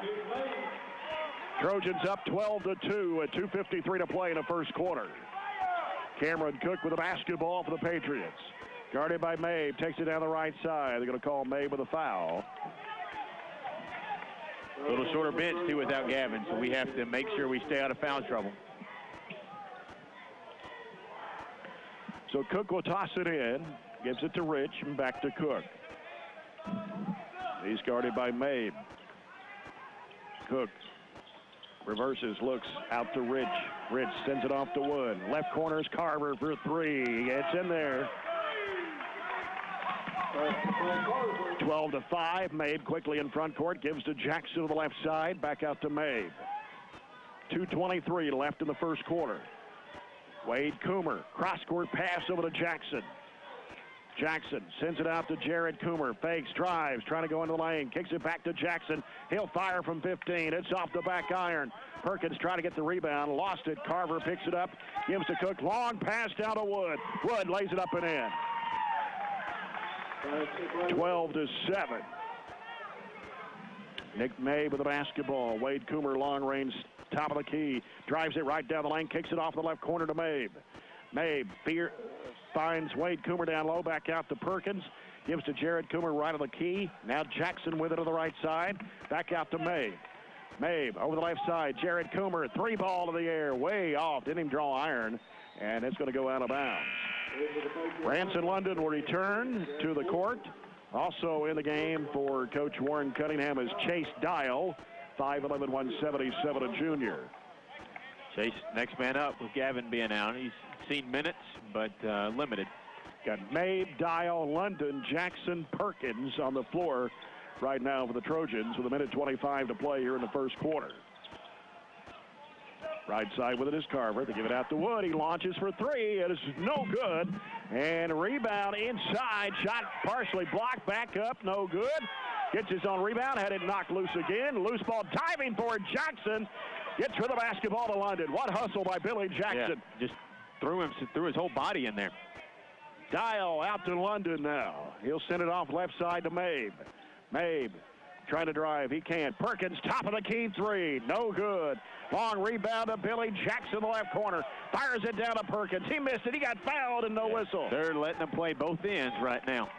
Trojans up 12-2 at 2:53 to play in the first quarter. Cameron Cook with the basketball for the Patriots. Guarded by Mabe, takes it down the right side. They're going to call Mabe with a foul. A little shorter bench, too, without Gavin, so we have to make sure we stay out of foul trouble. So Cook will toss it in, gives it to Rich, and back to Cook. He's guarded by Mabe. Cook reverses, looks out to Rich. Rich sends it off to Wood. Left corner is Carver for 3. He gets in there. 12-5. Mabe quickly in front court. Gives to Jackson to the left side. Back out to Mabe. 2:23 left in the first quarter. Wade Coomer. Cross-court pass over to Jackson. Jackson sends it out to Jared Coomer. Fakes, drives, trying to go into the lane. Kicks it back to Jackson. He'll fire from 15. It's off the back iron. Perkins trying to get the rebound. Lost it. Carver picks it up. Gives to Cook. Long pass down to Wood. Wood lays it up and in. 12-7. Nick Mabe with the basketball. Wade Coomer, long range, top of the key. Drives it right down the lane. Kicks it off the left corner to Mabe. Mabe finds Wade Coomer down low. Back out to Perkins. Gives to Jared Coomer right of the key. Now Jackson with it on the right side. Back out to Mabe. Mabe over the left side. Jared Coomer, 3 ball to the air. Way off. Didn't even draw iron. And it's going to go out of bounds. Branson London will return to the court. Also in the game for Coach Warren Cunningham is Chase Dial, 5'11", 177, a junior. Chase, next man up with Gavin being out. He's seen minutes, but limited. Got Mabe, Dial, London, Jackson, Perkins on the floor right now for the Trojans with 1:25 to play here in the first quarter. Right side with it is Carver. They give it out to Wood. He launches for three. It is no good. And rebound inside. Shot partially blocked. Back up. No good. Gets his own rebound. Had it knocked loose again. Loose ball diving for Jackson. Gets rid of the basketball to London. What hustle by Billy Jackson. Yeah, just threw his whole body in there. Dial out to London now. He'll send it off left side to Mabe. Mabe trying to drive. He can't. Perkins, top of the key three. No good. Long rebound to Billy Jackson, the left corner. Fires it down to Perkins. He missed it. He got fouled and no whistle. They're letting them play both ends right now.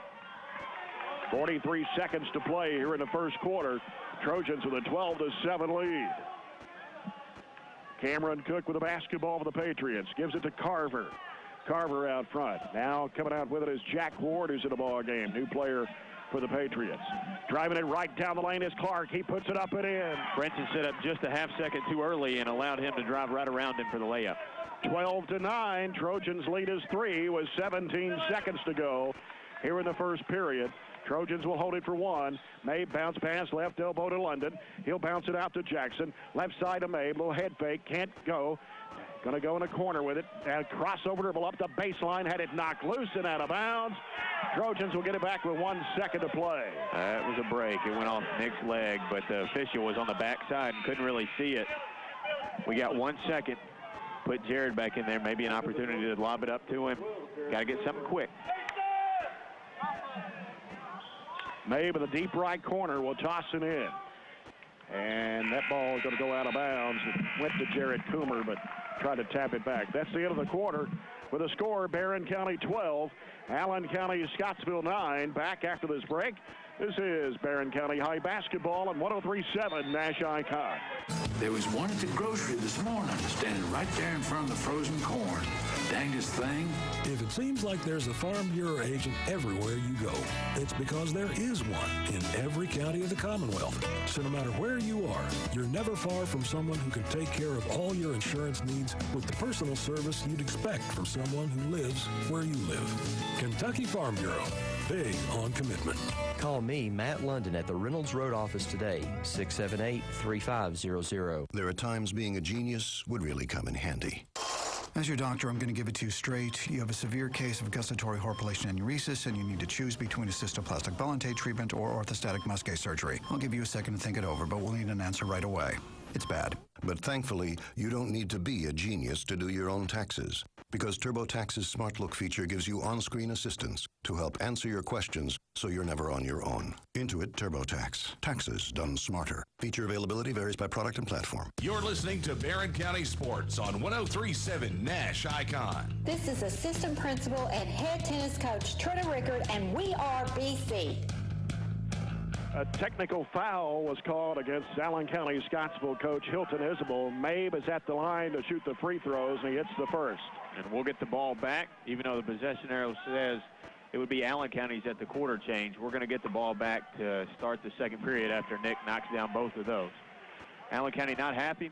43 seconds to play here in the first quarter. Trojans with a 12-7 lead. Cameron Cook with the basketball for the Patriots. Gives it to Carver. Carver out front. Now coming out with it is Jack Ward, who's in the ball game. New player for the Patriots. Driving it right down the lane is Clark. He puts it up and in. Brenton set up just a half second too early and allowed him to drive right around him for the layup. 12-9. Trojans lead is 3 with 17 seconds to go here in the first period. Trojans will hold it for one. Mabe bounce pass, left elbow to London. He'll bounce it out to Jackson. Left side to Mabe. Little head fake. Can't go. Going to go in a corner with it. And crossover dribble up the baseline. Had it knocked loose and out of bounds. Trojans will get it back with 1 second to play. That was a break. It went off Nick's leg, but the official was on the backside and couldn't really see it. We got 1 second. Put Jared back in there. Maybe an opportunity to lob it up to him. Got to get something quick. Mabe in the deep right corner will toss it in. And that ball is going to go out of bounds. It went to Jared Coomer, but tried to tap it back. That's the end of the quarter. With a score, Barren County 12, Allen County, Scottsville 9. Back after this break. This is Barren County High Basketball on 103.7 Nash Icon. There was one at the grocery this morning, standing right there in front of the frozen corn. Dangest thing. If it seems like there's a Farm Bureau agent everywhere you go, it's because there is one in every county of the Commonwealth. So no matter where you are, you're never far from someone who can take care of all your insurance needs with the personal service you'd expect from someone who lives where you live. Kentucky Farm Bureau. Big on commitment. Call me, Matt London, at the Reynolds Road office today, 678-3500. There are times being a genius would really come in handy. As your doctor, I'm going to give it to you straight. You have a severe case of gustatory horpulation aneurysis, and you need to choose between a cystoplastic ballontate treatment or orthostatic muscate surgery. I'll give you a second to think it over, but we'll need an answer right away. It's bad. But thankfully, you don't need to be a genius to do your own taxes. Because TurboTax's Smart Look feature gives you on-screen assistance to help answer your questions so you're never on your own. Intuit TurboTax. Taxes done smarter. Feature availability varies by product and platform. You're listening to Barren County Sports on 103.7 Nash Icon. This is assistant principal and head tennis coach Trina Rickard, and we are BC. A technical foul was called against Allen County Scottsville coach Hilton Isabel. Mabe is at the line to shoot the free throws, and he hits the first. And we'll get the ball back, even though the possession arrow says it would be Allen County's at the quarter change. We're going to get the ball back to start the second period after Nick knocks down both of those. Allen County not happy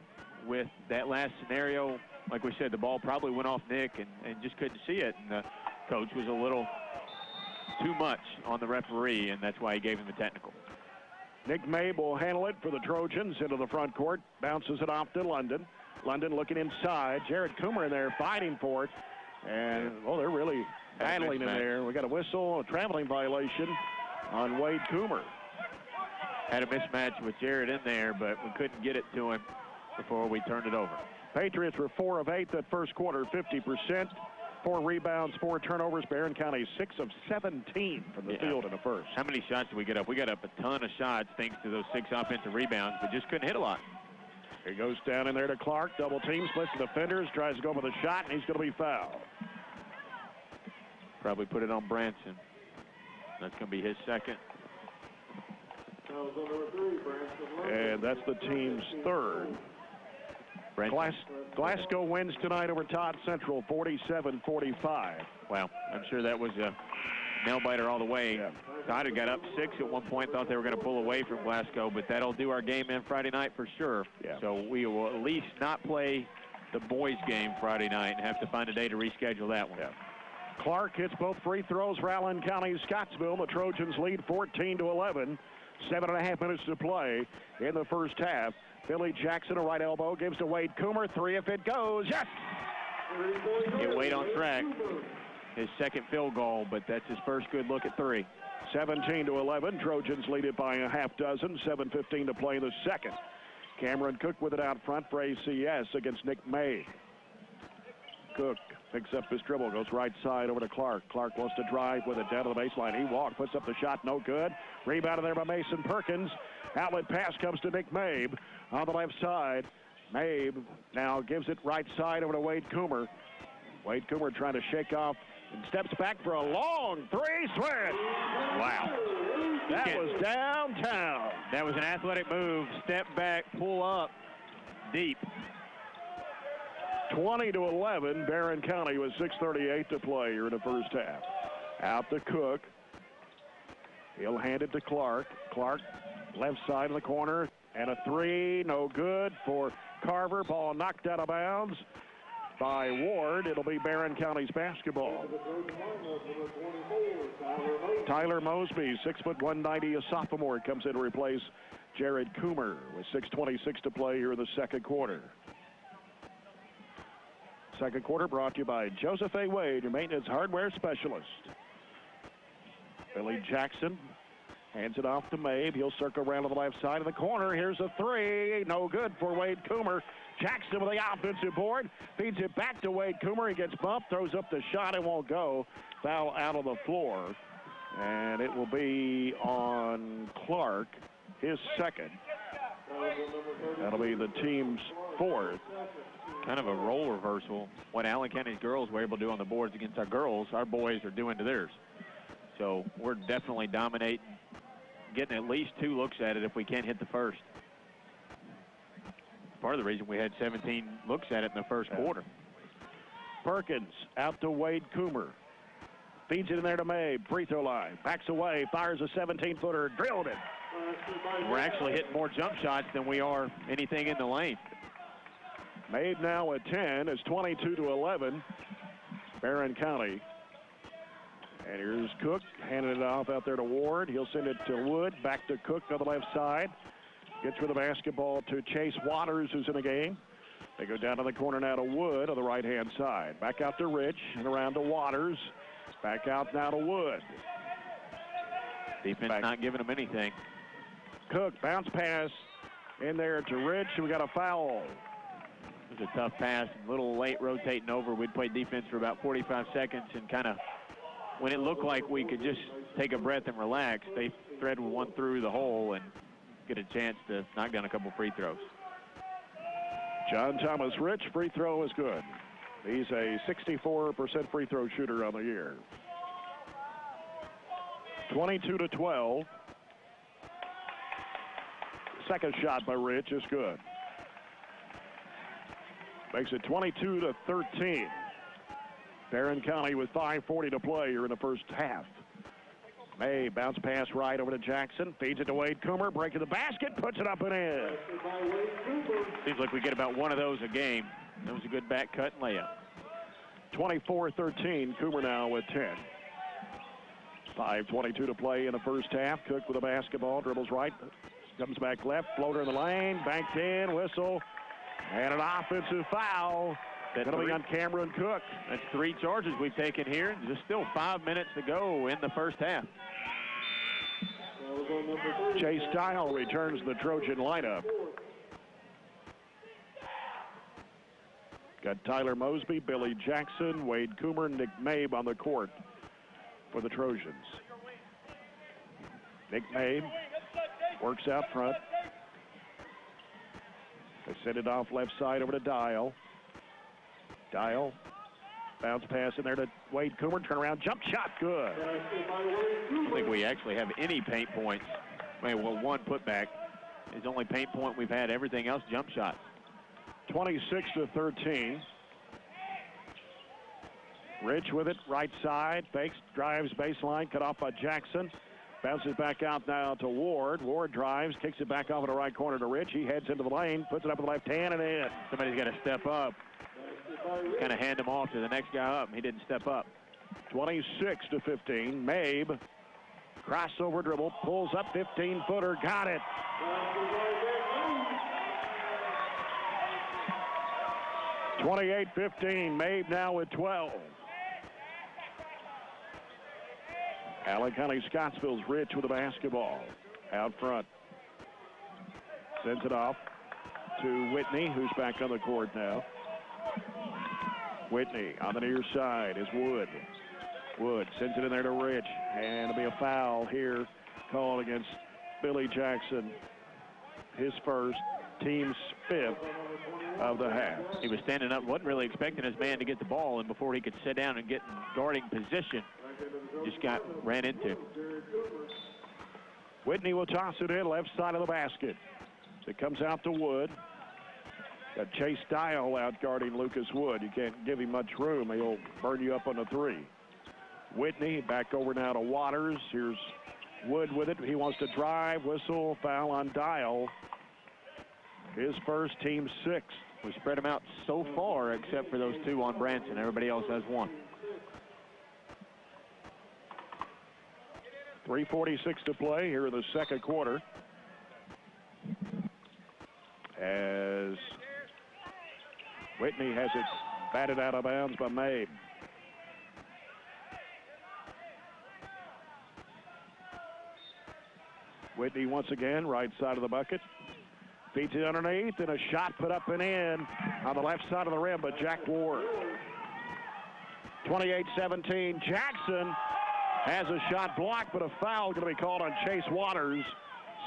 with that last scenario. Like we said, the ball probably went off Nick and just couldn't see it. And the coach was a little too much on the referee, and that's why he gave him the technical. Nick Mabe will handle it for the Trojans into the front court. Bounces it off to London. London looking inside. Jared Coomer in there fighting for it. And, they're really battling in there. We got a whistle, a traveling violation on Wade Coomer. Had a mismatch with Jared in there, but we couldn't get it to him before we turned it over. Patriots were 4 of 8 that first quarter, 50%. 4 rebounds, 4 turnovers. Barren County 6 of 17 from the field in the first. How many shots did we get up? We got up a ton of shots thanks to those 6 offensive rebounds, but just couldn't hit a lot. He goes down in there to Clark. Double team, splits the defenders, tries to go for the shot, and he's going to be fouled. Probably put it on Branson. That's going to be his second. And that's the team's third. Glasgow wins tonight over Todd Central, 47-45. Wow, I'm sure that was a nail-biter all the way. Yeah. Todd had got up 6 at one point, thought they were going to pull away from Glasgow, but that'll do our game in Friday night for sure. Yeah. So we will at least not play the boys' game Friday night and have to find a day to reschedule that one. Yeah. Clark hits both free throws for Allen County Scottsville. The Trojans lead 14-11. 7.5 minutes to play in the first half. Billy Jackson, a right elbow, gives to Wade Coomer. 3 if it goes. Yes! Get Wade on track. His second field goal, but that's his first good look at 3. 17-11. Trojans lead it by a half dozen. 7:15 to play in the second. Cameron Cook with it out front for ACS against Nick May. Cook picks up his dribble, goes right side over to Clark. Clark wants to drive with it down to the baseline. He walked, puts up the shot, no good. Rebounded there by Mason Perkins. Outlet pass comes to Nick Mabe on the left side. Mabe now gives it right side over to Wade Coomer. Wade Coomer trying to shake off and steps back for a long 3 swing. Wow. That was downtown. That was an athletic move. Step back, pull up, deep. 20-11. Barren County with 6:38 to play here in the first half. Out to Cook. He'll hand it to Clark. Clark left side of the corner. And a 3, no good for Carver. Ball knocked out of bounds by Ward. It'll be Barren County's basketball. Tyler Mosby, 6'1", 190, a sophomore, comes in to replace Jared Coomer with 6:26 to play here in the second quarter. Second quarter brought to you by Joseph A. Wade, your maintenance hardware specialist. Billy Jackson hands it off to Mabe. He'll circle around to the left side of the corner. Here's a 3. No good for Wade Coomer. Jackson with the offensive board. Feeds it back to Wade Coomer. He gets bumped, throws up the shot. It won't go. Foul out of the floor. And it will be on Clark, his second. That'll be the team's 4th. Kind of a role reversal. What Allen County's girls were able to do on the boards against our girls, our boys are doing to theirs. So we're definitely dominating, getting at least 2 looks at it if we can't hit the first. Part of the reason we had 17 looks at it in the first quarter. Perkins out to Wade Coomer. Feeds it in there to May. Free throw line. Backs away. Fires a 17-footer. Drilled it. We're actually hitting more jump shots than we are anything in the lane. Mabe now at 10. It's 22-11. Barren County. And here's Cook handing it off out there to Ward. He'll send it to Wood. Back to Cook on the left side. Gets rid of the basketball to Chase Waters, who's in the game. They go down to the corner now to Wood on the right-hand side. Back out to Rich and around to Waters. Back out now to Wood. Defense not giving them anything. Cook, bounce pass in there to Rich. We got a foul. It was a tough pass, a little late rotating over. We'd played defense for about 45 seconds and kind of, when it looked like we could just take a breath and relax, they threaded one through the hole and get a chance to knock down a couple free throws. John Thomas Rich, free throw is good. He's a 64% free throw shooter on the year. 22-12. Second shot by Rich is good. Makes it 22-13. Barren County with 5:40 to play here in the first half. May bounce pass right over to Jackson. Feeds it to Wade Coomer. Breaking the basket. Puts it up and in. Seems like we get about one of those a game. That was a good back cut and layup. 24-13. Coomer now with 10. 5:22 to play in the first half. Cook with a basketball. Dribbles right. Comes back left. Floater in the lane. Banked in. Whistle. And an offensive foul. That'll be on Cameron Cook. That's 3 charges we've taken here. There's still 5 minutes to go in the first half. Chase Dial returns the Trojan lineup. Got Tyler Mosby, Billy Jackson, Wade Coomer, Nick Mabe on the court for the Trojans. Nick Mabe works out front. They send it off left side over to Dial. Dial, bounce pass in there to Wade Coomer. Turn around, jump shot, good. I don't think we actually have any paint points. Well, one putback is the only paint point we've had. Everything else, jump shots. 26-13. Rich with it, right side. Fakes, drives baseline, cut off by Jackson. Bounces back out now to Ward. Ward drives, kicks it back off in the right corner to Rich. He heads into the lane, puts it up with the left hand and in. Somebody's got to step up. Kind of hand him off to the next guy up. He didn't step up. 26-15. Mabe, crossover dribble, pulls up 15-footer, got it. 28-15, Mabe now with 12. Allen County-Scottsville's Rich with the basketball. Out front. Sends it off to Whitney, who's back on the court now. Whitney on the near side is Wood. Wood sends it in there to Rich, and it'll be a foul here called against Billy Jackson. His first, team's 5th of the half. He was standing up, wasn't really expecting his man to get the ball, and before he could sit down and get in guarding position, just ran into. Whitney will toss it in left side of the basket. It comes out to Wood. Got Chase Dial out guarding Lucas Wood. You can't give him much room. He'll burn you up on the 3. Whitney back over now to Waters. Here's Wood with it. He wants to drive, whistle, foul on Dial. His first, team 6. We spread them out so far except for those 2 on Branson. Everybody else has 1. 3:46 to play here in the second quarter. As Whitney has it batted out of bounds by Mabe. Whitney once again, right side of the bucket. Feeds it underneath, and a shot put up and in on the left side of the rim, but Jack Ward. 28-17, Jackson has a shot blocked, but a foul going to be called on Chase Waters,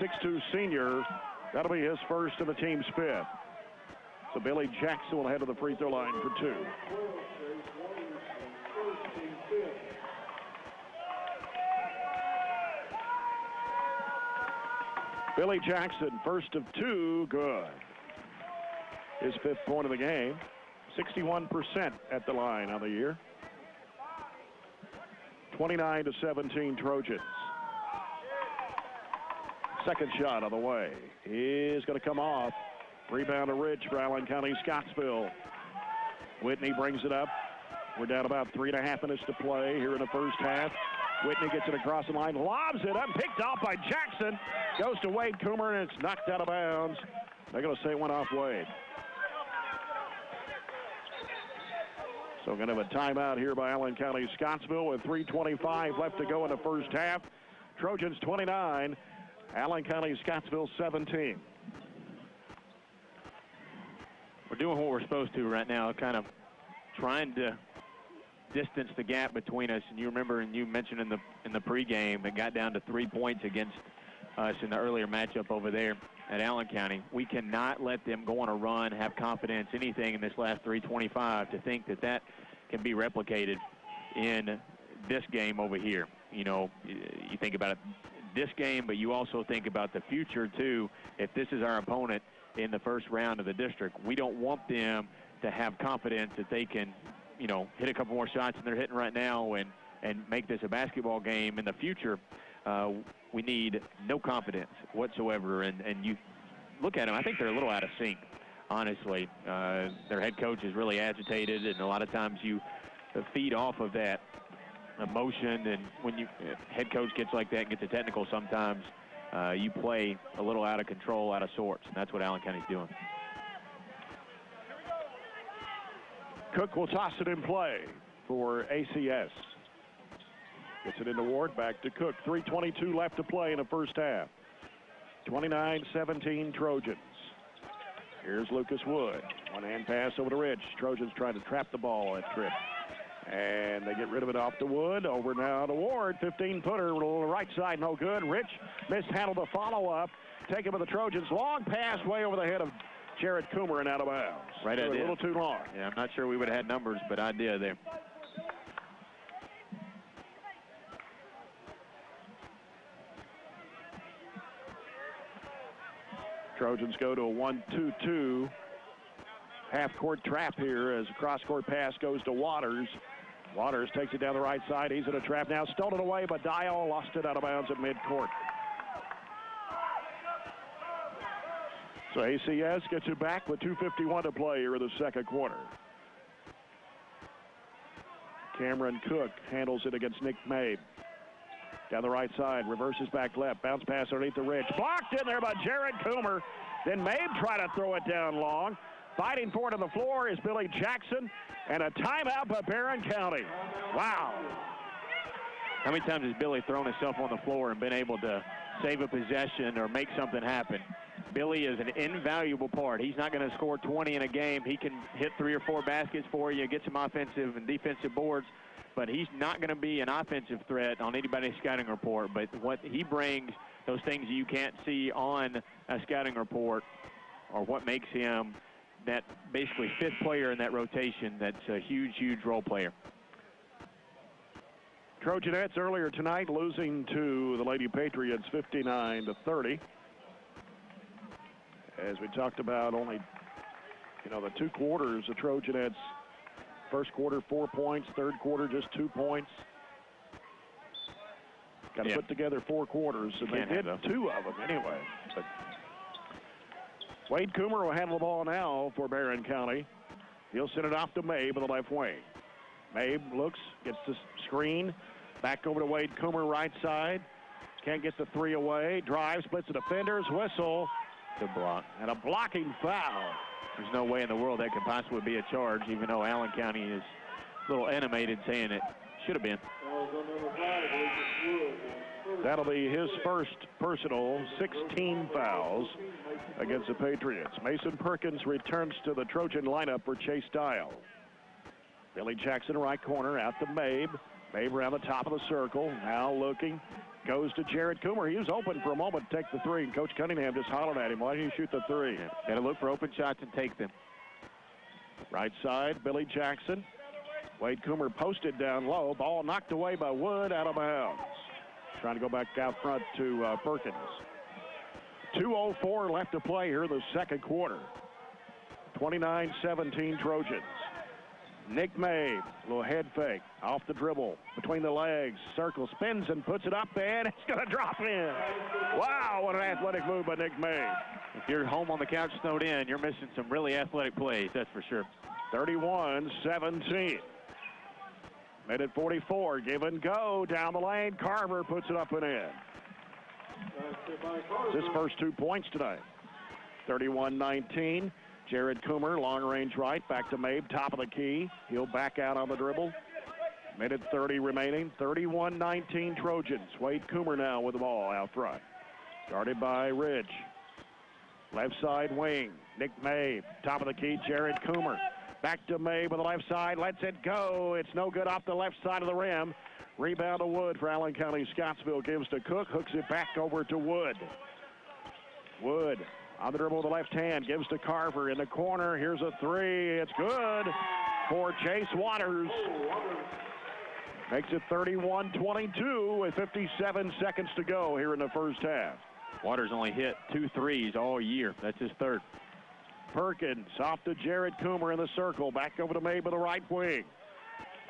6'2 senior. That'll be his first and the team's 5th. So Billy Jackson will head to the free throw line for 2. Billy Jackson, first of 2, good. His 5th point of the game. 61% at the line on the year. 29-17 Trojans. Second shot on the way is going to come off. Rebound to Rich for Allen County-Scottsville. Whitney brings it up. We're down about 3.5 minutes to play here in the first half. Whitney gets it across the line, lobs it up, picked off by Jackson. Goes to Wade Coomer, and it's knocked out of bounds. They're going to say it went off Wade. So going to have a timeout here by Allen County-Scottsville with 3:25 left to go in the first half. Trojans 29, Allen County-Scottsville 17. We're doing what we're supposed to right now, kind of trying to distance the gap between us. And you remember, and you mentioned in the pregame, it got down to 3 points against us in the earlier matchup over there at Allen County. We cannot let them go on a run, have confidence, anything in this last 3:25 to think that that can be replicated in this game over here. You know, you think about it, this game, but you also think about the future too. If this is our opponent in the first round of the district, we don't want them to have confidence that they can, you know, hit a couple more shots than they're hitting right now and make this a basketball game in the future. We need no confidence whatsoever. And you look at them, I think they're a little out of sync, honestly. Their head coach is really agitated, and a lot of times you feed off of that emotion. And when you head coach gets like that and gets a technical sometimes, you play a little out of control, out of sorts. And that's what Allen County's doing. Cook will toss it in play for ACS. Gets it into Ward, back to Cook. 3:22 left to play in the first half. 29-17 Trojans. Here's Lucas Wood. One-hand pass over to Rich. Trojans trying to trap the ball at trip. And they get rid of it off to Wood. Over now to Ward. 15-footer, right side, no good. Rich mishandled the follow-up. Taken by the Trojans. Long pass way over the head of Jared Coomer and out of bounds. Right idea. A little too long. Yeah, I'm not sure we would have had numbers, but idea there. Trojans go to a 1-2-2 half-court trap here as a cross-court pass goes to Waters. Waters takes it down the right side. He's in a trap now. Stolen away, but Dial lost it out of bounds at midcourt. So ACS gets it back with 2:51 to play here in the second quarter. Cameron Cook handles it against Nick Mabe. Down the right side, reverses back left, bounce pass underneath the ridge. Blocked in there by Jared Coomer. Then Mabe tried to throw it down long. Fighting for it on the floor is Billy Jackson, and a timeout by Barren County. Wow. How many times has Billy thrown himself on the floor and been able to save a possession or make something happen? Billy is an invaluable part. He's not going to score 20 in a game. He can hit 3 or 4 baskets for you, get some offensive and defensive boards, but he's not going to be an offensive threat on anybody's scouting report. But what he brings, those things you can't see on a scouting report, are what makes him that basically 5th player in that rotation that's a huge, huge role player. Trojanettes earlier tonight losing to the Lady-Patriots 59-30. As we talked about, only, the 2 quarters, the Trojanettes, first quarter 4 points, third quarter just 2 points. Got to put together 4 quarters, and they did 2 of them anyway. But Wade Coomer will handle the ball now for Barren County. He'll send it off to Mabe on the left wing. Mabe looks, gets the screen, back over to Wade Coomer, right side. Can't get the 3 away. Drive, splits the defenders, whistle. Good block. And a blocking foul. There's no way in the world that could possibly be a charge, even though Allen County is a little animated saying it should have been. That'll be his first personal 16 fouls against the Patriots. Mason Perkins returns to the Trojan lineup for Chase Dial. Billy Jackson, right corner, out to Mabe. Mabe around the top of the circle, now looking. Goes to Jared Coomer. He was open for a moment to take the 3, and Coach Cunningham just hollered at him. Why don't you shoot the 3? Got to look for open shots and take them. Right side, Billy Jackson. Wade Coomer posted down low. Ball knocked away by Wood, out of bounds. Trying to go back out front to Perkins. 2:04 left to play here in the second quarter. 29-17 Trojans. Nick Mabe, little head fake, off the dribble, between the legs, circle, spins and puts it up, and it's going to drop in. Wow, what an athletic move by Nick Mabe. If you're home on the couch snowed in, you're missing some really athletic plays, that's for sure. 31-17. Minute 44, give and go, down the lane. Carver puts it up and in. It's his first 2 points tonight. 31-19. Jared Coomer, long range right, back to Mabe, top of the key. He'll back out on the dribble. Minute 30 remaining, 31-19 Trojans. Wade Coomer now with the ball out front. Guarded by Ridge. Left side wing, Nick Mabe, top of the key, Jared Coomer. Back to Mabe on the left side, lets it go. It's no good off the left side of the rim. Rebound to Wood for Allen County-Scottsville. Gives to Cook, hooks it back over to Wood. Wood on the dribble with the left hand, gives to Carver in the corner. Here's a 3. It's good for Chase Waters. Makes it 31-22 with 57 seconds to go here in the first half. Waters only hit 2 threes all year. That's his 3rd. Perkins off to Jared Coomer in the circle. Back over to Mabe on the right wing.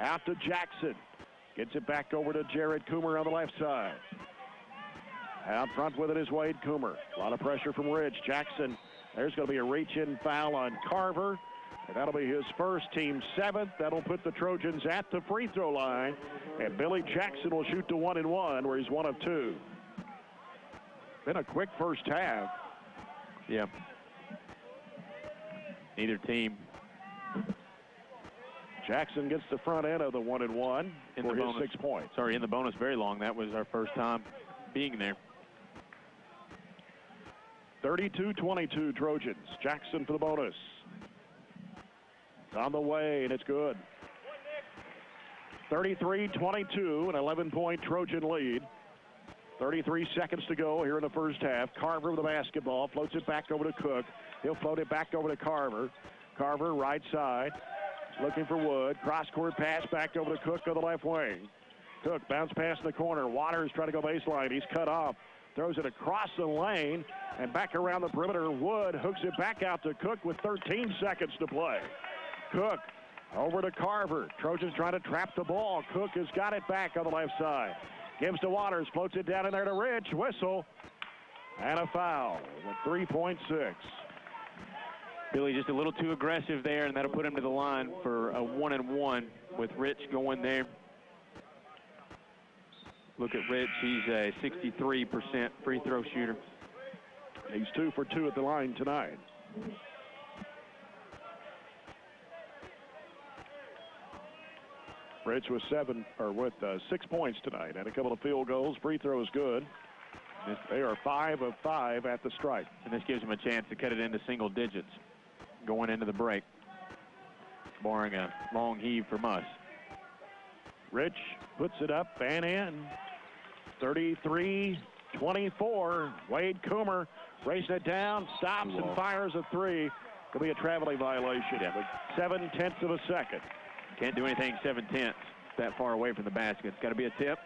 Out to Jackson. Gets it back over to Jared Coomer on the left side. Out front with it is Wade Coomer. A lot of pressure from Ridge. Jackson, there's going to be a reach-in foul on Carver. And that'll be his first, team 7th. That'll put the Trojans at the free throw line. And Billy Jackson will shoot to 1-1, where he's 1 of 2. Been a quick first half. Yeah. Neither team. Jackson gets the front end of the 1-1 for his 6 points. Sorry, in the bonus very long. That was our first time being there. 32-22 Trojans. Jackson for the bonus. It's on the way, and it's good. 33-22, an 11-point Trojan lead. 33 seconds to go here in the first half. Carver with the basketball, floats it back over to Cook. He'll float it back over to Carver. Carver, right side, looking for Wood. Cross-court pass back over to Cook on the left wing. Cook, bounce pass in the corner. Waters trying to go baseline. He's cut off. Throws it across the lane and back around the perimeter. Wood hooks it back out to Cook with 13 seconds to play. Cook over to Carver. Trojans trying to trap the ball. Cook has got it back on the left side. Gives to Waters, floats it down in there to Ridge. Whistle and a foul with 3.6. Billy just a little too aggressive there, and that'll put him to the line for a 1-1 with Rich going there. Look at Rich. He's a 63% free throw shooter. He's 2 for 2 at the line tonight. Rich with 6 points tonight and a couple of field goals. Free throws good. They are 5 of 5 at the stripe. And this gives them a chance to cut it into single digits going into the break, barring a long heave from us. Rich puts it up and in. 33-24. Wade Coomer racing it down, stops and fires a three. Could be a traveling violation. Yeah. 7/10 of a second. Can't do anything 7/10 that far away from the basket. It's got to be a tip.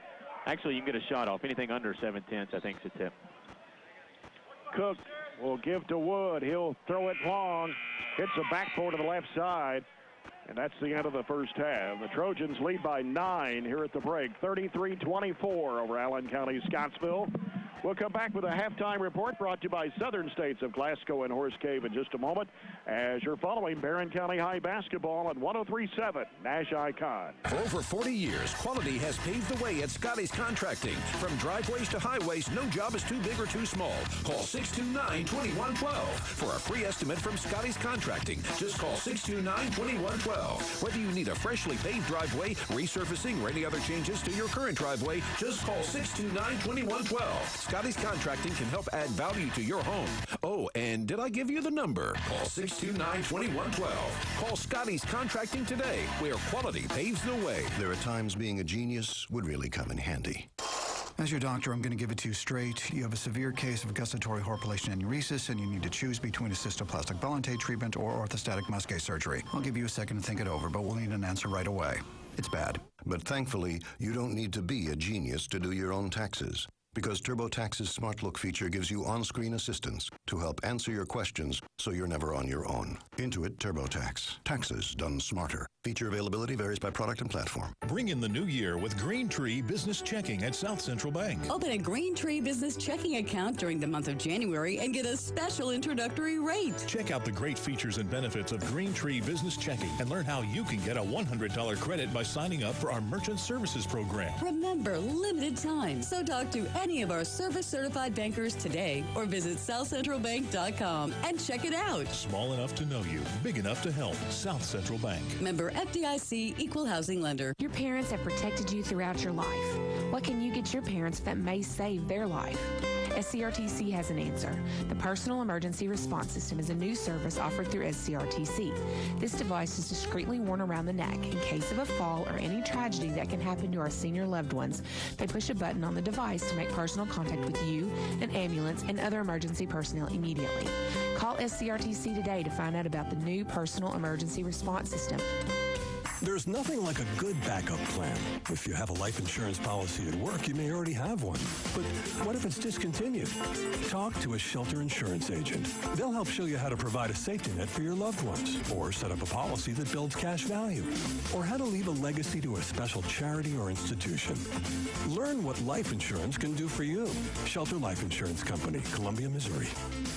Actually, you can get a shot off. Anything under 7/10, I think, is a tip. Cook will give to Wood. He'll throw it long. Hits a backboard to the left side. And that's the end of the first half. The Trojans lead by 9 here at the break. 33-24 over Allen County, Scottsville. We'll come back with a halftime report brought to you by Southern States of Glasgow and Horse Cave in just a moment as you're following Barren County High basketball on 103.7 Nash Icon. For over 40 years, quality has paved the way at Scotty's Contracting. From driveways to highways, no job is too big or too small. Call 629-2112 for a free estimate from Scotty's Contracting. Just call 629-2112. Whether you need a freshly paved driveway, resurfacing, or any other changes to your current driveway, just call 629-2112. Scotty's Contracting can help add value to your home. Oh, and did I give you the number? Call 629-2112. Call Scotty's Contracting today, where quality paves the way. There are times being a genius would really come in handy. As your doctor, I'm going to give it to you straight. You have a severe case of gustatory horpulation aneurysis, and you need to choose between a cystoplastic ballontate treatment or orthostatic musket surgery. I'll give you a second to think it over, but we'll need an answer right away. It's bad. But thankfully, you don't need to be a genius to do your own taxes. Because TurboTax's Smart Look feature gives you on-screen assistance to help answer your questions so you're never on your own. Intuit TurboTax. Taxes done smarter. Feature availability varies by product and platform. Bring in the new year with Green Tree Business Checking at South Central Bank. Open a Green Tree Business Checking account during the month of January and get a special introductory rate. Check out the great features and benefits of Green Tree Business Checking and learn how you can get a $100 credit by signing up for our Merchant Services Program. Remember, limited time, so talk to any of our service-certified bankers today or visit southcentralbank.com and check it out. Small enough to know you, big enough to help. South Central Bank. Member FDIC, Equal Housing Lender. Your parents have protected you throughout your life. What can you get your parents that may save their life? SCRTC has an answer. The Personal Emergency Response System is a new service offered through SCRTC. This device is discreetly worn around the neck. In case of a fall or any tragedy that can happen to our senior loved ones, they push a button on the device to make personal contact with you, an ambulance, and other emergency personnel immediately. Call SCRTC today to find out about the new Personal Emergency Response System. There's nothing like a good backup plan. If you have a life insurance policy at work, you may already have one. But what if it's discontinued? Talk to a Shelter insurance agent. They'll help show you how to provide a safety net for your loved ones, or set up a policy that builds cash value, or how to leave a legacy to a special charity or institution. Learn what life insurance can do for you. Shelter Life Insurance Company, Columbia, Missouri.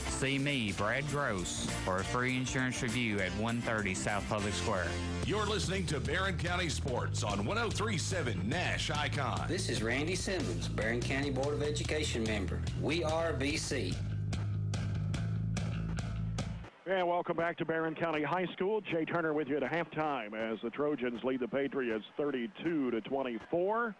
See me, Brad Gross, for a free insurance review at 130 South Public Square. You're listening to Barren County Sports on 103.7 Nash Icon. This is Randy Simmons, Barren County Board of Education member. We are BC. And welcome back to Barren County High School. Jay Turner with you at halftime as the Trojans lead the Patriots 32-24.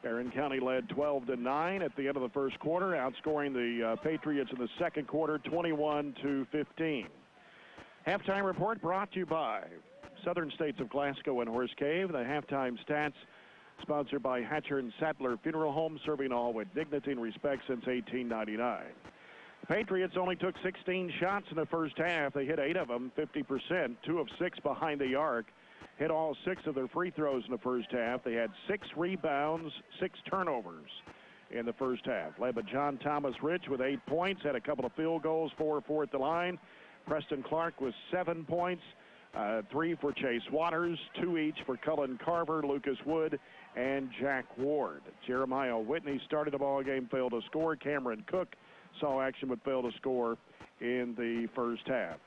Barren County led 12-9 at the end of the first quarter, outscoring the Patriots in the second quarter 21-15. Halftime report brought to you by Southern States of Glasgow and Horse Cave. The halftime stats sponsored by Hatcher and Sattler Funeral Home, serving all with dignity and respect since 1899. The Patriots only took 16 shots in the first half. They hit 8 of them, 50%, 2 of 6 behind the arc. Hit all 6 of their free throws in the first half. They had 6 rebounds, 6 turnovers in the first half. Led by John Thomas Rich with 8 points, had a couple of field goals, 4 at the line. Preston Clark with 7 points, 3 for Chase Waters, 2 each for Cullen Carver, Lucas Wood, and Jack Ward. Jeremiah Whitney started the ball game, failed to score. Cameron Cook saw action but failed to score in the first half.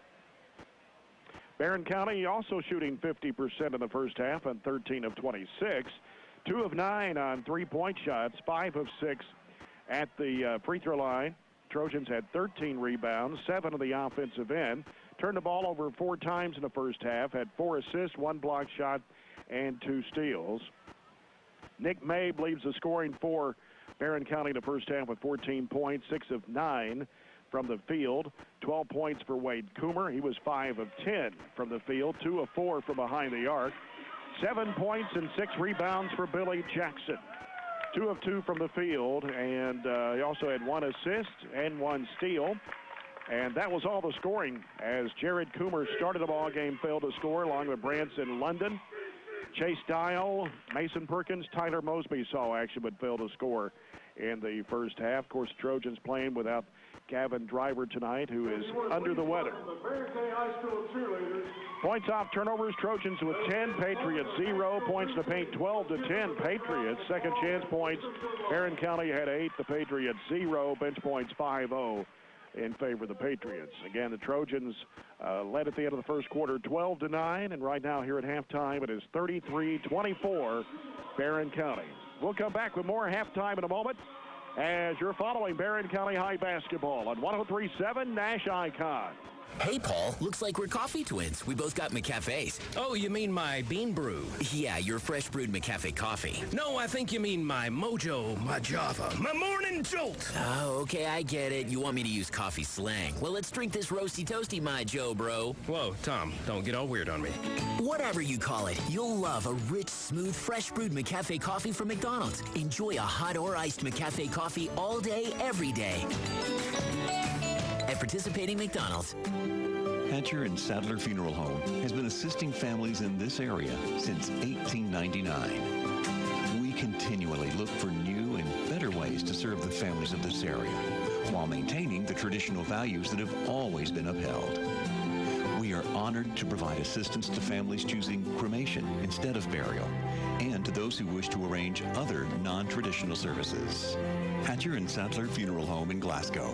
Barren County also shooting 50% in the first half on 13 of 26. 2 of 9 on three-point shots, 5 of 6 at the free throw line. Trojans had 13 rebounds, 7 on the offensive end. Turned the ball over 4 times in the first half, had 4 assists, 1 block shot, and 2 steals. Nick Mabe leads the scoring for Barren County in the first half with 14 points, 6 of 9 from the field. 12 points for Wade Coomer. He was 5 of 10 from the field, 2 of 4 from behind the arc. 7 points and 6 rebounds for Billy Jackson. 2 of 2 from the field, and he also had 1 assist and 1 steal. And that was all the scoring as Jared Coomer started the ball game, failed to score, along with Branson London. Chase Dial, Mason Perkins, Tyler Mosby saw action but failed to score in the first half. Of course, Trojans playing without Gavin Driver tonight, who is under the weather. Points off turnovers, Trojans with 10, Patriots 0. Points to paint 12 to 10, Patriots. Second chance points, Barren County had 8, the Patriots 0. Bench points 5-0 in favor of the Patriots. Again, the Trojans led at the end of the first quarter 12 to 9, and right now here at halftime it is 33-24 Barren County. We'll come back with more halftime in a moment as you're following Barren County High basketball on 103.7 Nash Icon. Hey, Paul, looks like we're coffee twins. We both got McCafes. Oh, you mean my bean brew? Yeah, your fresh brewed McCafe coffee. No, I think you mean my mojo, my java, my morning jolt. Oh, okay, I get it. You want me to use coffee slang. Well, let's drink this roasty toasty, my Joe, bro. Whoa, Tom, don't get all weird on me. Whatever you call it, you'll love a rich, smooth, fresh brewed McCafe coffee from McDonald's. Enjoy a hot or iced McCafe coffee all day, every day. At participating McDonald's. Hatcher and Sadler Funeral Home has been assisting families in this area since 1899. We continually look for new and better ways to serve the families of this area while maintaining the traditional values that have always been upheld. We are honored to provide assistance to families choosing cremation instead of burial and to those who wish to arrange other non-traditional services. Hatcher and Sadler Funeral Home in Glasgow.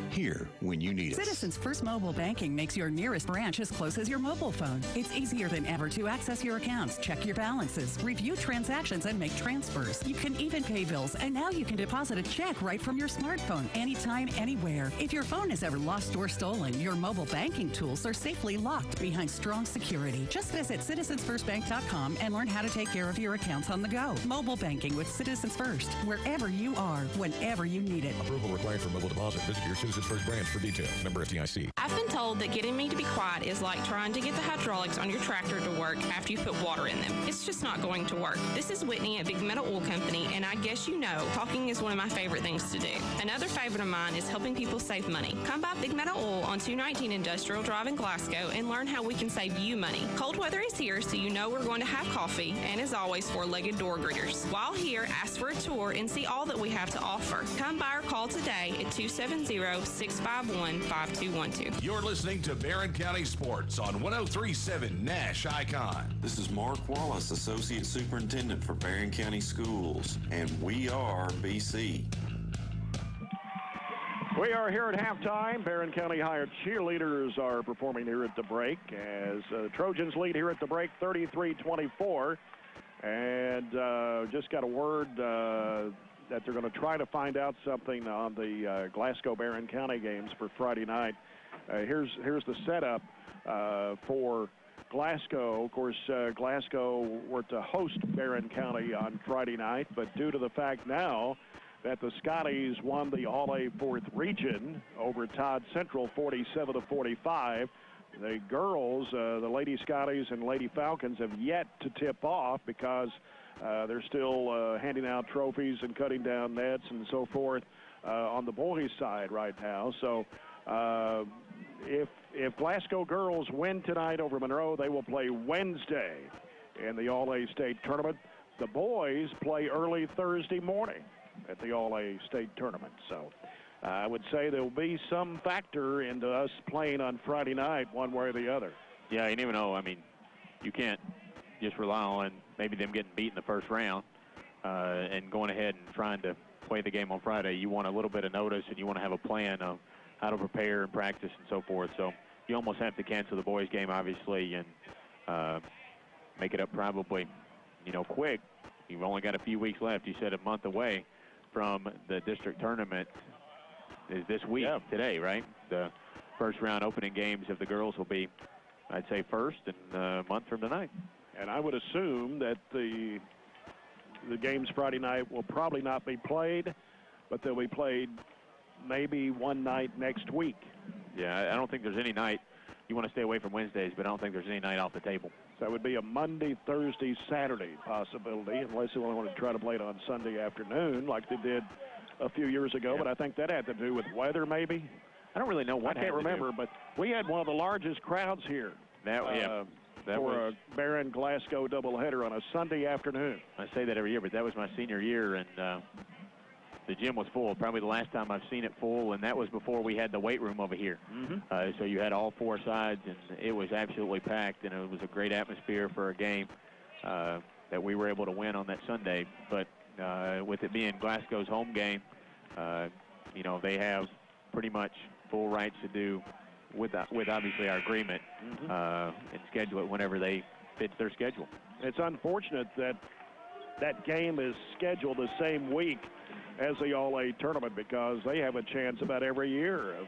Here when you need us. Citizens First Mobile Banking makes your nearest branch as close as your mobile phone. It's easier than ever to access your accounts, check your balances, review transactions, and make transfers. You can even pay bills, and now you can deposit a check right from your smartphone, anytime, anywhere. If your phone is ever lost or stolen, your mobile banking tools are safely locked behind strong security. Just visit citizensfirstbank.com and learn how to take care of your accounts on the go. Mobile banking with Citizens First, wherever you are, whenever you need it. Approval required for mobile deposit. Visit your Citizens First branch for details. Member FDIC. I've been told that getting me to be quiet is like trying to get the hydraulics on your tractor to work after you put water in them. It's just not going to work. This is Whitney at Big Metal Oil Company, and I guess you know, talking is one of my favorite things to do. Another favorite of mine is helping people save money. Come by Big Metal Oil on 219 Industrial Drive in Glasgow and learn how we can save you money. Cold weather is here, so you know we're going to have coffee, and as always, four-legged door greeters. While here, ask for a tour and see all that we have to offer. Come by or call today at 270-651-5212. You're listening to Barren County Sports on 103.7 Nash Icon. This is Mark Wallace, Associate Superintendent for Barren County Schools, and we are BC. We are here at halftime. Barren County hired cheerleaders are performing here at the break as Trojans lead here at the break 33-24. And just got a word that they're going to try to find out something on the Glasgow-Barren County games for Friday night. Here's the setup for Glasgow. Of course, Glasgow were to host Barren County on Friday night, but due to the fact now that the Scotties won the All-A 4th region over Todd Central 47-45, the girls, the Lady Scotties and Lady Falcons, have yet to tip off because they're still handing out trophies and cutting down nets and so forth on the boys' side right now. So if Glasgow girls win tonight over Monroe, they will play Wednesday in the All-A State Tournament. The boys play early Thursday morning at the All-A State Tournament. So I would say there will be some factor into us playing on Friday night one way or the other. Yeah, you never know. I mean, you can't just rely on maybe them getting beat in the first round and going ahead and trying to play the game on Friday. You want a little bit of notice, and you want to have a plan of how to prepare and practice and so forth. So you almost have to cancel the boys' game, obviously, and make it up probably, quick. You've only got a few weeks left. You said a month away from the district tournament is this week, today, right? The first round opening games of the girls will be, I'd say, first and a month from tonight. And I would assume that the games Friday night will probably not be played, but they'll be played maybe one night next week. Yeah, I don't think there's any night. You want to stay away from Wednesdays, but I don't think there's any night off the table. So that would be a Monday, Thursday, Saturday possibility, unless they want to try to play it on Sunday afternoon like they did a few years ago. Yeah. But I think that had to do with weather, maybe. I don't really know what I can't remember, but we had one of the largest crowds here. That for was a Barren Glasgow doubleheader on a Sunday afternoon. I say that every year, but that was my senior year, and the gym was full. Probably the last time I've seen it full, and that was before we had the weight room over here. So you had all four sides, and it was absolutely packed, and it was a great atmosphere for a game that we were able to win on that Sunday. But with it being Glasgow's home game, you know, they have pretty much full rights to do with obviously our agreement and schedule it whenever they fit their schedule. It's unfortunate that that game is scheduled the same week as the All-A tournament, because they have a chance about every year of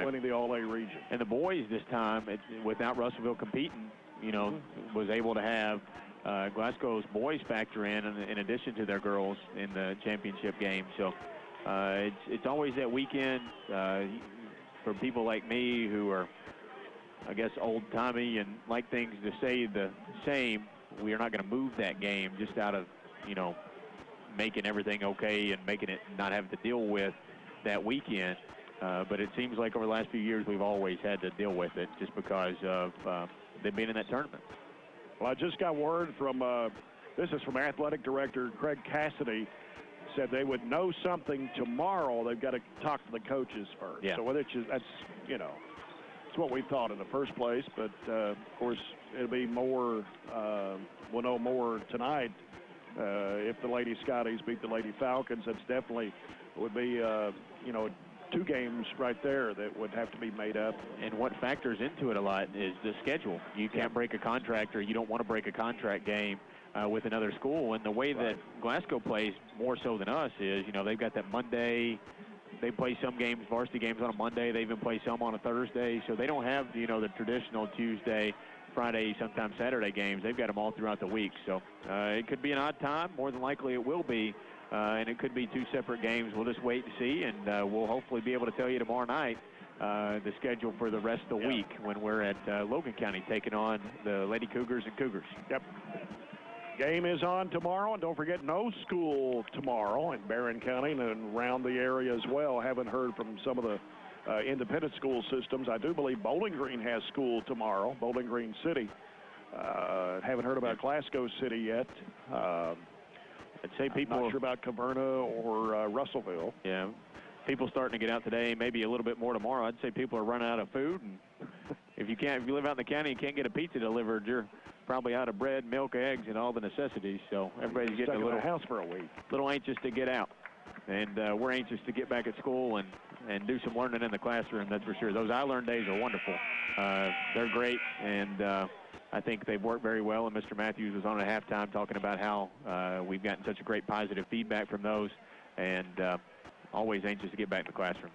winning the All-A region. And the boys this time, without Russellville competing, you know, was able to have Glasgow's boys factor in addition to their girls in the championship game. So it's always that weekend for people like me who are, I guess, old-timey and like things to say the same. We are not going to move that game just out of, you know, making everything okay and making it not having to deal with that weekend. But it seems like over the last few years we've always had to deal with it just because of them being in that tournament. Well, I just got word from, this is from Athletic Director Craig Cassidy, said they would know something tomorrow. They've got to talk to the coaches first. Yeah. So whether it's just, that's, you know, it's what we thought in the first place. But, of course, it'll be more, we'll know more tonight. If the Lady Scotties beat the Lady Falcons, that's definitely would be, you know, two games right there that would have to be made up. And what factors into it a lot is the schedule. You can't break a contract, or you don't want to break a contract game with another school. And the way that Glasgow plays more so than us is, you know, they've got that Monday. They play some games, varsity games on a Monday. They even play some on a Thursday. So they don't have, you know, the traditional Tuesday, Friday, sometimes Saturday games. They've got them all throughout the week. So it could be an odd time. More than likely it will be. And it could be two separate games. We'll just wait and see, and we'll hopefully be able to tell you tomorrow night the schedule for the rest of the week when we're at Logan County taking on the Lady Cougars and Cougars. Yep. Game is on tomorrow, and don't forget, no school tomorrow in Barren County and around the area as well. Haven't heard from some of the independent school systems. I do believe Bowling Green has school tomorrow, Bowling Green City. Haven't heard about Glasgow City yet. I'd say people I'm not sure about Caverna or Russellville. Yeah, people starting to get out today, maybe a little bit more tomorrow. I'd say people are running out of food, and if you live out in the county and can't get a pizza delivered, you're probably out of bread, milk, eggs, and all the necessities. So everybody's getting a little house for a week, little anxious to get out, and we're anxious to get back at school and do some learning in the classroom. That's for sure. Those I Learn days are wonderful. They're great, and I think they've worked very well, and Mr. Matthews was on at halftime talking about how we've gotten such a great positive feedback from those, and always anxious to get back to the classroom.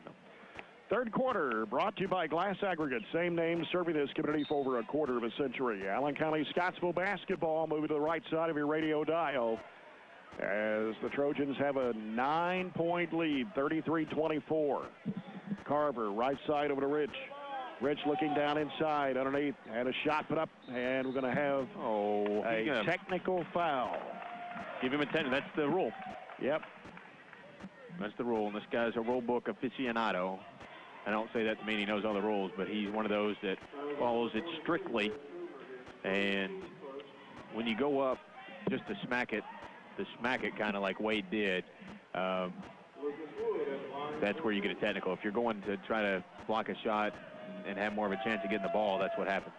Third quarter brought to you by Glass Aggregate, same name, serving this community for over a quarter of a century. Allen County-Scottsville basketball moving to the right side of your radio dial as the Trojans have a 9-point lead, 33-24. Carver, right side over to Rich. Rich looking down inside, underneath, and a shot put up, and we're going to have a technical foul. Give him a 10. That's the rule. Yep. That's the rule, and this guy's a rule book aficionado. I don't say that to mean he knows all the rules, but he's one of those that follows it strictly. And when you go up just to smack it kind of like Wade did, that's where you get a technical. If you're going to try to block a shot and have more of a chance of getting the ball, that's what happens.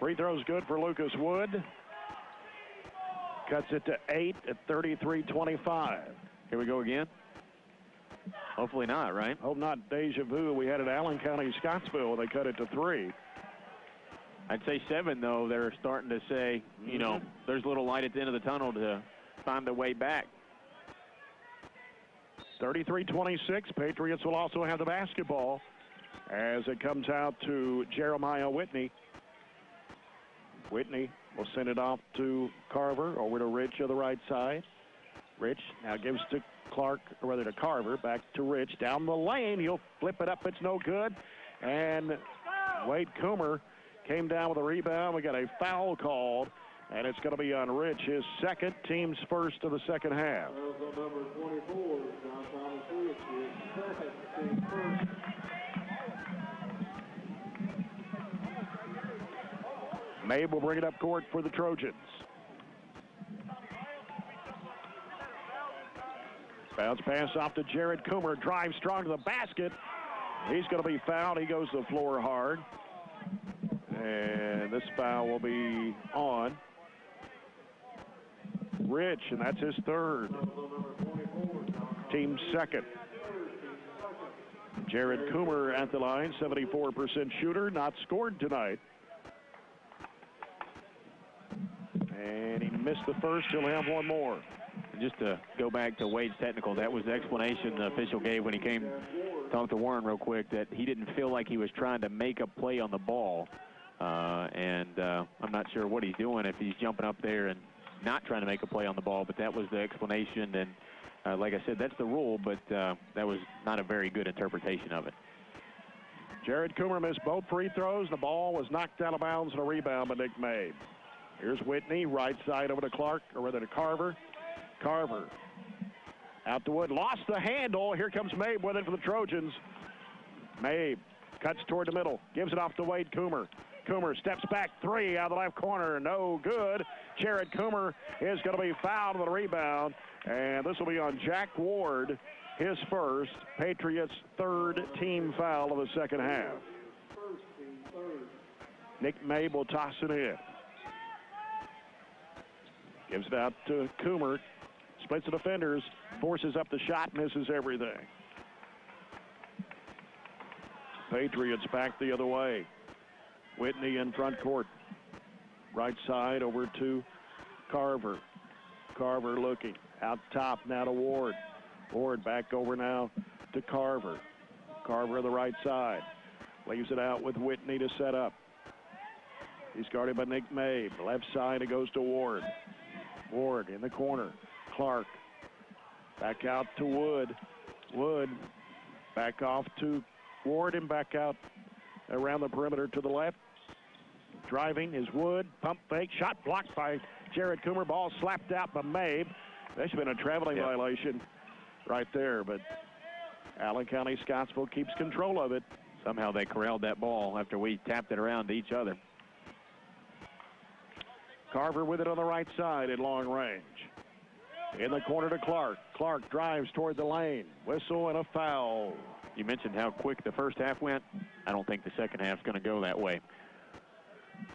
Free throw's good for Lucas Wood. Cuts it to 8 at 33-25. Here we go again. Hopefully not, right? Hope not deja vu. We had it at Allen County-Scottsville. They cut it to 3. I'd say 7, though. They're starting to say, you know, there's a little light at the end of the tunnel to find their way back. 33-26. Patriots will also have the basketball as it comes out to Jeremiah Whitney. Whitney will send it off to Carver, over to Rich on the right side. Rich now gives to Clark, or rather to Carver, back to Rich. Down the lane, he'll flip it up, it's no good. And Wade Coomer came down with a rebound. We got a foul called, and it's going to be on Rich, his second, team's first of the second half. Number 24, John Thomas Rich, his second, team first. Mabe will bring it up court for the Trojans. Bounce pass off to Jared Coomer. Drive strong to the basket. He's going to be fouled. He goes to the floor hard. And this foul will be on Rich, and that's his third. Team second. Jared Coomer at the line, 74% shooter, not scored tonight. And he missed the first. He'll have one more. And just to go back to Wade's technical, that was the explanation the official gave when he came to talk to Warren real quick, that he didn't feel like he was trying to make a play on the ball. I'm not sure what he's doing, if he's jumping up there and not trying to make a play on the ball, but that was the explanation. And like I said, that's the rule, but that was not a very good interpretation of it. Jared Coomer missed both free throws. The ball was knocked out of bounds and a rebound by Nick Mabe. Here's Whitney, right side over to Clark, or rather to Carver. Carver out to Wood, lost the handle. Here comes Mabe with it for the Trojans. Mabe cuts toward the middle, gives it off to Wade Coomer. Coomer steps back, three out of the left corner, no good. Jared Coomer is going to be fouled with a rebound, and this will be on Jack Ward, his first, Patriots' third team foul of the second half. Nick Mabe will toss it in. Gives it out to Coomer, splits the defenders, forces up the shot, misses everything. Patriots back the other way. Whitney in front court. Right side over to Carver. Carver looking out top now to Ward. Ward back over now to Carver. Carver on the right side. Leaves it out with Whitney to set up. He's guarded by Nick Mabe. Left side it goes to Ward. Ward in the corner. Clark back out to Wood. Wood back off to Ward and back out around the perimeter to the left. Driving is Wood. Pump fake. Shot blocked by Jared Coomer. Ball slapped out by Mabe. That's been a traveling violation right there, but Allen County-Scottsville keeps control of it. Somehow they corralled that ball after we tapped it around to each other. Carver with it on the right side at long range. In the corner to Clark. Clark drives toward the lane. Whistle and a foul. You mentioned how quick the first half went. I don't think the second half's going to go that way.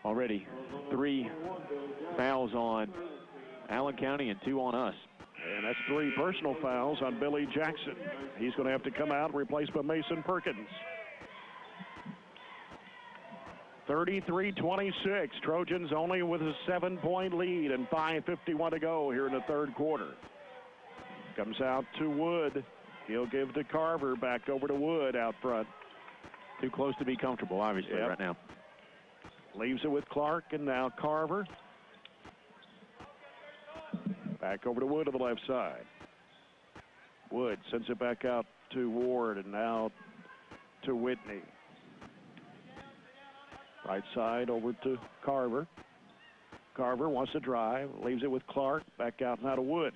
Already 3 fouls on Allen County and 2 on us. And that's 3 personal fouls on Billy Jackson. He's going to have to come out, replaced by Mason Perkins. 33-26. Trojans only with a 7-point lead and 5:51 to go here in the third quarter. Comes out to Wood. He'll give to Carver. Back over to Wood out front. Too close to be comfortable, obviously, right now. Leaves it with Clark, and now Carver. Back over to Wood on the left side. Wood sends it back out to Ward, and now to Whitney. Right side over to Carver. Carver wants to drive, leaves it with Clark, back out now to Wood.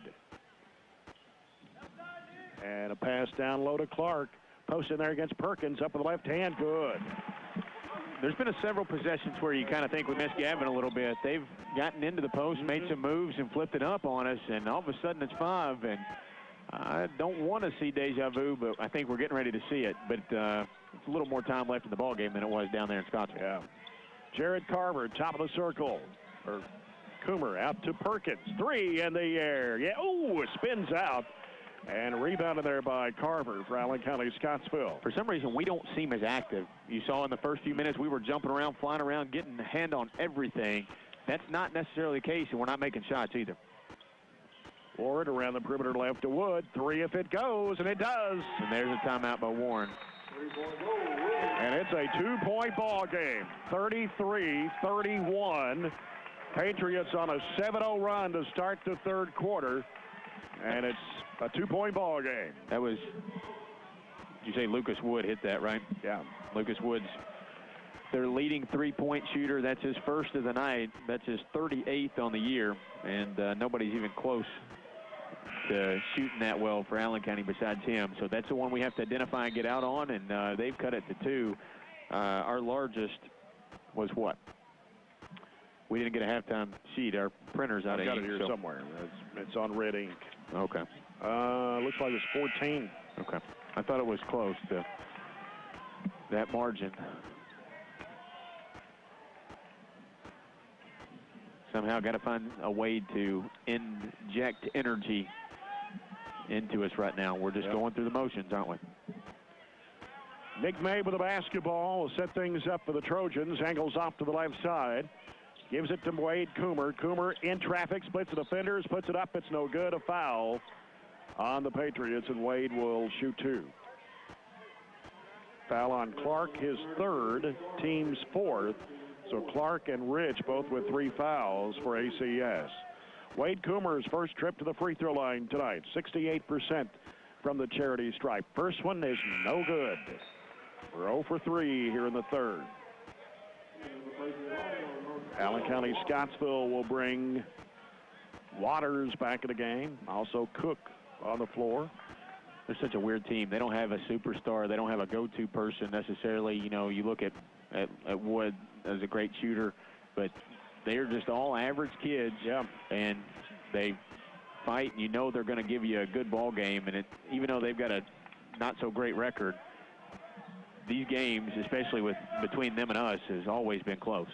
And a pass down low to Clark. Post in there against Perkins, up with the left hand, good. There's been several possessions where you kind of think we missed Gavin a little bit. They've gotten into the post, made some moves, and flipped it up on us, and all of a sudden it's 5. And I don't want to see deja vu, but I think we're getting ready to see it. But it's a little more time left in the ballgame than it was down there in Scottsville. Yeah. Jared Carver, top of the circle. Or Coomer out to Perkins. 3 in the air. Yeah, ooh, it spins out. And rebounded there by Carver for Allen County-Scottsville. For some reason, we don't seem as active. You saw in the first few minutes, we were jumping around, flying around, getting a hand on everything. That's not necessarily the case, and we're not making shots either. Ward around the perimeter left to Wood. 3 if it goes, and it does. And there's a timeout by Warren. And it's a 2-point ball game. 33-31. Patriots on a 7-0 run to start the third quarter, and it's a 2-point ball game. That was, did you say Lucas Wood hit that, right? Yeah. Lucas Wood's their leading three-point shooter. That's his first of the night. That's his 38th on the year, and nobody's even close to shooting that well for Allen County besides him. So that's the one we have to identify and get out on, and they've cut it to 2. Our largest was what? We didn't get a halftime sheet. Our printer's out of ink. I've got it here somewhere. It's on red ink. Okay. Looks like it's 14. Okay. I thought it was close to that margin. Somehow got to find a way to inject energy into us right now. We're just going through the motions, aren't we? Nick Mabe with the basketball will set things up for the Trojans. Angles off to the left side. Gives it to Wade Coomer. Coomer in traffic, splits the defenders, puts it up. It's no good. A foul on the Patriots, and Wade will shoot 2. Foul on Clark, his 3rd, team's 4th. So Clark and Rich both with 3 fouls for ACS. Wade Coomer's first trip to the free throw line tonight. 68% from the charity stripe. First one is no good. We're 0 for 3 here in the third. Allen County-Scottsville will bring Waters back in the game. Also Cook on the floor. They're such a weird team. They don't have a superstar. They don't have a go-to person necessarily. You know, you look at Wood as a great shooter, but they're just all average kids. Yeah. And they fight, and you know they're going to give you a good ball game. And even though they've got a not-so-great record, these games, especially between them and us, has always been close.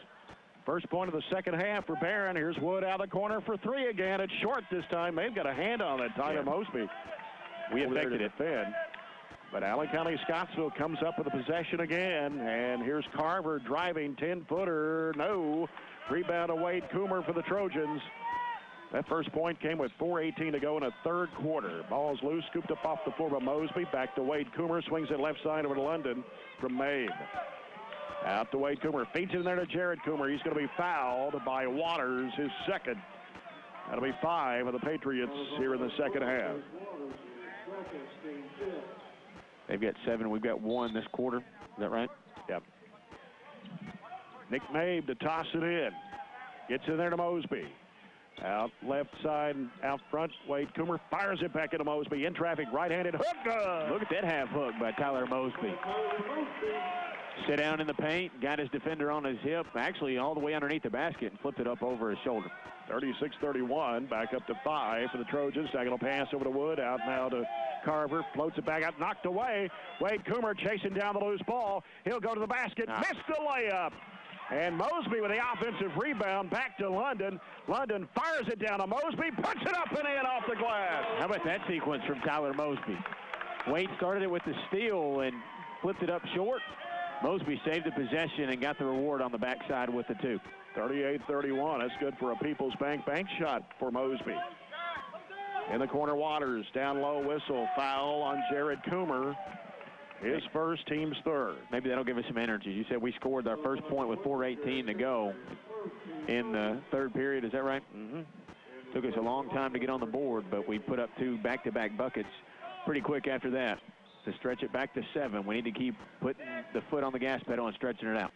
First point of the second half for Barren. Here's Wood out of the corner for 3 again. It's short this time. They've got a hand on it. Tyler Mosby. We affected it. But Allen County-Scottsville comes up with a possession again. And here's Carver driving, 10-footer. No. Rebound to Wade Coomer for the Trojans. That first point came with 4:18 to go in a third quarter. Ball's loose, scooped up off the floor by Mosby. Back to Wade Coomer. Swings it left side over to London from Mabe. Out to Wade Coomer. Feeds it in there to Jared Coomer. He's going to be fouled by Waters, his second. That'll be 5 of the Patriots here in the second half. They've got 7. We've got 1 this quarter. Is that right? Yep. Nick Mabe to toss it in. Gets in there to Mosby. Out left side, out front, Wade Coomer fires it back into Mosby. In traffic, right-handed hook. Look at that half hook by Tyler Mosby. Sit down in the paint, got his defender on his hip, actually all the way underneath the basket, and flipped it up over his shoulder. 36-31, back up to 5 for the Trojans. Diagonal pass over to Wood, out now to Carver, floats it back out, knocked away. Wade Coomer chasing down the loose ball. He'll go to the basket, missed the layup. And Mosby with the offensive rebound, back to London. London fires it down to Mosby, puts it up and in off the glass. How about that sequence from Tyler Mosby? Wade started it with the steal and flipped it up short. Mosby saved the possession and got the reward on the backside with the 2. 38-31. That's good for a People's Bank shot for Mosby. In the corner, Waters. Down low, whistle. Foul on Jared Coomer. His first, team's 3rd. Maybe that'll give us some energy. You said we scored our first point with 4:18 to go in the third period. Is that right? Mm-hmm. Took us a long time to get on the board, but we put up 2 back-to-back buckets pretty quick after that to stretch it back to 7. We need to keep putting the foot on the gas pedal and stretching it out.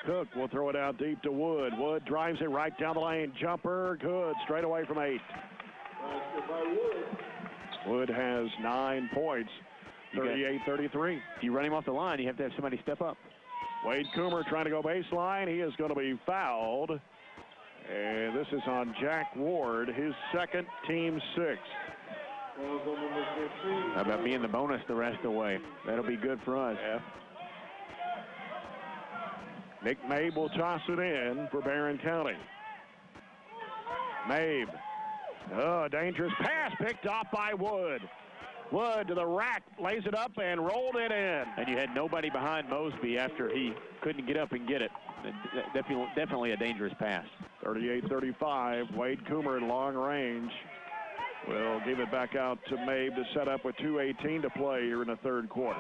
Cook will throw it out deep to Wood. Wood drives it right down the lane. Jumper, good. Straight away from 8. Wood has 9 points. 38-33. If you run him off the line, you have to have somebody step up. Wade Coomer trying to go baseline. He is going to be fouled. And this is on Jack Ward, his second, team 6th. How about being the bonus the rest of the way? That'll be good for us. Yeah. Nick Mabe will toss it in for Barren County. Mabe. Oh, dangerous pass picked off by Wood. Wood to the rack, lays it up and rolled it in. And you had nobody behind Mosby after he couldn't get up and get it. Definitely a dangerous pass. 38-35, Wade Coomer in long range. Will give it back out to Mabe to set up with 2:18 to play here in the third quarter.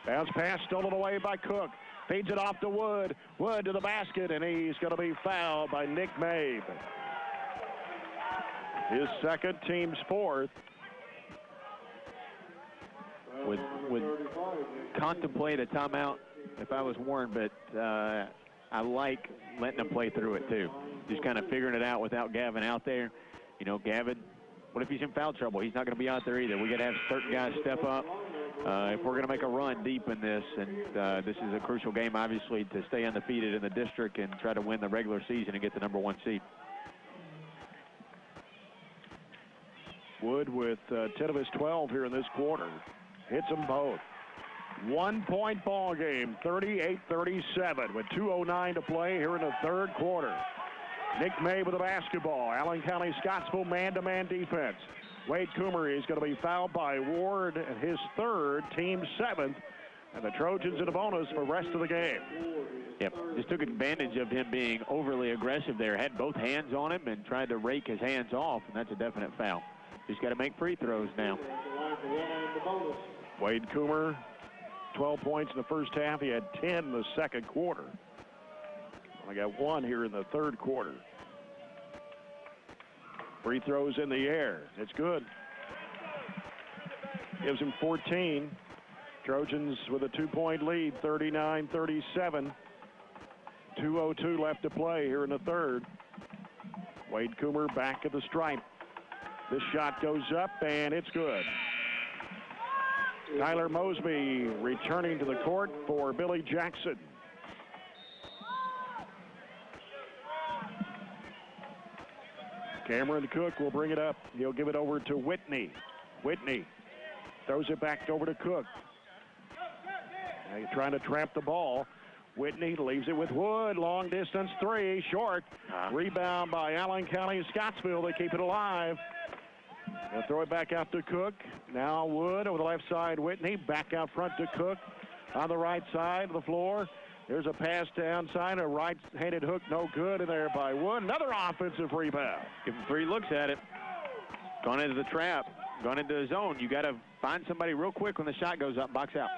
Bounce pass stolen away by Cook. Feeds it off to Wood. Wood to the basket, and he's going to be fouled by Nick Mabe. His second, team's fourth. Would contemplate a timeout if I was Warren, but I like letting them play through it too. Just kind of figuring it out without Gavin out there. You know, Gavin, what if he's in foul trouble? He's not going to be out there either. We got to have certain guys step up if we're going to make a run deep in this. And this is a crucial game, obviously, to stay undefeated in the district and try to win the regular season and get the #1 seed. Wood with 10 of his 12 here in this quarter. Hits them both. 1-point ball game, 38-37 with 2:09 to play here in the third quarter. Nick May with the basketball. Allen County-Scottsville man-to-man defense. Wade Coomer is going to be fouled by Ward at his third, team 7th. And the Trojans in a bonus for the rest of the game. Yep, just took advantage of him being overly aggressive there. Had both hands on him and tried to rake his hands off, and that's a definite foul. Just got to make free throws now. Wade Coomer, 12 points in the first half. He had 10 in the second quarter. I got 1 here in the third quarter. Free throws in the air. It's good. Gives him 14. Trojans with a 2-point lead, 39-37. 2:02 left to play here in the third. Wade Coomer back at the stripe. This shot goes up, and it's good. Tyler Mosby returning to the court for Billy Jackson. Cameron Cook will bring it up. He'll give it over to Whitney. Whitney throws it back over to Cook. Now he's trying to trap the ball. Whitney leaves it with Wood. Long distance three, short. Rebound by Allen County-Scottsville. They keep it alive. They'll throw it back out to Cook. Now Wood over the left side. Whitney back out front to Cook. On the right side of the floor. There's a pass downside. A right-handed hook, no good in there by Wood. Another offensive rebound. Give him 3 looks at it. Gone into the trap. Gone into the zone. You got to find somebody real quick when the shot goes up. Box out.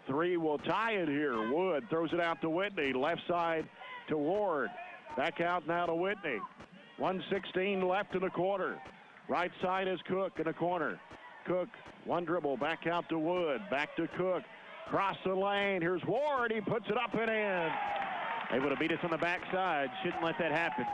3 will tie it here. Wood throws it out to Whitney. Left side to Ward. Back out now to Whitney. 1:16 left in the quarter. Right side is Cook in the corner. Cook, 1 dribble, back out to Wood. Back to Cook. Cross the lane. Here's Ward. He puts it up and in. Able to beat us on the backside. Shouldn't let that happen.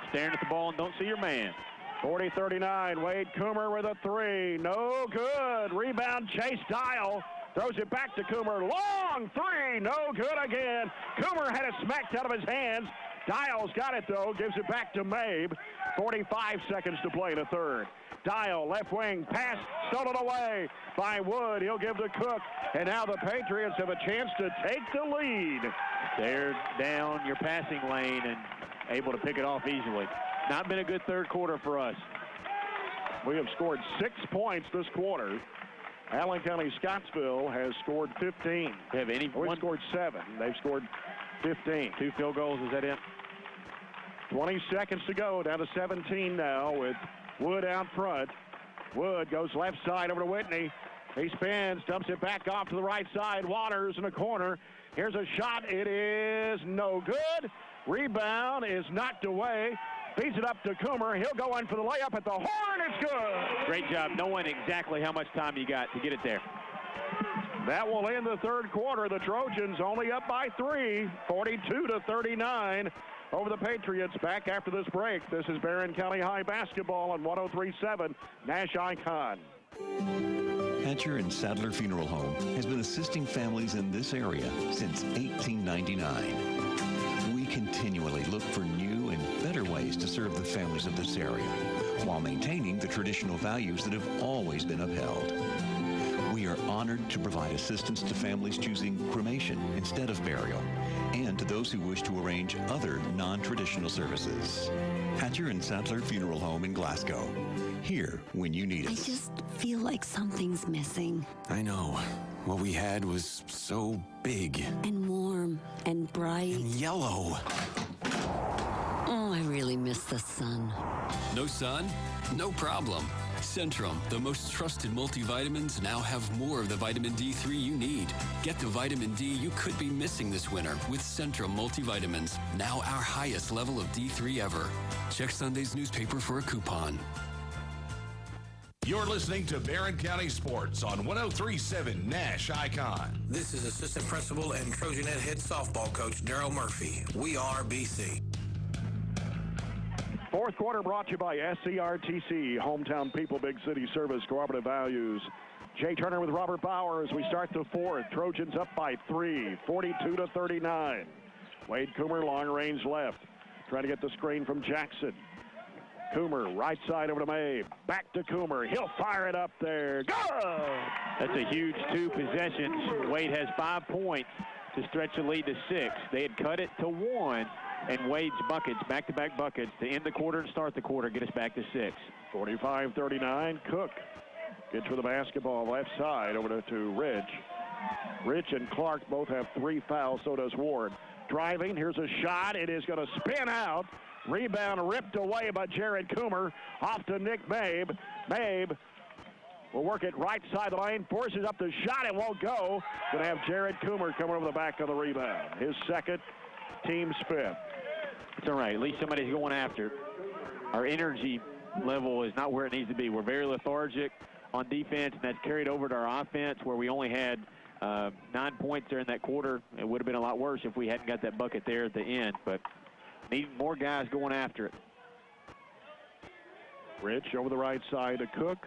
Staring at the ball and don't see your man. 40-39. Wade Coomer with a 3. No good. Rebound, Chase Dial. Throws it back to Coomer. Long 3. No good again. Coomer had it smacked out of his hands. Dial's got it, though. Gives it back to Mabe. 45 seconds to play in the third. Dial, left wing, pass, stolen away by Wood. He'll give to Cook. And now the Patriots have a chance to take the lead. They're down your passing lane and able to pick it off easily. Not been a good third quarter for us. We have scored 6 points this quarter. Allen County-Scottsville has scored 15. Have any? We scored 7. They've scored 15. 2 field goals. Is that it? 20 seconds to go. Down to 17 now with Wood out front. Wood goes left side over to Whitney. He spins, dumps it back off to the right side. Waters in the corner. Here's a shot. It is no good. Rebound is knocked away. Feeds it up to Coomer. He'll go in for the layup at the horn. It's good. Great job knowing exactly how much time you got to get it there. That will end the third quarter. The Trojans only up by 3, 42-39 over the Patriots. Back after this break. This is Barren County High basketball on 103.7 Nash Icon. Hatcher and Sadler Funeral Home has been assisting families in this area since 1899. We continually look for new and better ways to serve the families of this area while maintaining the traditional values that have always been upheld. We are honored to provide assistance to families choosing cremation instead of burial and to those who wish to arrange other non-traditional services. Hatcher and Sadler Funeral Home in Glasgow. Here when you need us. I just feel like something's missing. I know. What we had was so big. And warm and bright. And yellow. Oh, I really miss the sun. No sun? No problem. Centrum, the most trusted multivitamins, now have more of the vitamin D3 you need. Get the vitamin D you could be missing this winter with Centrum multivitamins, now our highest level of D3 ever. Check Sunday's newspaper for a coupon. You're listening to Barren County Sports on 103.7 Nash Icon. This is Assistant Principal and Trojanet Head Softball Coach Darryl Murphy. We are BC. Fourth quarter brought to you by SCRTC, Hometown People, Big City Service, Cooperative Values. Jay Turner with Robert Bauer as we start the fourth. Trojans up by 3, 42-39. Wade Coomer, long range left, trying to get the screen from Jackson. Coomer, right side over to May. Back to Coomer. He'll fire it up there. Go! That's a huge 2 possessions. Wade has 5 points to stretch the lead to 6. They had cut it to 1, and Wade's buckets, back-to-back buckets, to end the quarter and start the quarter, get us back to 6. 45-39. Cook gets with the basketball left side over to Rich. Rich and Clark both have 3 fouls, so does Ward. Driving, here's a shot. It is going to spin out. Rebound ripped away by Jared Coomer. Off to Nick Mabe. Mabe will work it right side of the lane. Forces up the shot. It won't go. Going to have Jared Coomer coming over the back of the rebound. His second, team's 5th. It's all right. At least somebody's going after it. Our energy level is not where it needs to be. We're very lethargic on defense, and that's carried over to our offense where we only had 9 points there in that quarter. It would have been a lot worse if we hadn't got that bucket there at the end, but need more guys going after it. Rich over the right side to Cook.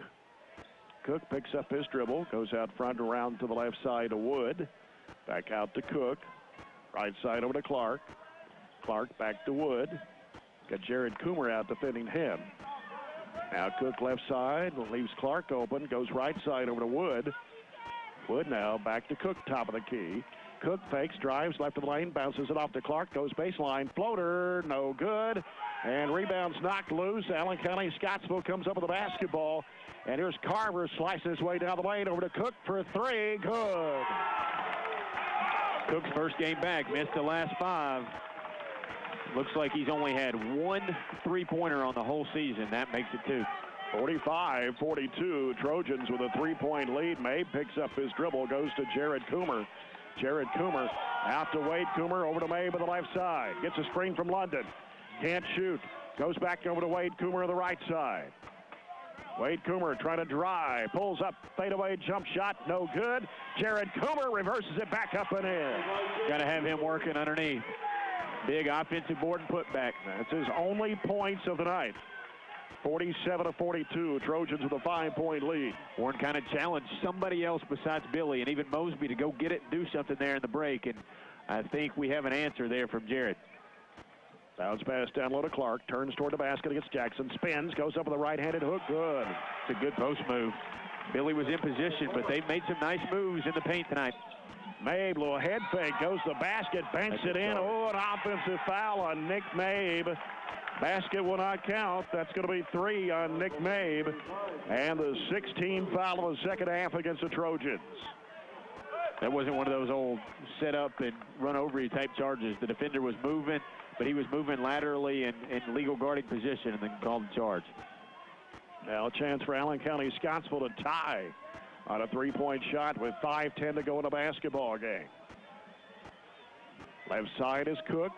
Cook picks up his dribble, goes out front around to the left side to Wood. Back out to Cook. Right side over to Clark. Clark back to Wood. Got Jared Coomer out defending him. Now Cook left side, leaves Clark open, goes right side over to Wood. Wood now back to Cook, top of the key. Cook fakes, drives left of the lane, bounces it off to Clark, goes baseline, floater, no good. And rebounds knocked loose. Allen County, Scottsville comes up with the basketball. And here's Carver slicing his way down the lane over to Cook for 3, good. Cook's first game back, missed the last 5. Looks like he's only had 1 3-pointer on the whole season. That makes it 2. 45-42, Trojans with a 3-point lead. May picks up his dribble, goes to Jared Coomer. Jared Coomer out to Wade Coomer, over to May on the left side. Gets a screen from London. Can't shoot. Goes back over to Wade Coomer on the right side. Wade Coomer trying to drive. Pulls up, fadeaway jump shot, no good. Jared Coomer reverses it back up and in. Got to have him working underneath. Big offensive board and putback. That's his only points of the night. 47-42, Trojans with a 5-point lead. Warren kind of challenged somebody else besides Billy and even Mosby to go get it and do something there in the break, and I think we have an answer there from Jared. Bounce pass down low to Clark, turns toward the basket against Jackson, spins, goes up with a right-handed hook, good. It's a good post move. Billy was in position, but they've made some nice moves in the paint tonight. Mabe, little head fake, goes to the basket, banks it in. Oh, an offensive foul on Nick Mabe. Basket will not count. That's going to be 3 on Nick Mabe. And the 16th foul of the second half against the Trojans. That wasn't one of those old set up and run over you type charges. The defender was moving, but he was moving laterally in legal guarding position and then called the charge. Now a chance for Allen County Scottsville to tie on a 3-point shot with 5:10 to go in the basketball game. Left side is Cook.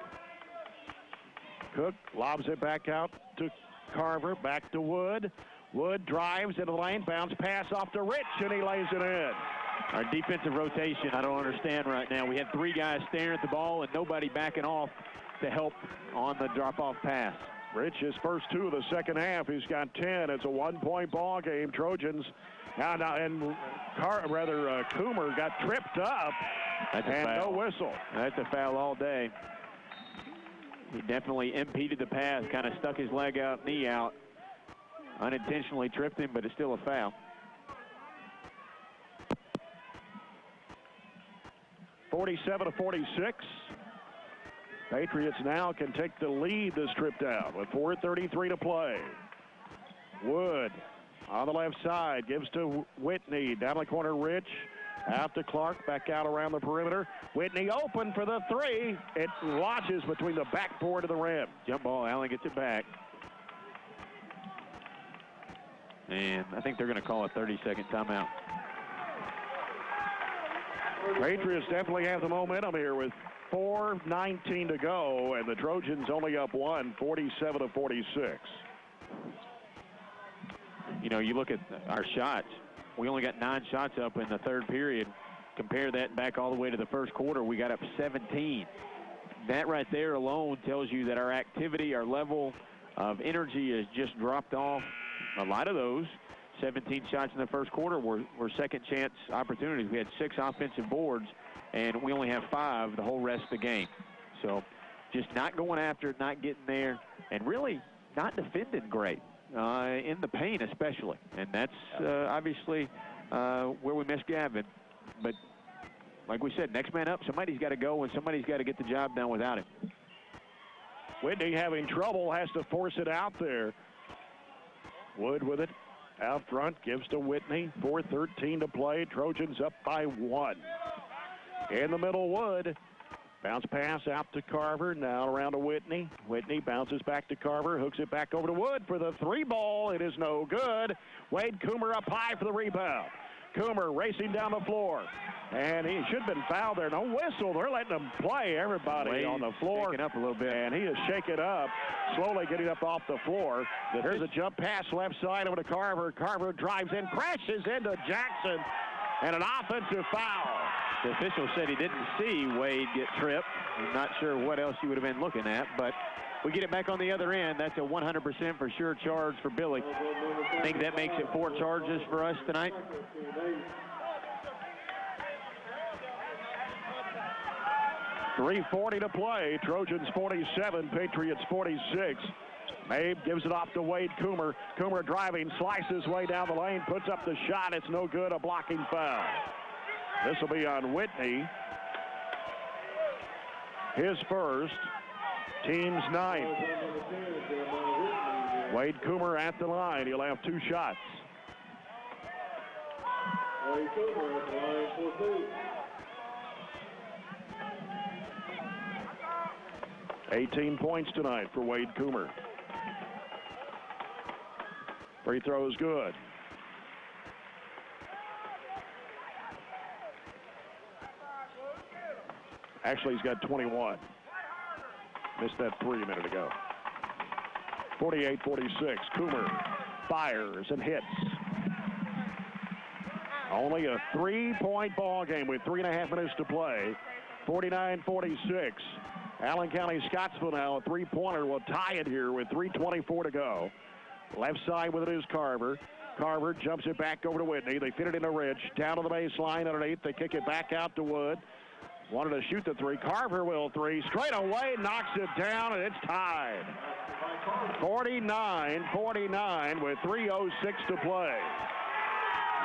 Cook lobs it back out to Carver, back to Wood. Wood drives into the lane, bounce pass off to Rich, and he lays it in. Our defensive rotation, I don't understand right now. We had 3 guys staring at the ball and nobody backing off to help on the drop-off pass. Rich, his first 2 of the second half, he's got 10. It's a 1-point ball game. Trojans, Coomer got tripped up, and no whistle. That's a foul all day. He definitely impeded the pass, kind of stuck his leg out, knee out. Unintentionally tripped him, but it's still a foul. 47-46. Patriots now can take the lead this trip down with 4:33 to play. Wood on the left side gives to Whitney. Down the corner, Rich. Out to Clark, back out around the perimeter. Whitney open for the 3. It lodges between the backboard of the rim. Jump ball, Allen gets it back. And I think they're going to call a 30-second timeout. Patriots definitely have the momentum here with 4:19 to go, and the Trojans only up one, 47-46. You know, you look at our shots. We only got 9 shots up in the third period. Compare that back all the way to the first quarter. We got up 17. That right there alone tells you that our activity, our level of energy has just dropped off. A lot of those 17 shots in the first quarter were second chance opportunities. We had 6 offensive boards, and we only have 5 the whole rest of the game. So just not going after it, not getting there, and really not defending great in the paint especially. And that's obviously where we missed Gavin. But like we said, next man up, somebody's got to go, and somebody's got to get the job done without him. Whitney having trouble, has to force it out there. Wood with it out front, gives to Whitney. 4:13 to play. Trojans up by 1. In the middle, Wood. Bounce pass out to Carver. Now around to Whitney. Whitney bounces back to Carver. Hooks it back over to Wood for the 3 ball. It is no good. Wade Coomer up high for the rebound. Coomer racing down the floor. And he should have been fouled there. No whistle. They're letting him play. Everybody Wade on the floor. shaking up a little bit. And he is shaken up, slowly getting up off the floor. There's a jump pass left side over to Carver. Carver drives in, crashes into Jackson, and an offensive foul. The official said he didn't see Wade get tripped. I'm not sure what else he would have been looking at, but we get it back on the other end. That's a 100% for sure charge for Billy. I think that makes it 4 charges for us tonight. .340 to play. Trojans 47, Patriots 46. Mabe gives it off to Wade Coomer. Coomer driving, slices way down the lane, puts up the shot. It's no good, a blocking foul. This will be on Whitney. His first, team's 9th. Wade Coomer at the line. He'll have 2 shots. Wade Coomer at the line for 2. 18 points tonight for Wade Coomer. Free throw is good. Actually, he's got 21. Missed that 3 a minute ago. 48-46. Coomer fires and hits. Only a 3-point ball game with 3.5 minutes to play. 49-46. Allen County-Scottsville now, a 3-pointer will tie it here with 3:24 to go. Left side with it is Carver. Carver jumps it back over to Whitney. They fit it into Rich. Down to the baseline underneath. They kick it back out to Wood. Wanted to shoot the 3. Carver will 3. Straight away, knocks it down, and it's tied. 49-49 with 3:06 to play.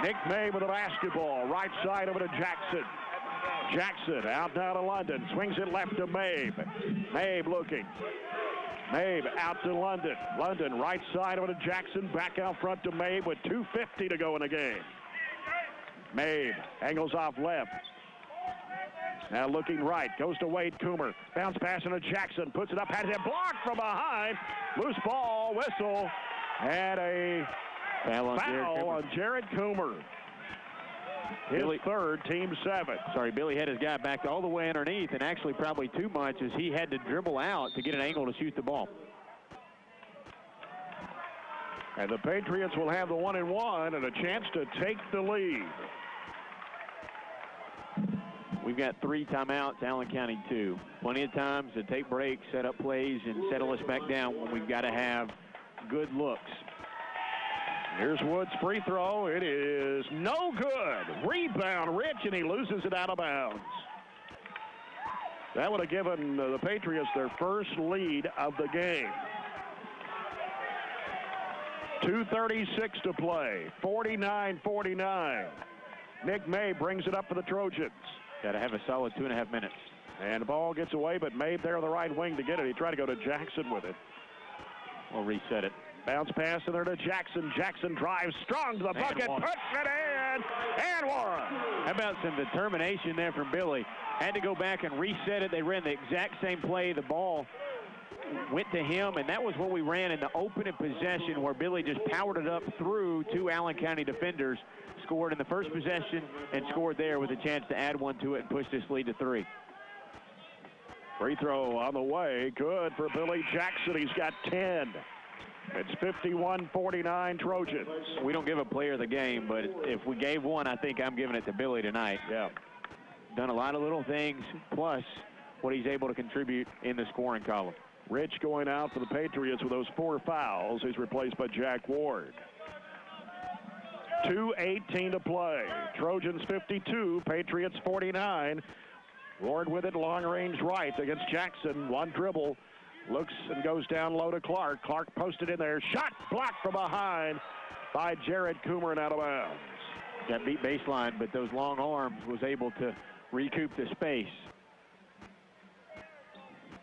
Nick May with the basketball. Right side over to Jackson. Jackson out now to London. Swings it left to Mabe. Mabe looking. Mabe out to London. London right side over to Jackson. Back out front to Mabe with 2:50 to go in the game. Mabe angles off left. Now looking right. Goes to Wade Coomer. Bounce pass into Jackson. Puts it up. Has it blocked from behind. Loose ball. Whistle. And a foul on Jared Coomer. His third, team 7. Sorry, Billy had his guy back all the way underneath, and actually probably too much as he had to dribble out to get an angle to shoot the ball. And the Patriots will have the 1-and-1 and a chance to take the lead. We've got 3 timeouts, Allen County 2. Plenty of times to take breaks, set up plays, and settle us back down when we've got to have good looks. Here's Wood's free throw. It is no good. Rebound, Rich, and he loses it out of bounds. That would have given the Patriots their first lead of the game. 2:36 to play. 49-49. Nick May brings it up for the Trojans. Got to have a solid 2.5 minutes. And the ball gets away, but May there on the right wing to get it. He tried to go to Jackson with it. We'll reset it. Bounce pass in there to Jackson. Jackson drives strong to the bucket, puts it in, and 1. How about some determination there from Billy? Had to go back and reset it. They ran the exact same play. The ball went to him, and that was what we ran in the opening possession where Billy just powered it up through two Allen County defenders, scored in the first possession, and scored there with a chance to add one to it and push this lead to 3. Free throw on the way. Good for Billy Jackson. He's got 10. It's 51-49 Trojans. We don't give a player the game, but if we gave one, I think I'm giving it to Billy tonight. Yeah. Done a lot of little things, plus what he's able to contribute in the scoring column. Rich going out for the Patriots with those 4 fouls. He's replaced by Jack Ward. 2:18 to play. Trojans 52, Patriots 49. Ward with it, long range right against Jackson. One dribble, looks and goes down low to Clark. Clark posted in there. Shot blocked from behind by Jared Coomer and out of bounds. Got beat baseline, but those long arms was able to recoup the space.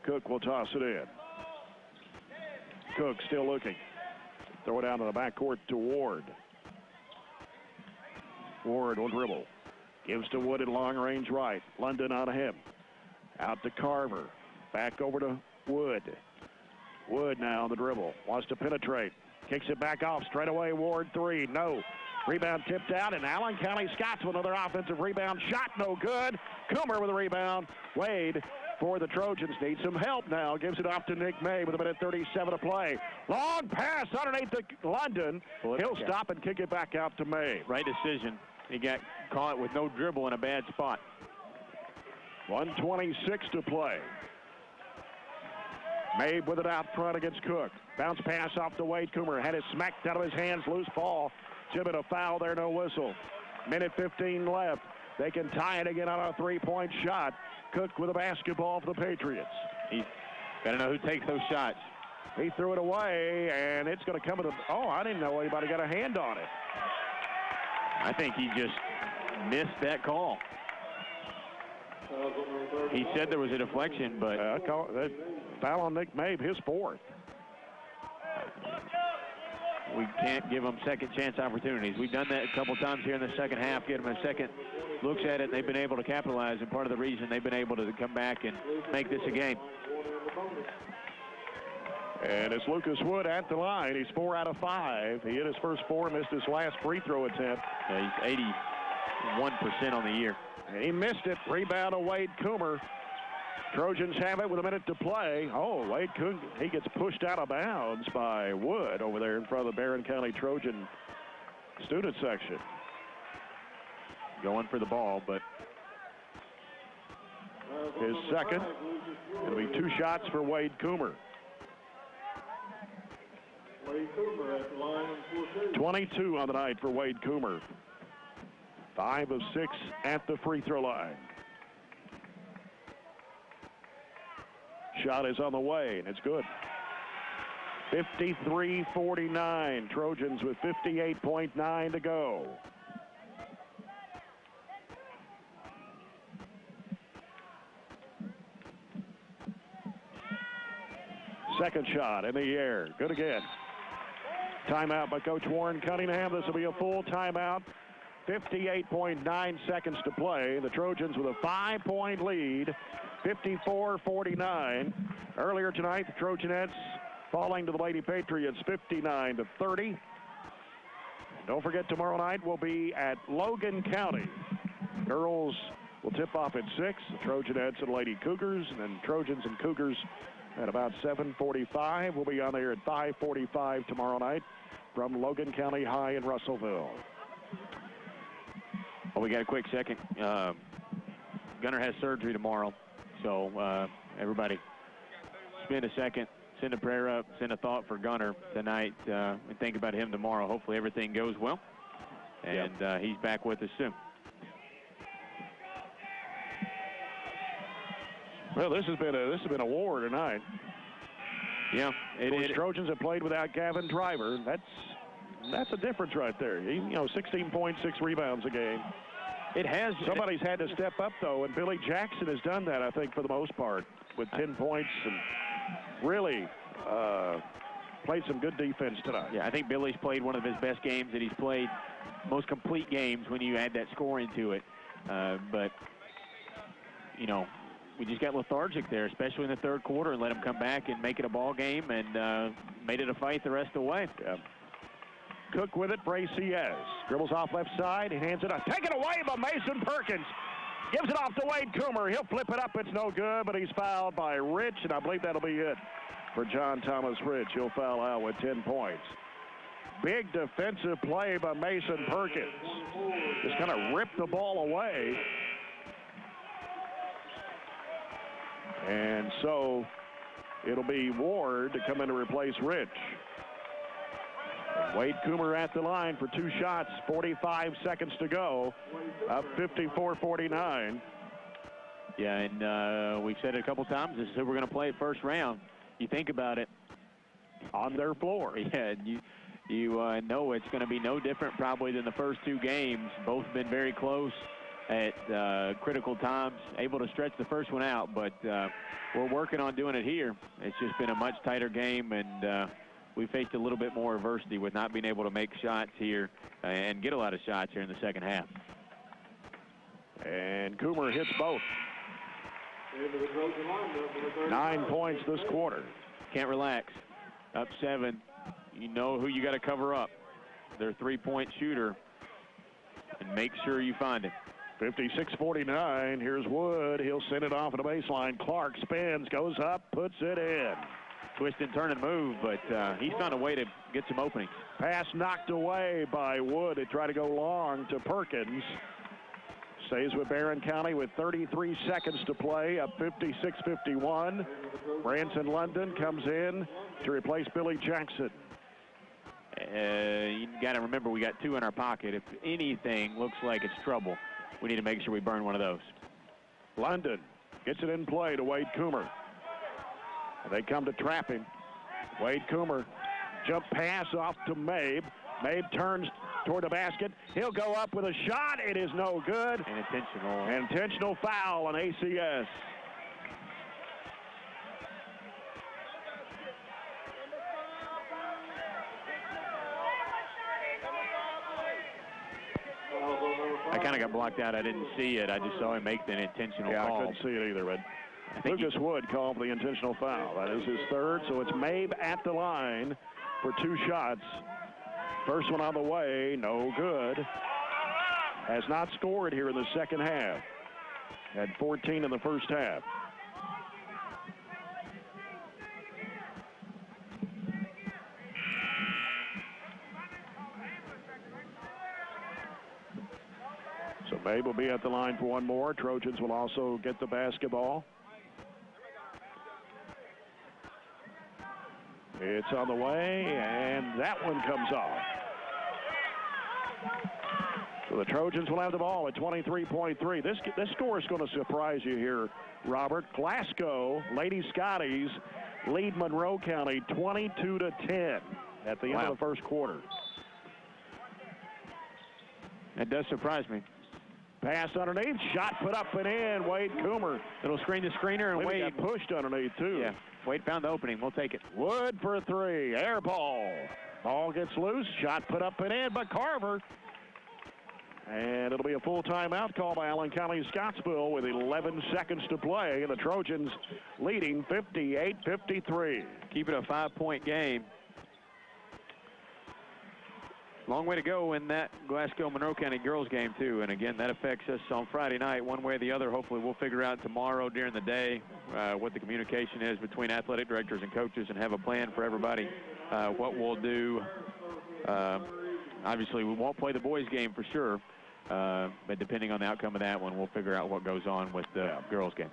Cook will toss it in. Cook still looking. Throw it down to the backcourt to Ward. Ward will dribble. Gives to Wood at long range right. London on him. Out to Carver. Back over to Wood. Wood now on the dribble. Wants to penetrate. Kicks it back off. Straight away, Ward 3. No. Rebound tipped out, and Allen County-Scottsville, another offensive rebound. Shot no good. Coomer with a rebound. Wade for the Trojans needs some help now. Gives it off to Nick May with 1:37 to play. Long pass underneath to London. He'll stop and kick it back out to May. Right decision. He got caught with no dribble in a bad spot. 1:26 to play. May with it out front against Cook. Bounce pass off to Wade Coomer. Had it smacked out of his hands. Loose ball. Should have been a foul there. No whistle. 1:15 left. They can tie it again on a three-point shot. Cook with a basketball for the Patriots. He's got to know who takes those shots. He threw it away, and it's going to come to the... Oh, I didn't know anybody got a hand on it. I think he just missed that call. He said there was a deflection, but... foul on Nick Mabe, his 4th. We can't give them second chance opportunities. We've done that a couple times here in the second half, get them a second looks at it, and they've been able to capitalize, and part of the reason they've been able to come back and make this a game. And it's Lucas Wood at the line. He's 4 out of 5. He hit his first 4, missed his last free throw attempt. Yeah, he's 81% on the year. And he missed it. Rebound to Wade Coomer. Trojans have it with a minute to play. Oh, Wade Coomer, he gets pushed out of bounds by Wood over there in front of the Barren County Trojan student section. Going for the ball, but his second. It'll be 2 shots for Wade Coomer. Wade Coomer at the line on 22 on the night for Wade Coomer. 5 of 6 at the free throw line. Shot is on the way, and it's good. 53-49. Trojans with 58.9 to go. Second shot in the air. Good again. Timeout by Coach Warren Cunningham. This will be a full timeout. 58.9 seconds to play. The Trojans with a 5-point lead. 54-49. Earlier tonight, the Trojanettes falling to the Lady-Patriots 59-30. Don't forget, tomorrow night we'll be at Logan County. Girls will tip off at 6. The Trojanettes and Lady Cougars, and then Trojans and Cougars at about 7:45. We'll be on there at 5:45 tomorrow night from Logan County High in Russellville. Well, we got a quick second. Gunner has surgery tomorrow, so everybody spend a second, send a prayer up, send a thought for Gunner tonight, and think about him tomorrow. Hopefully everything goes well, and he's back with us soon. Well, this has been a war tonight. Yeah, the Trojans have played without Gavin Driver. That's a difference right there. 16.6 rebounds a game. It has. Somebody's had to step up, though, and Billy Jackson has done that, I think, for the most part, with 10 points and really played some good defense tonight. Yeah, I think Billy's played one of his best games that he's played, most complete games when you add that scoring to it. But, we just got lethargic there, especially in the third quarter, and let them come back and make it a ball game, and made it a fight the rest of the way. Yeah. Cook with it for ACS. Dribbles off left side, hands it up. Taken away by Mason Perkins. Gives it off to Wade Coomer. He'll flip it up. It's no good, but he's fouled by Rich, and I believe that'll be it for John Thomas Rich. He'll foul out with 10 points. Big defensive play by Mason Perkins. Just kind of ripped the ball away. And so it'll be Ward to come in to replace Rich. Wade Coomer at the line for 2 shots, 45 seconds to go, up 54-49. Yeah, and we've said it a couple times, this is who we're going to play first round. You think about it. On their floor. Yeah, you know it's going to be no different probably than the first 2 games. Both been very close at critical times, able to stretch the first one out, but we're working on doing it here. It's just been a much tighter game, and we faced a little bit more adversity with not being able to make shots here and get a lot of shots here in the second half. And Coomer hits both. 9 points this quarter. Can't relax. Up 7. You know who you got to cover up. Their 3-point shooter. And make sure you find it. 56-49. Here's Wood. He'll send it off at the baseline. Clark spins, goes up, puts it in. Twist and turn and move, but he's found a way to get some openings. Pass knocked away by Wood. They try to go long to Perkins. Stays with Barren County with 33 seconds to play, up 56-51. Branson London comes in to replace Billy Jackson. You got to remember we got 2 in our pocket. If anything looks like it's trouble, we need to make sure we burn one of those. London gets it in play to Wade Coomer. They come to trap him. Wade Coomer, jump pass off to Mabe. Mabe turns toward the basket. He'll go up with a shot. It is no good. And intentional foul on ACS. I kind of got blocked out. I didn't see it. I just saw him make the intentional call. I couldn't see it either, but Lucas Wood called for the intentional foul. That is his 3rd, so it's Mabe at the line for 2 shots. First one on the way, no good. Has not scored here in the second half. Had 14 in the first half. So Mabe will be at the line for one more. Trojans will also get the basketball. It's on the way, and that one comes off. So the Trojans will have the ball at 23.3. This score is going to surprise you here, Robert. Glasgow, Lady Scotties lead Monroe County 22-10 at the end of the first quarter. That does surprise me. Pass underneath, shot put up and in. Wade Coomer. It'll screen the screener, and Wade got pushed underneath too. Yeah, Wade found the opening. We'll take it. Wood for 3. Air ball. Ball gets loose. Shot put up and in by Carver. And it'll be a full timeout called by Allen County-Scottsville with 11 seconds to play. The Trojans leading 58-53. Keep it a 5-point game. Long way to go in that Glasgow-Monroe County girls game, too. And, again, that affects us on Friday night one way or the other. Hopefully we'll figure out tomorrow during the day what the communication is between athletic directors and coaches and have a plan for everybody what we'll do. Obviously, we won't play the boys' game for sure. But depending on the outcome of that one, we'll figure out what goes on with the girls' game.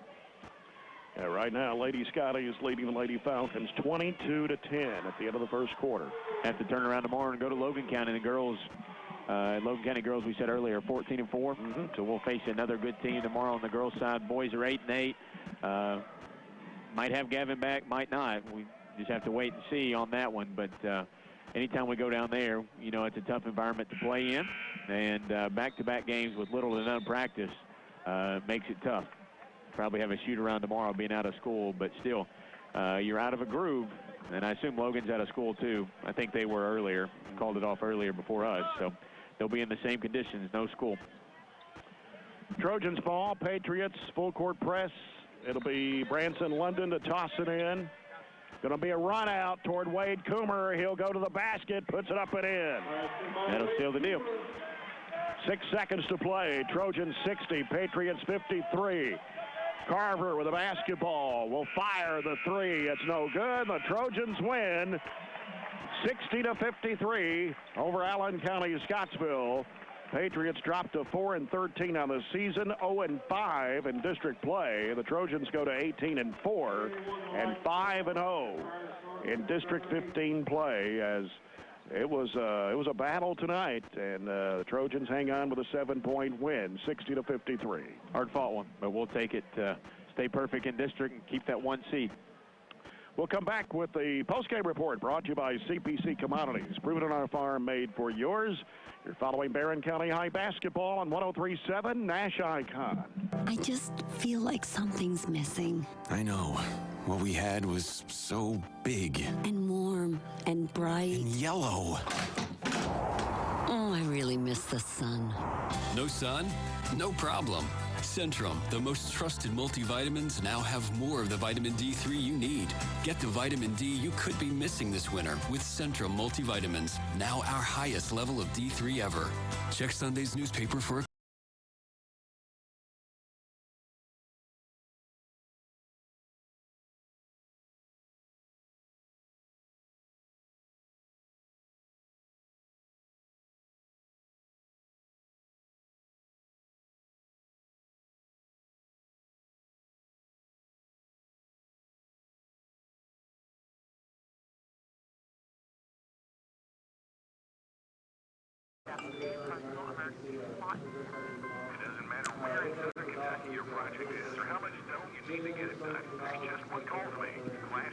Yeah, right now, Lady Scotty is leading the Lady Falcons 22-10 at the end of the first quarter. Have to turn around tomorrow and go to Logan County. The girls, Logan County girls, we said earlier, 14-4. So we'll face another good team tomorrow on the girls' side. Boys are 8-8. Might have Gavin back, might not. We just have to wait and see on that one. But anytime we go down there, you know, it's a tough environment to play in. And back-to-back games with little to none practice makes it tough. Probably have a shoot-around tomorrow being out of school, but still, you're out of a groove. And I assume Logan's out of school, too. I think they were earlier, called it off earlier before us. So they'll be in the same conditions, no school. Trojans ball, Patriots, full court press It'll be Branson London to toss it in. Going to be a run out toward Wade Coomer. He'll go to the basket, puts it up and in. That'll seal the deal. 6 seconds to play. Trojans 60, Patriots 53. Carver with a basketball will fire the three. It's no good. The Trojans win 60-53 over Allen County-Scottsville. Patriots dropped to 4-13 on the season, 0-5 in district play. The Trojans go to 18-4 and 5-0 in District 15 play. As it was a battle tonight, and the Trojans hang on with a 7-point win, 60-53. Hard-fought one, but we'll take it. Stay perfect in district and keep that 1 seed. We'll come back with the postgame report brought to you by CPC Commodities. Proven on our farm, made for yours. You're following Barren County High basketball on 103.7 Nash Icon. I just feel like something's missing. I know. What we had was so big. And warm and bright. And yellow. Oh, I really miss the sun. No sun? No problem. Centrum, the most trusted multivitamins, now have more of the vitamin D3 you need. Get the vitamin D you could be missing this winter with Centrum multivitamins, now our highest level of D3 ever. Check Sunday's newspaper for a It doesn't matter where in Southern Kentucky your project is or how much stone you need to get it done. There's just one call to make. Glass